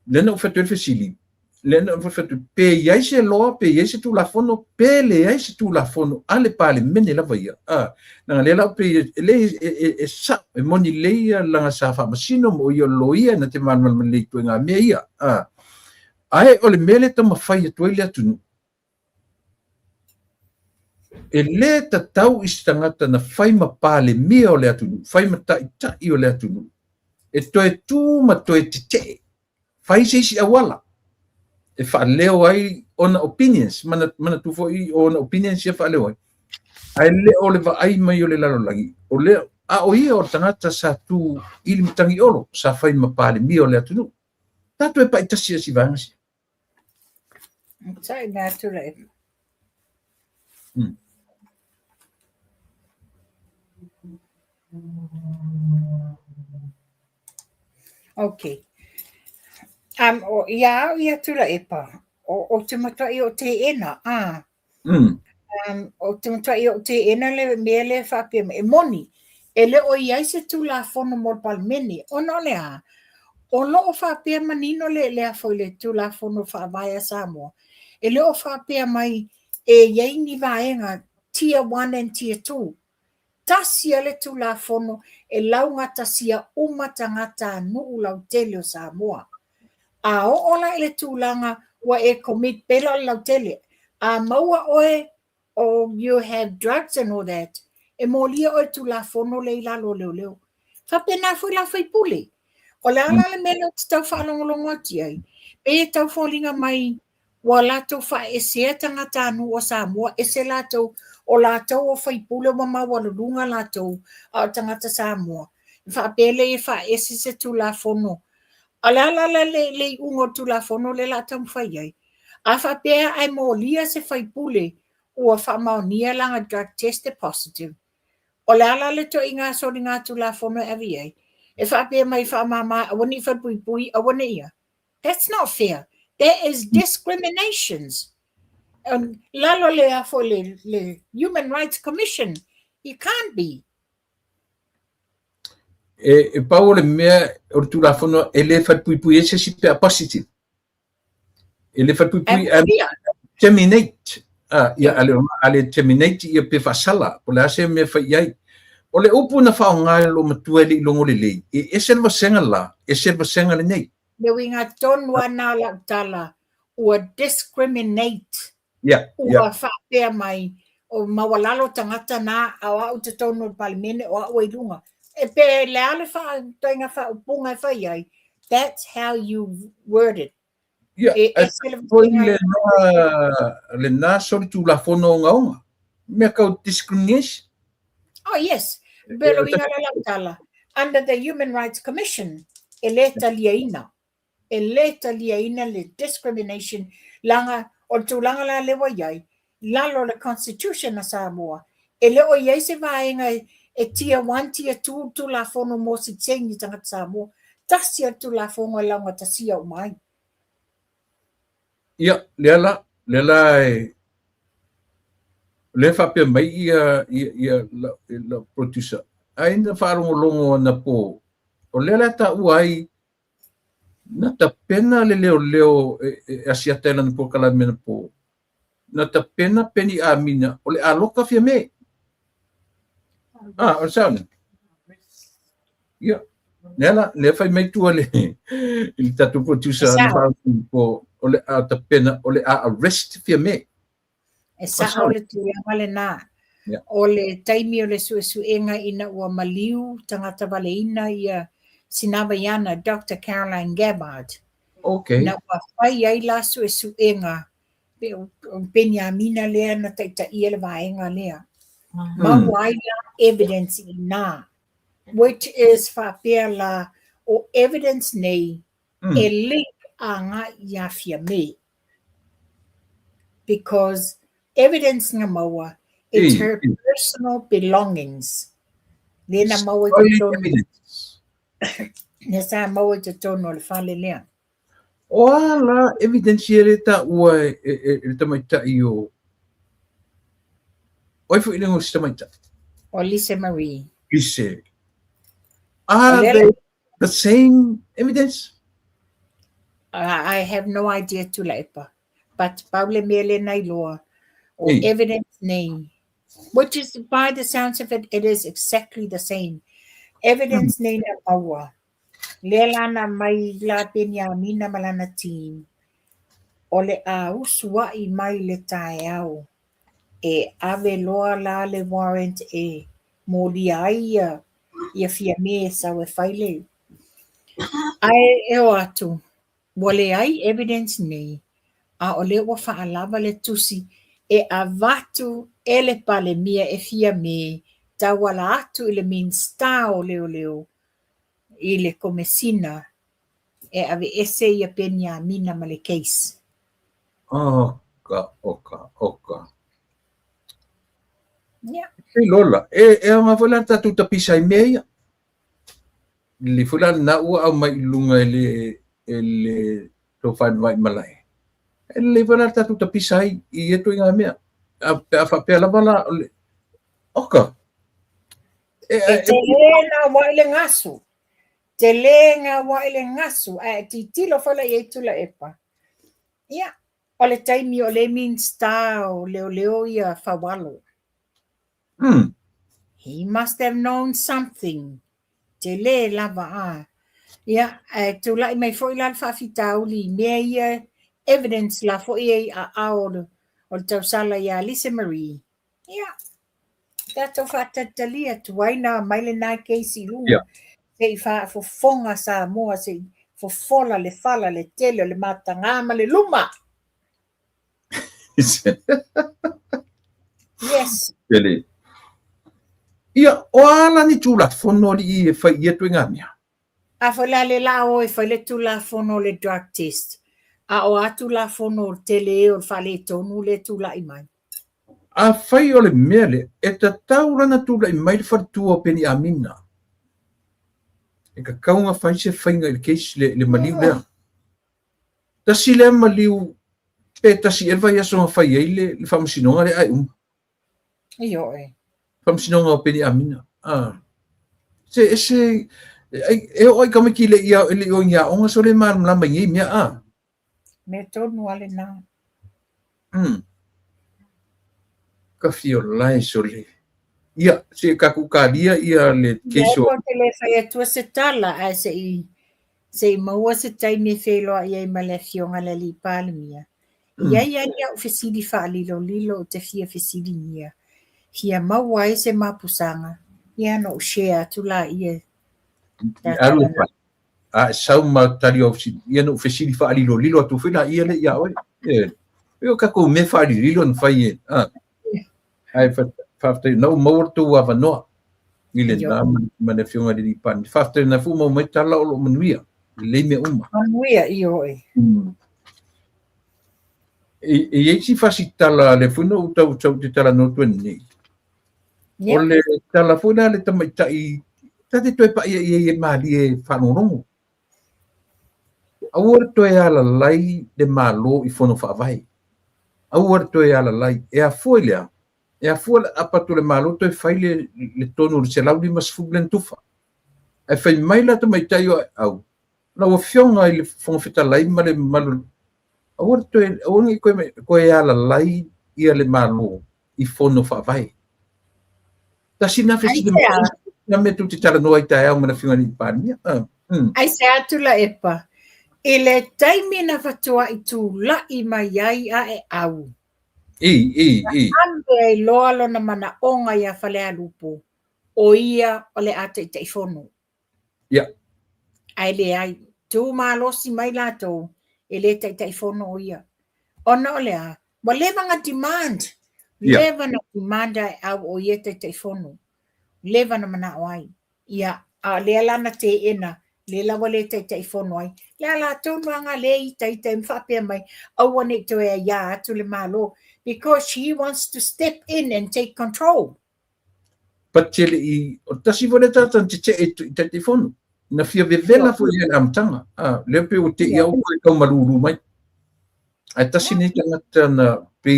lena o fetue le fesili lena o fetue pe iai se loa pe iai se tulafono pe leai se tulafono a le palemene lava ia na le la pe le sa e moni leia langa sa fa masino mo ia loia na te manual le tuenga me ia ai o le mele tama fai to ile atu e le tatau istangata na fai ma pale me o le atu fai ma ta o le atu e to e tu ma to e te fai si awala e fa leo ai ona opinions mana tu foi ona opinions e fa leo ai ai le o le vai mai o le lalolagi o le o ia o tangata sa tu ili mitangi olo sa fai ma pale mi o le atunu tatu e pa itasi si vangasi sai na tu le okay o ia tu la epa o te matai o te ena o te matai o te ena le mele fa pe e moni ele o ia se tu la fono mo palmeni o no le o lo fa pe manino le foi le tu la fono fa vai Samoa ele o fa pe mai e ia ni vaenga tier 1 and tier 2 tasia le tu la fono e launga tasia umatangata nu lau tele o Samoa o ola ele tūlanga wa e commit pela lau tele. Maua oe you have drugs and all that. E molia oe tūlafono le ilalo leo. Whapena fui la fai pule. O le ala le mena tau whalongolongo ati ai. E tau wholinga mai wa lato wha e sea tangata anu o Samoa. E se lato o lato o fai pule mama wa lunga lato o tangata Samoa. Whapele e wha e se tūlafono. Ala le ungo tulafono le la tam fai ai. A fa pe ai molia se fai pule o fa maonia langa drug test positive. O le to inga so ringa tulafono evi ai. E fa pe mai fa mama woni fa pui awone ia. That's not fair. There is discriminations. Lalo le for le Human Rights Commission. You can't be. E Paolo mea o tulafono ele fa pui ese si pe positive ele fa pui terminate ia ale terminate ia pe fasala po le ase me fa iai o le upu na whaonga lo matua li longo le lei e selva senga la e selva senga le nei le winga tonua na la tala ua discriminate ua whapea mai o mawalalo tangata na awa uta tonu palimene o awa ilunga e pe le ale wha toinga wha upunga wha iai that's how you word it le na soli tu la fono ngaunga me ka discrimination oh yes pero winga la tala under the Human Rights Commission eleta liaina le discrimination langa o tulanga la lewa iai lalo le constitution na Samoa ele o iai se vaenga e tier 1 tier 2 tu la fono mo si tsengi tanga Samoa tasia tu la fono langa tasia o mai ia lela le fa pe mai ia la producer ainda faru longo na po o lela ta uai na ta pena le leo asia tela no kala mena po na ta pena peni amina o le aloka fia me o sauna ia nela le fai mai tu ale il tatu producer na po o le ta pena o le arrest fia me sa o le tuanga le na o le taimi o le suenga ina ua maliu tangata valeina ia sinava yana Dr. Caroline Gabbard. Okay. Na whai ai la suenga Benjamina lea na taita ia le vaenga lea. Ma wai la evidence ina, which is whapea la o evidence nei e link anga ia fia me. Because evidence nga maua, it's her personal belongings. Lena maua nesa maua te tono le fale lea. Oala evidence ele ta ua e tamaita i o. Oi fu ilengo si tamaita. O Lisa Marie. Lise. Are they the same evidence? I have no idea to laipa. But Paule mele nai loa or evidence name. Which is by the sounds of it, it is exactly the same. Evidence name na maua. Lela na mai la Benjamina malana team. Ole a usua I mai le tae au. E ave loa la le warrant e moli aia ia fia me sa we faile. Ai e o atu. Wale ai evidence nei. A ole wa fa'alava le tusi e avatu ele pale mia e fia me tawala atu ile min stao leo ile komesina e ave ese ia Benjamina ma le case. Oka. Yeah. Hey Lola, nga wala tatu tapisay meia. Li fulan na ua au mai lunga ele tofan mai malai. Ele wala tatu tapisay I eto nga mea. A whapea bala oka. Te lena waile ngasu. Te lenga waile ngasu. Titilo fala I etula epa. Yeah. Ole taimi ole min stao leo ia fawalo. He must have known something. Te le lava a. Yeah, tu lai mai foi la fafitauli mea evidence la foi a aor o tau sala ia Lisa Marie. Yeah. Tato fatatalia tu waina maile na keisi lunga. Se fa fo fonga sa moa se fo fola le fala le tele le matangama le luma. Yes. Really. Ia oala ni tula fono li e fai ia tu ngamia. A fola le la o e fai le tula fono le drug test. A o atu la fono tele o fale tonu le tula I mai. A fai o le mele e ta taura na tula I mai le fartua peni amina. E ka kaunga fai se fainga il case le maliu lea. Ta si le maliu pe ta si elva ia songa fai ei le whamasinonga le ai Iyo e. Whamasinonga o peni amina. Se e oi kamaki le ia ele o ia onga so le maram lama i mea Me tonu ale na. ka fio lai so le ia se ka ku ka dia ia le keso Ko te le whai atua se tala a se maua se taimi wheloa iai ma le fionga le li palemia. Ia o fesidi whaalilo lilo o te fia fesidi nia. Hia maua ai se mapusanga. Ia no share tu la ia. alu pa a sau ma tari o si ia no fesidi whaalilo lilo atu whina ia le ia oi io ka ko me whaalilo n whai ai whaftai nau maurtu wa wanoa ile na mana fionga li pan whaftai na fu mau mai tala o lo manuia le me uma manuia i oi e si fasitala le funa o tau te tala no tu ni o le tala funa le tamaitai tate toi pa ia mali e whanorongo awar toi ala lai de malo i fono whaavai awar toi ala lai e a fuelea e a fuele apatu le malo toi whaile le tonu le se laudi mas fuglen tufa e whai maila tamaitai o au na o fionga i le whongwhita lai ma le malu awar toi awangi koe ala lai ia le malo i fono whaavai tasi na fesi na me tu te tala noa i tae au mana whiunga ni pānia. Ai se atu la epa. E le taimi na fatua i tū la i mai ai a e au. Ambe ai loa lo na mana onga ia whale alupo. O ia o le ata i te ifono. Ia. Ai le ai. Tū mālosi mai lātou. E le te ifono o ia. Ona o le a. Wa levanga demand. Levanga demand ai au o ia te ifono. Leva na mana oai. Ia, a lea lana te ena, le lawa le te ifono ai. Lea la tōnuanga le i te mwhapea mai, awane to e ia atu le malo, because she wants to step in and take control. Patele i, o tasi vole tatan te ifono, na fia vevela fo ia amtanga, leo pe o te ia o koe kau maruru mai. Ai tasi ne tangata na pe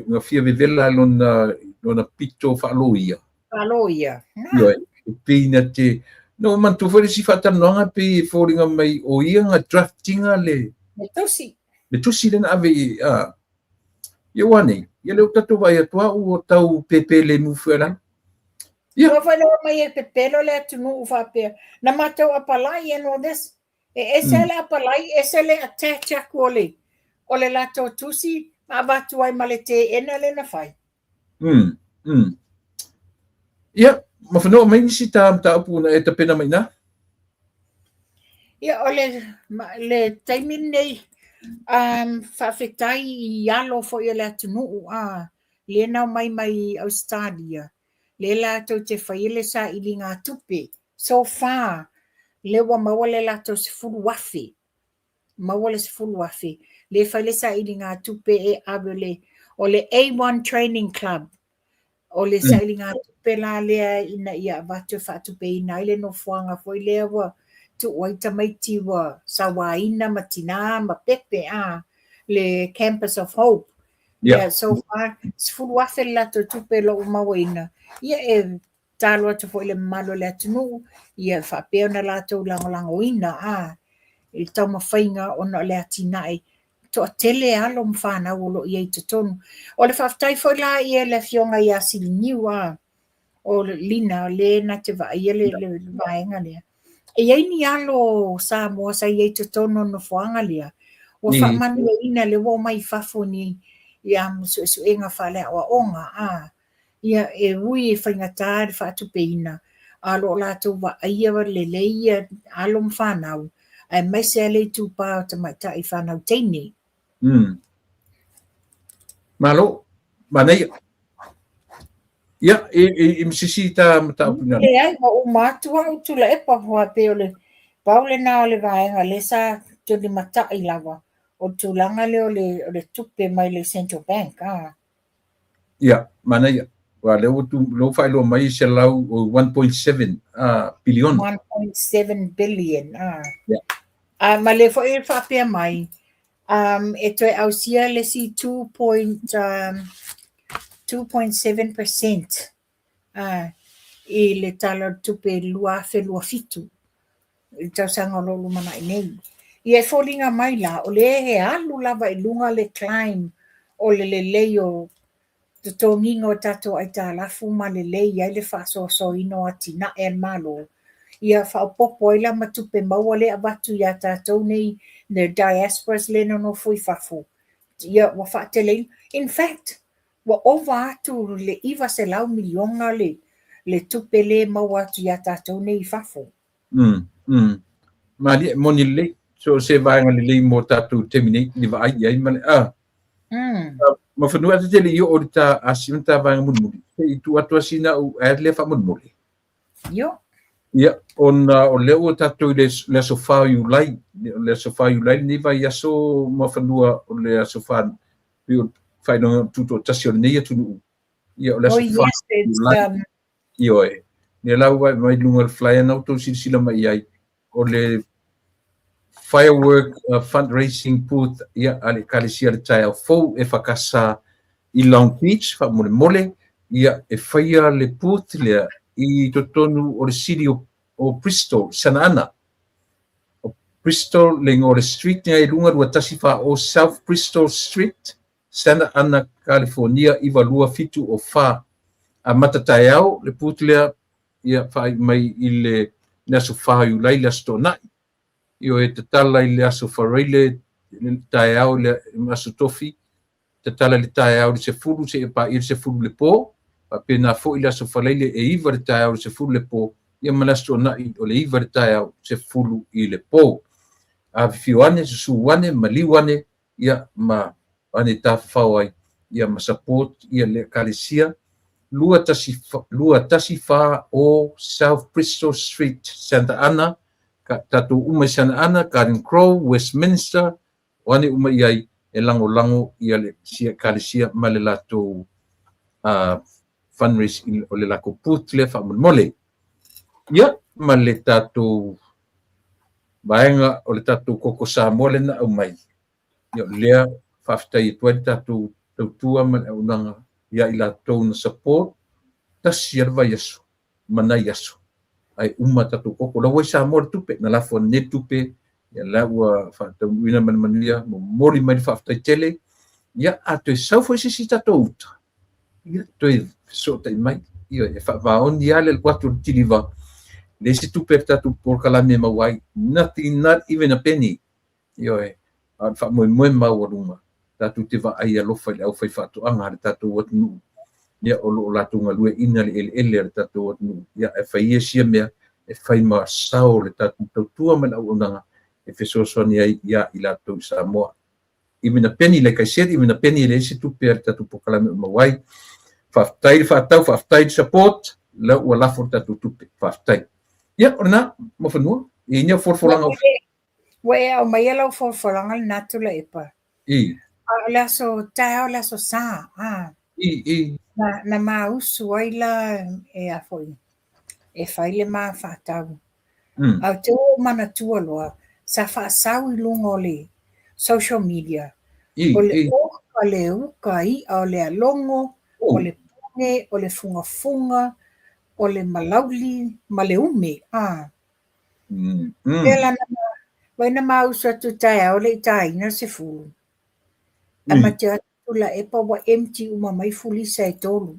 nga fia vevela lona pito whaalo ia. Aloia. Ia, pina te no man tu fori si fatanoanga pe foringa mai o ia nga draftinga le tusi le na ave ia wane ia le tatu vai atua o tau pepe le mufuela ia fa lo mai e pepe lo le tunu fa pe na mato apalai and all this esele apalai esele attach akole ole la to tusi abatu ai malete enale na fai ia mafano mai si ta pu na e te pena mai na ia le taimin nei whawhetai i alo fo ia le atunu le nau mai Australia le lato te whaile sa ili ngā tupe so far le wa maua le lato se fulu wafi maua le se fulu wafi le whaile sa ili ngā tupe e abele o le A1 Training Club o le sa ili ngā tupe la lea ina ia watu whatupe ina ile no fuanga fo ile wa tu waita maiti wa sawaina matina ma pepe le Campus of Hope so far sfulu wafe la to tupe lo mawaina ia e talo atu fo ile malo le atunu ia whapea na la to langoina il tau mawhainga ona le atinai to tele alo mfana ulo ia i tonu o le whaftai fo la ia le fionga ia sili niwa o lina le na te va ia le vaenga lea e ai ni alo sa mo sa ia i tonu no fuanga lea o whamanu ina le wo mai fafo ni ia su inga fale o onga ia e ui e whaingata e whatupe ina alo la tu va ia le leia alo mfanau ai mai se le tu pa te mai tai whanau teini malo manai ia e msisi ta puna le ai o matua tu la epa hoa pe ole paule na ole vaenga le sa tu di matai lava o tu langa le ole tupe mai le Central Bank ia manai wa le o tu lo fai lo mai se lau 1.7 billion 1.7 billion ma le fo e fa pe mai e to au sia le si 2.7% e le tala tupe lua fitu i tau sanga lolu mana i nei i e fōlinga mai la o le he alu lava i lunga le climb o le leo te tonginga o tatou ai tālafu ma lelei ai le whaasoasoino a tina e malo. Ia whaopopo ai la matupe maua le abatu ia tatou nei the diasporas le no fui fafu. Ia wa whaatelei. In fact, wa ova atu le iwa se lau milionga le tupe le maua atu ia tatou nei fafu. Ma li moni le so se vai ngali le mo tatou terminate ni vai ai male ma fanua te tele yo o ta asinta vai mun e tu atu sina o le fa mun Yo. ia on le o tatou le sofa you like ni vai aso ma fanua o le sofa io fai no tutto tassione tu ia le sofa io ne la vai lunga flyer no to sila mai ai o le firework fundraising booth ia ale kalisia le tai fo e fakasa i Long Beach fa mole ia e faia le booth le i totonu o le city o Bristol Santa Ana o Bristol le ngore street nei lunga rua tasifa o South Bristol Street Santa Ana California i valua fitu o fa a matatai au le booth le ia fai mai i le naso fa yu lai la stona io e te tala i le aso whareile le tae au le aso tofi te tala le tae au le se furu se e pa i le se furu le po pa pena fo i le aso whareile e iwa le tae au le se furu le po ia manasto na i o le iwa le tae au se furu i le po a fiwane se suwane ma liwane ia ma ane ta whawai ia ma support ia le kalesia lua tasi fa o South Bristol Street Santa Ana tatu uma Santa Ana, Garden Crow, Westminster, wane uma iai e lango ia le sia kalesia ma le lato fundraise o le lako putle fa mole. Ia ma le tatu baenga o le tatu koko sa mole na umai. Ia lea whaftai tua le tatu tautua ma le unanga ia i lato na support tasi arwa yasu, mana yasu. Ai uma tatu koko la wai sa mo tupe na la fo ne tupe ya la wa fa ta wina man mania mo mori mai fa ta tele ya ato sa fo si tatu ut ya to so ta mai io e fa va on dia le quattro tiliva le si tupe tatu por kala me wai nothing not even a penny io e fa mo ma wa tatu te va ai lo fa le au fa tu anga tatu wat nu ia o lo la tunga lue ina le ele tatu o nu ia e fai sia mea e fai ma sao le tatu tua mana unanga e fe so sonia ia i la tu Samoa i mina peni le kai sedi mina peni le si tu per tatu pokala me wai fa tai support la o la for tatu tu fa tai ia ona mo fanu e nia for langa we o mai ela for langa natula epa i la so ta la so sa na mausu ai la e a foi e fai le ma fatau au te o mana tua loa sa fa sau i lungo le social media o le oka le uka i o le alongo o le punge o le funga o le malauli ma le ume e la na waina mausu atu tai o le tai na se fulu a matia la epa wa empty uma mai fulisa e tolu.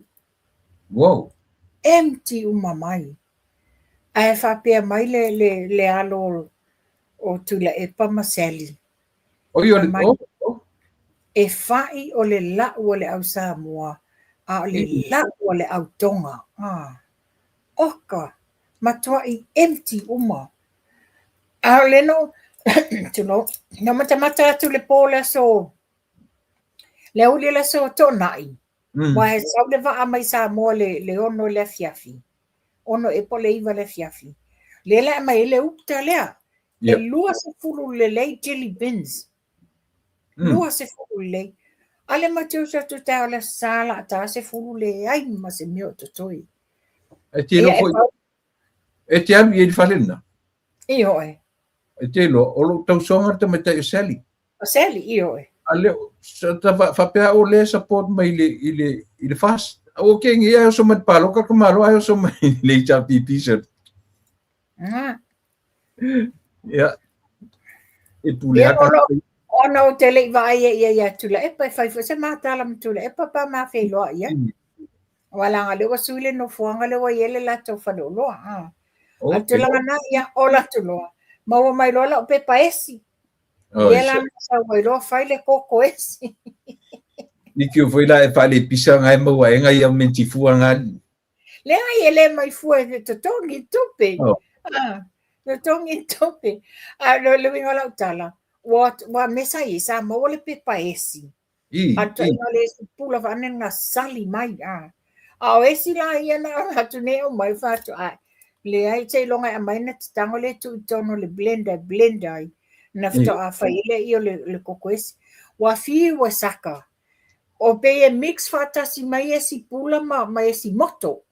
Wow. Empty uma mai. Ai fa pe mai le alo o tula epa maseli. O yo e fai o le la o le au Samoa a le la o le au Tonga. Oka matua i empty uma. A le no tulo no mata tu le pola so le uli le so tonai. Wa he sau le va mai Samoa le ono le fiafi. Ono e po le iwa le fiafi. Le la mai le ukta lea. E lua se fulu le lei jelly beans. Lua se fulu le. Ale mateo sa tu tau le sala ta se fulu le ai ma se mio to toi. E te lo foi. E te am i falena. I hoe. E te lo o lo tau songa te meta e sali. O sali i hoe. Ale fa pe o le support mai le fast. O ke ngi ai so mat palo ka kamalo ai so mai le cha pipi shirt. Ya. E pule aka. Ona o te lei vai ia tula e pa fai fo se matala mtula e pa pa ma fe lo ia. Wala nga le wasule no fuanga le wa yele la to fa lo a. Atula na ia ola tulo. Ma wa mai lo la pe pa esi. Yela na sa wa lo fai le koko esi. Ni que foi lá e fale pisa ngai mo wa nga ia menti fuanga. Le ai ele mai fu e to tongi tupe. To tongi tupe. Lo le winga la utala. Wa mesa isa mo le pe pa esi. Atu ina le pula vane nga sali mai a. A esi la ia na atu ne o mai fatu a. Le ai te longa a mai na tango le tu tono le blender ai. Na fito a faile io le koko esi. Wa fi wa saka. O pe e mix fata si mai esi pula ma esi moto.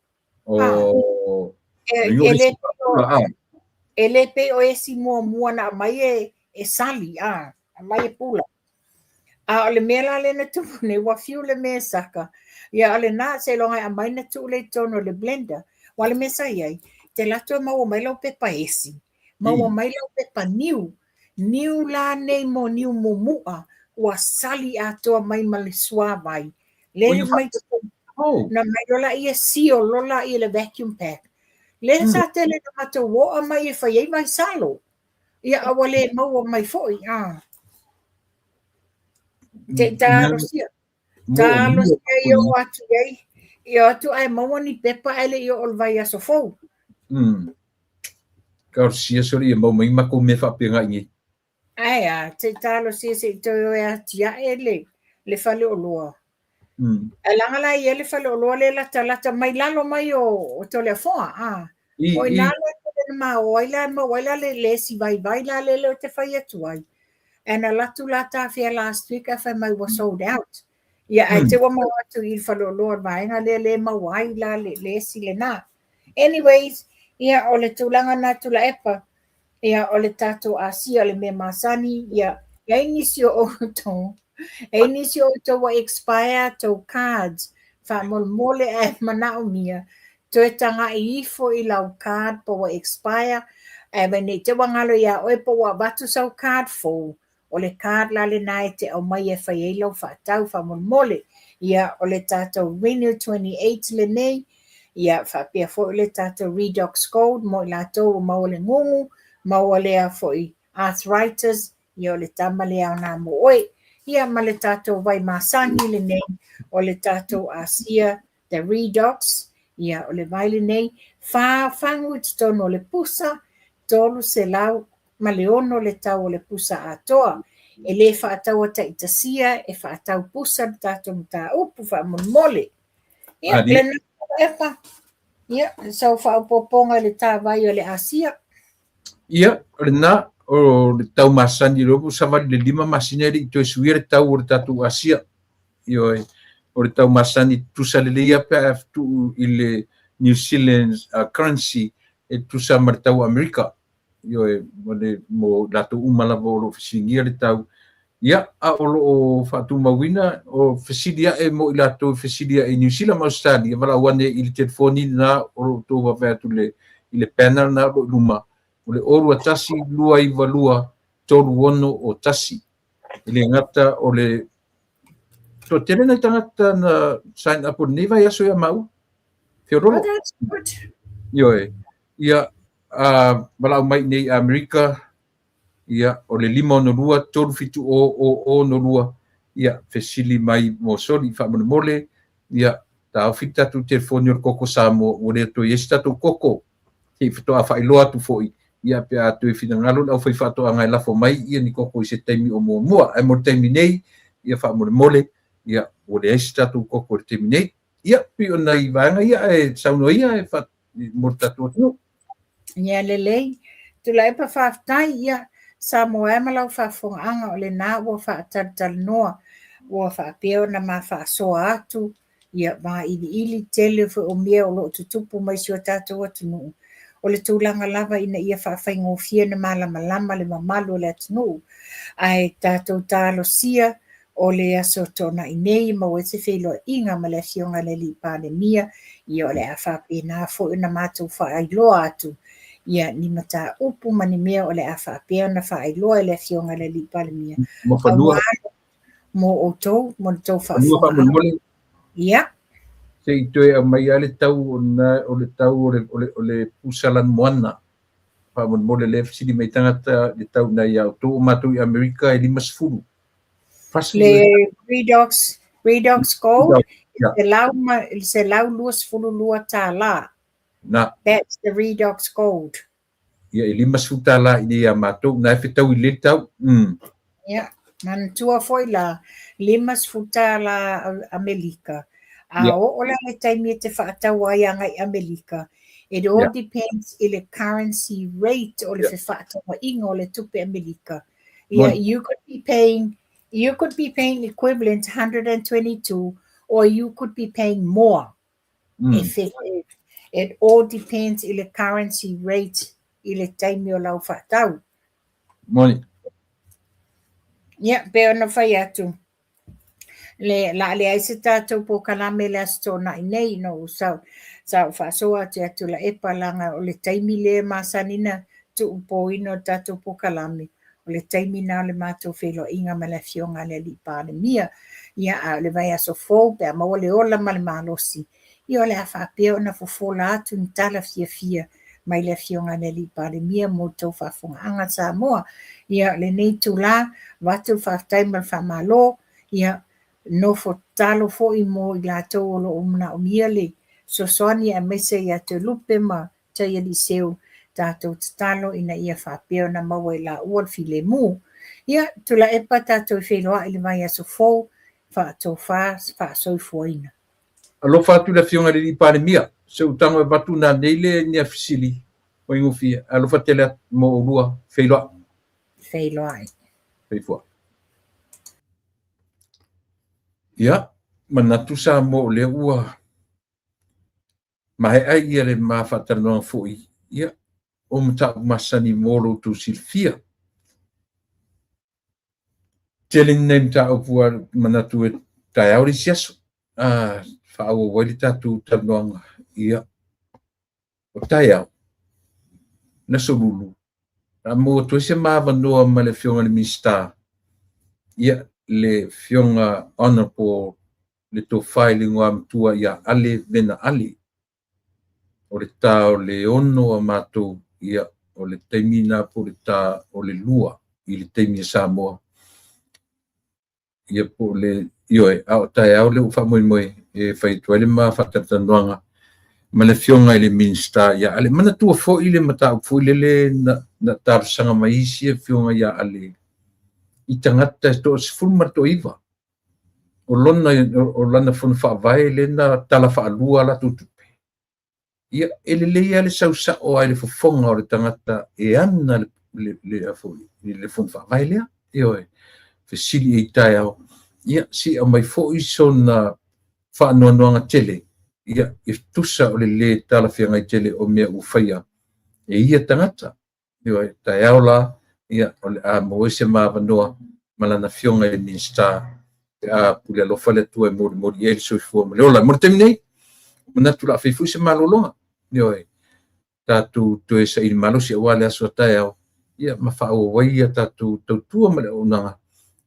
Ele pe o esi mua na mai e sali a. Mai e pula. A ole mela le na tu ne wa fiu le me saka. Ia ole na se longa a mai na tu le tono le blender. Wale me sa iai. Te lato ma o mai lau pe pa esi. Ma o mai lau pe pa niu. Niu la nei mo niu mo mua. Wa sali a toa mai ma le sua vai. Le mai na mai lola ia sio lola ia le vacuum pack. Le sa tele na mato wo a mai e fai ei mai salo. Ia awale mau o mai foi. Te talo sia yo atu ai yo atu ai mau ni pepa ele yo ol vai aso fou ka sia sori mau mai ma ko me fa penga ngi ai te talo sia se to yo tia ele le fale o loa alanga la ele fale o loa le la tala mai lalo mai o to le fo o ina le ma o ila le si vai la le te fai atu ai. And a latu lata fia last week I my was sold out. Yeah, I te wa mo atu il fa lo Lord vai nga le mawai la le si le na. Anyways, yeah, o le tulanga na tula epa. Yeah, o le tato asia le me masani. Yeah, inisio o to. Inisio to wa expire to cards. Fa mole e mana o mia. To e tanga I ifo I lau card po wa expire. E me te wangalo ya o po wa batu sau card fo. O le card la le nai te au mai e whai e lau whaatau whamon ia o le tātou Renew 28 le nei, ia whapea fo le tātou Redox Gold, mo I lātou o mau le ngungu, mau lea fo I arthritis, ia o le tama lea o nā mo oe, ia ma le tātou vai masangi le nei, o le tātou asia, the Redox, ia o le vai le nei, whangu tono le pusa, tolu se lau, ma le ono le tau o le pusa atoa. E le whaatau ta itasia, e whaatau pusa le tātou mta upu whaamon mole. Ia, le nā epa. Ia, sau whaupoponga le tā vai o le asia. Ia, le nā, o le tau masani ropu, savali le 5 masineri I to suia le tau o le tātou asia. Ia, o le tau masani tusa le leia pe aftu I le New Zealand currency, e tusa ma le tau Amerika. Yo mo lato umala volo fisingia le tau ia a o fatu mawina o fisidia e mo lato fisidia e New Zealand Australia wala wane I le telefoni na o to va vetu le I panel na luma o le oru atasi lua I valua tolu ono o tasi le ngata o le to tele na tangata na sign up o neva ya so ya mau Oh, that's good. Yo ia wala mai nei Amerika ia o le 5 tolu fitu o no lua ia fesili mai mo soli fa mole ia ta fita tu telefoni o koko samo o le to yesta to koko te fito a fai loa tu foi ia pe a tu fina ngalo au fai fato anga la fo mai ia ni koko se temi o mo ai mo temi nei ia fa mole ia o le yesta tu koko temi nei ia pi ona I vanga ia e sauno ia e fa mo tatu no Ia lelei, tula e pa whaftai ia, sa moe malau whafonga o le nā ua whaatal noa, ua whaapeo na ma whaasoa atu, ia ma ili tele o mea o lo tutupu mai sio tātou atu nuu. O le tūlanga lava ina ia whaafai ngofia na malama le mamalu le atu nuu. Ai tātou tālo sia, o le aso tona I nei, ma wese whelo inga ma le fionga le li pandemia, ia o le a whaapena fo ina mātou whaailoa atu. ia ni mata upu mani mea o le a whaapea na whaailoa le fionga le li pale mea. Mo whanua. Mo o tau, mo tau Whanua wha mole. Ia. Se i toe a mai ale tau o le tau o le pusalan moana. Wha mole le fsini mai tangata le tau na ia o tō o mātou i Amerika e 5 Le Redox Gold, se lau luas fulu lua tā la. That's the Redox Gold. Ia e 5 tā la i a mātou na e whetau i le tau. Ia, man tua foi la 5 tā la Amerika. A o la le taimi te whaatau ai anga i Amerika. It all depends on the currency rate o le whaatau inga o le tupe Amerika. Yeah, you could be paying equivalent 122 or you could be paying more. It all depends on the currency rate i le taimi o lau whaatau. Moni. Yeah, pe ona whai atu. Le ai se tātou po kalame le asto na nei no sau whaasoa te atu la epa langa o le taimi le masanina tu upo ino tātou po kalame. O le taimi na le mātou whelo inga ma le fionga le li pāle mia. Ia a le vai aso fōu pe a maua le ola ma le mālosi. Ia le a whapea ona fofola atu ni tala fia mai le fionga le li pāle mia mo tau whafunga anga sa moa. Ia le nei tu la watu whaftaima whamalo. Ia no fo talo fo i mo i lātou o lo umna o miale. So soani a mese ia te lupe ma ta ia li seu tātou talo ina ia whapea na maua i la ual file mu. Ia tula epa tātou wheloa i le mai aso fōu whaatou whaasoi fuaina. Alo whātu la fionga li pāne mia. Se utanga watu na neile ni a fisili o ingufia. Alo whatele mo urua wheloa. Wheloa ai. Wheifua. Ia, manatu sa mo le ua. Mahe ai ia le maa whataranoa fōi. Ia, o mta masani moro tu silfia. Telling name ta opua manatu e tai auri siaso. Whaaua waili tatu taranoanga. Ia, o tai au. Naso lulu. A mo tuese maa vanoa ma le fionga le mista. Ia, le fionga honor po le to filing wa mtua ia ale vena ale o le tau le ono a matou ia o le taimina po le ta o le lua i le taimia Samoa ia po le ioe au tai au le ufa moi moi e fai tuale ma whatatanoanga ma le fionga i le minsta ia ale mana tua fo i le mata fo i le na tarusanga maisi e fionga ia ale I tangata to sfulma to iva o lana fun fa vai le na tala fa lua la tutupe ia ele le sausa o ale fofonga o le tangata e ana le afoli le fun fa vai le io fe sili e tai au ia si o mai fo iso na fa no tele ia tusa o le tala fi ngai tele o me u faia e ia tangata io tai au la ia a moise ma vanoa malana fionga e minsta a pula lo fale tu e mori el so fu me ola mo terminei manatu la fe fuise malolonga io tatu to esa il malo si wale aso tae ia ma fa o wai tatu tu ma ona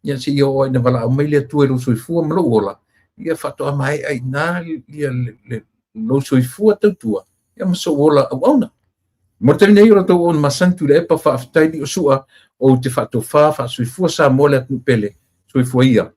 ia si io ina vala mai le tu e lo so fu me lo ola ia fa to mai ai na ia le lo so fu tatu ia ma so ola ona mo terminei ora to on masantu le pa fa aftai di sua o te fa sui fu sa mole at pele sui fu ia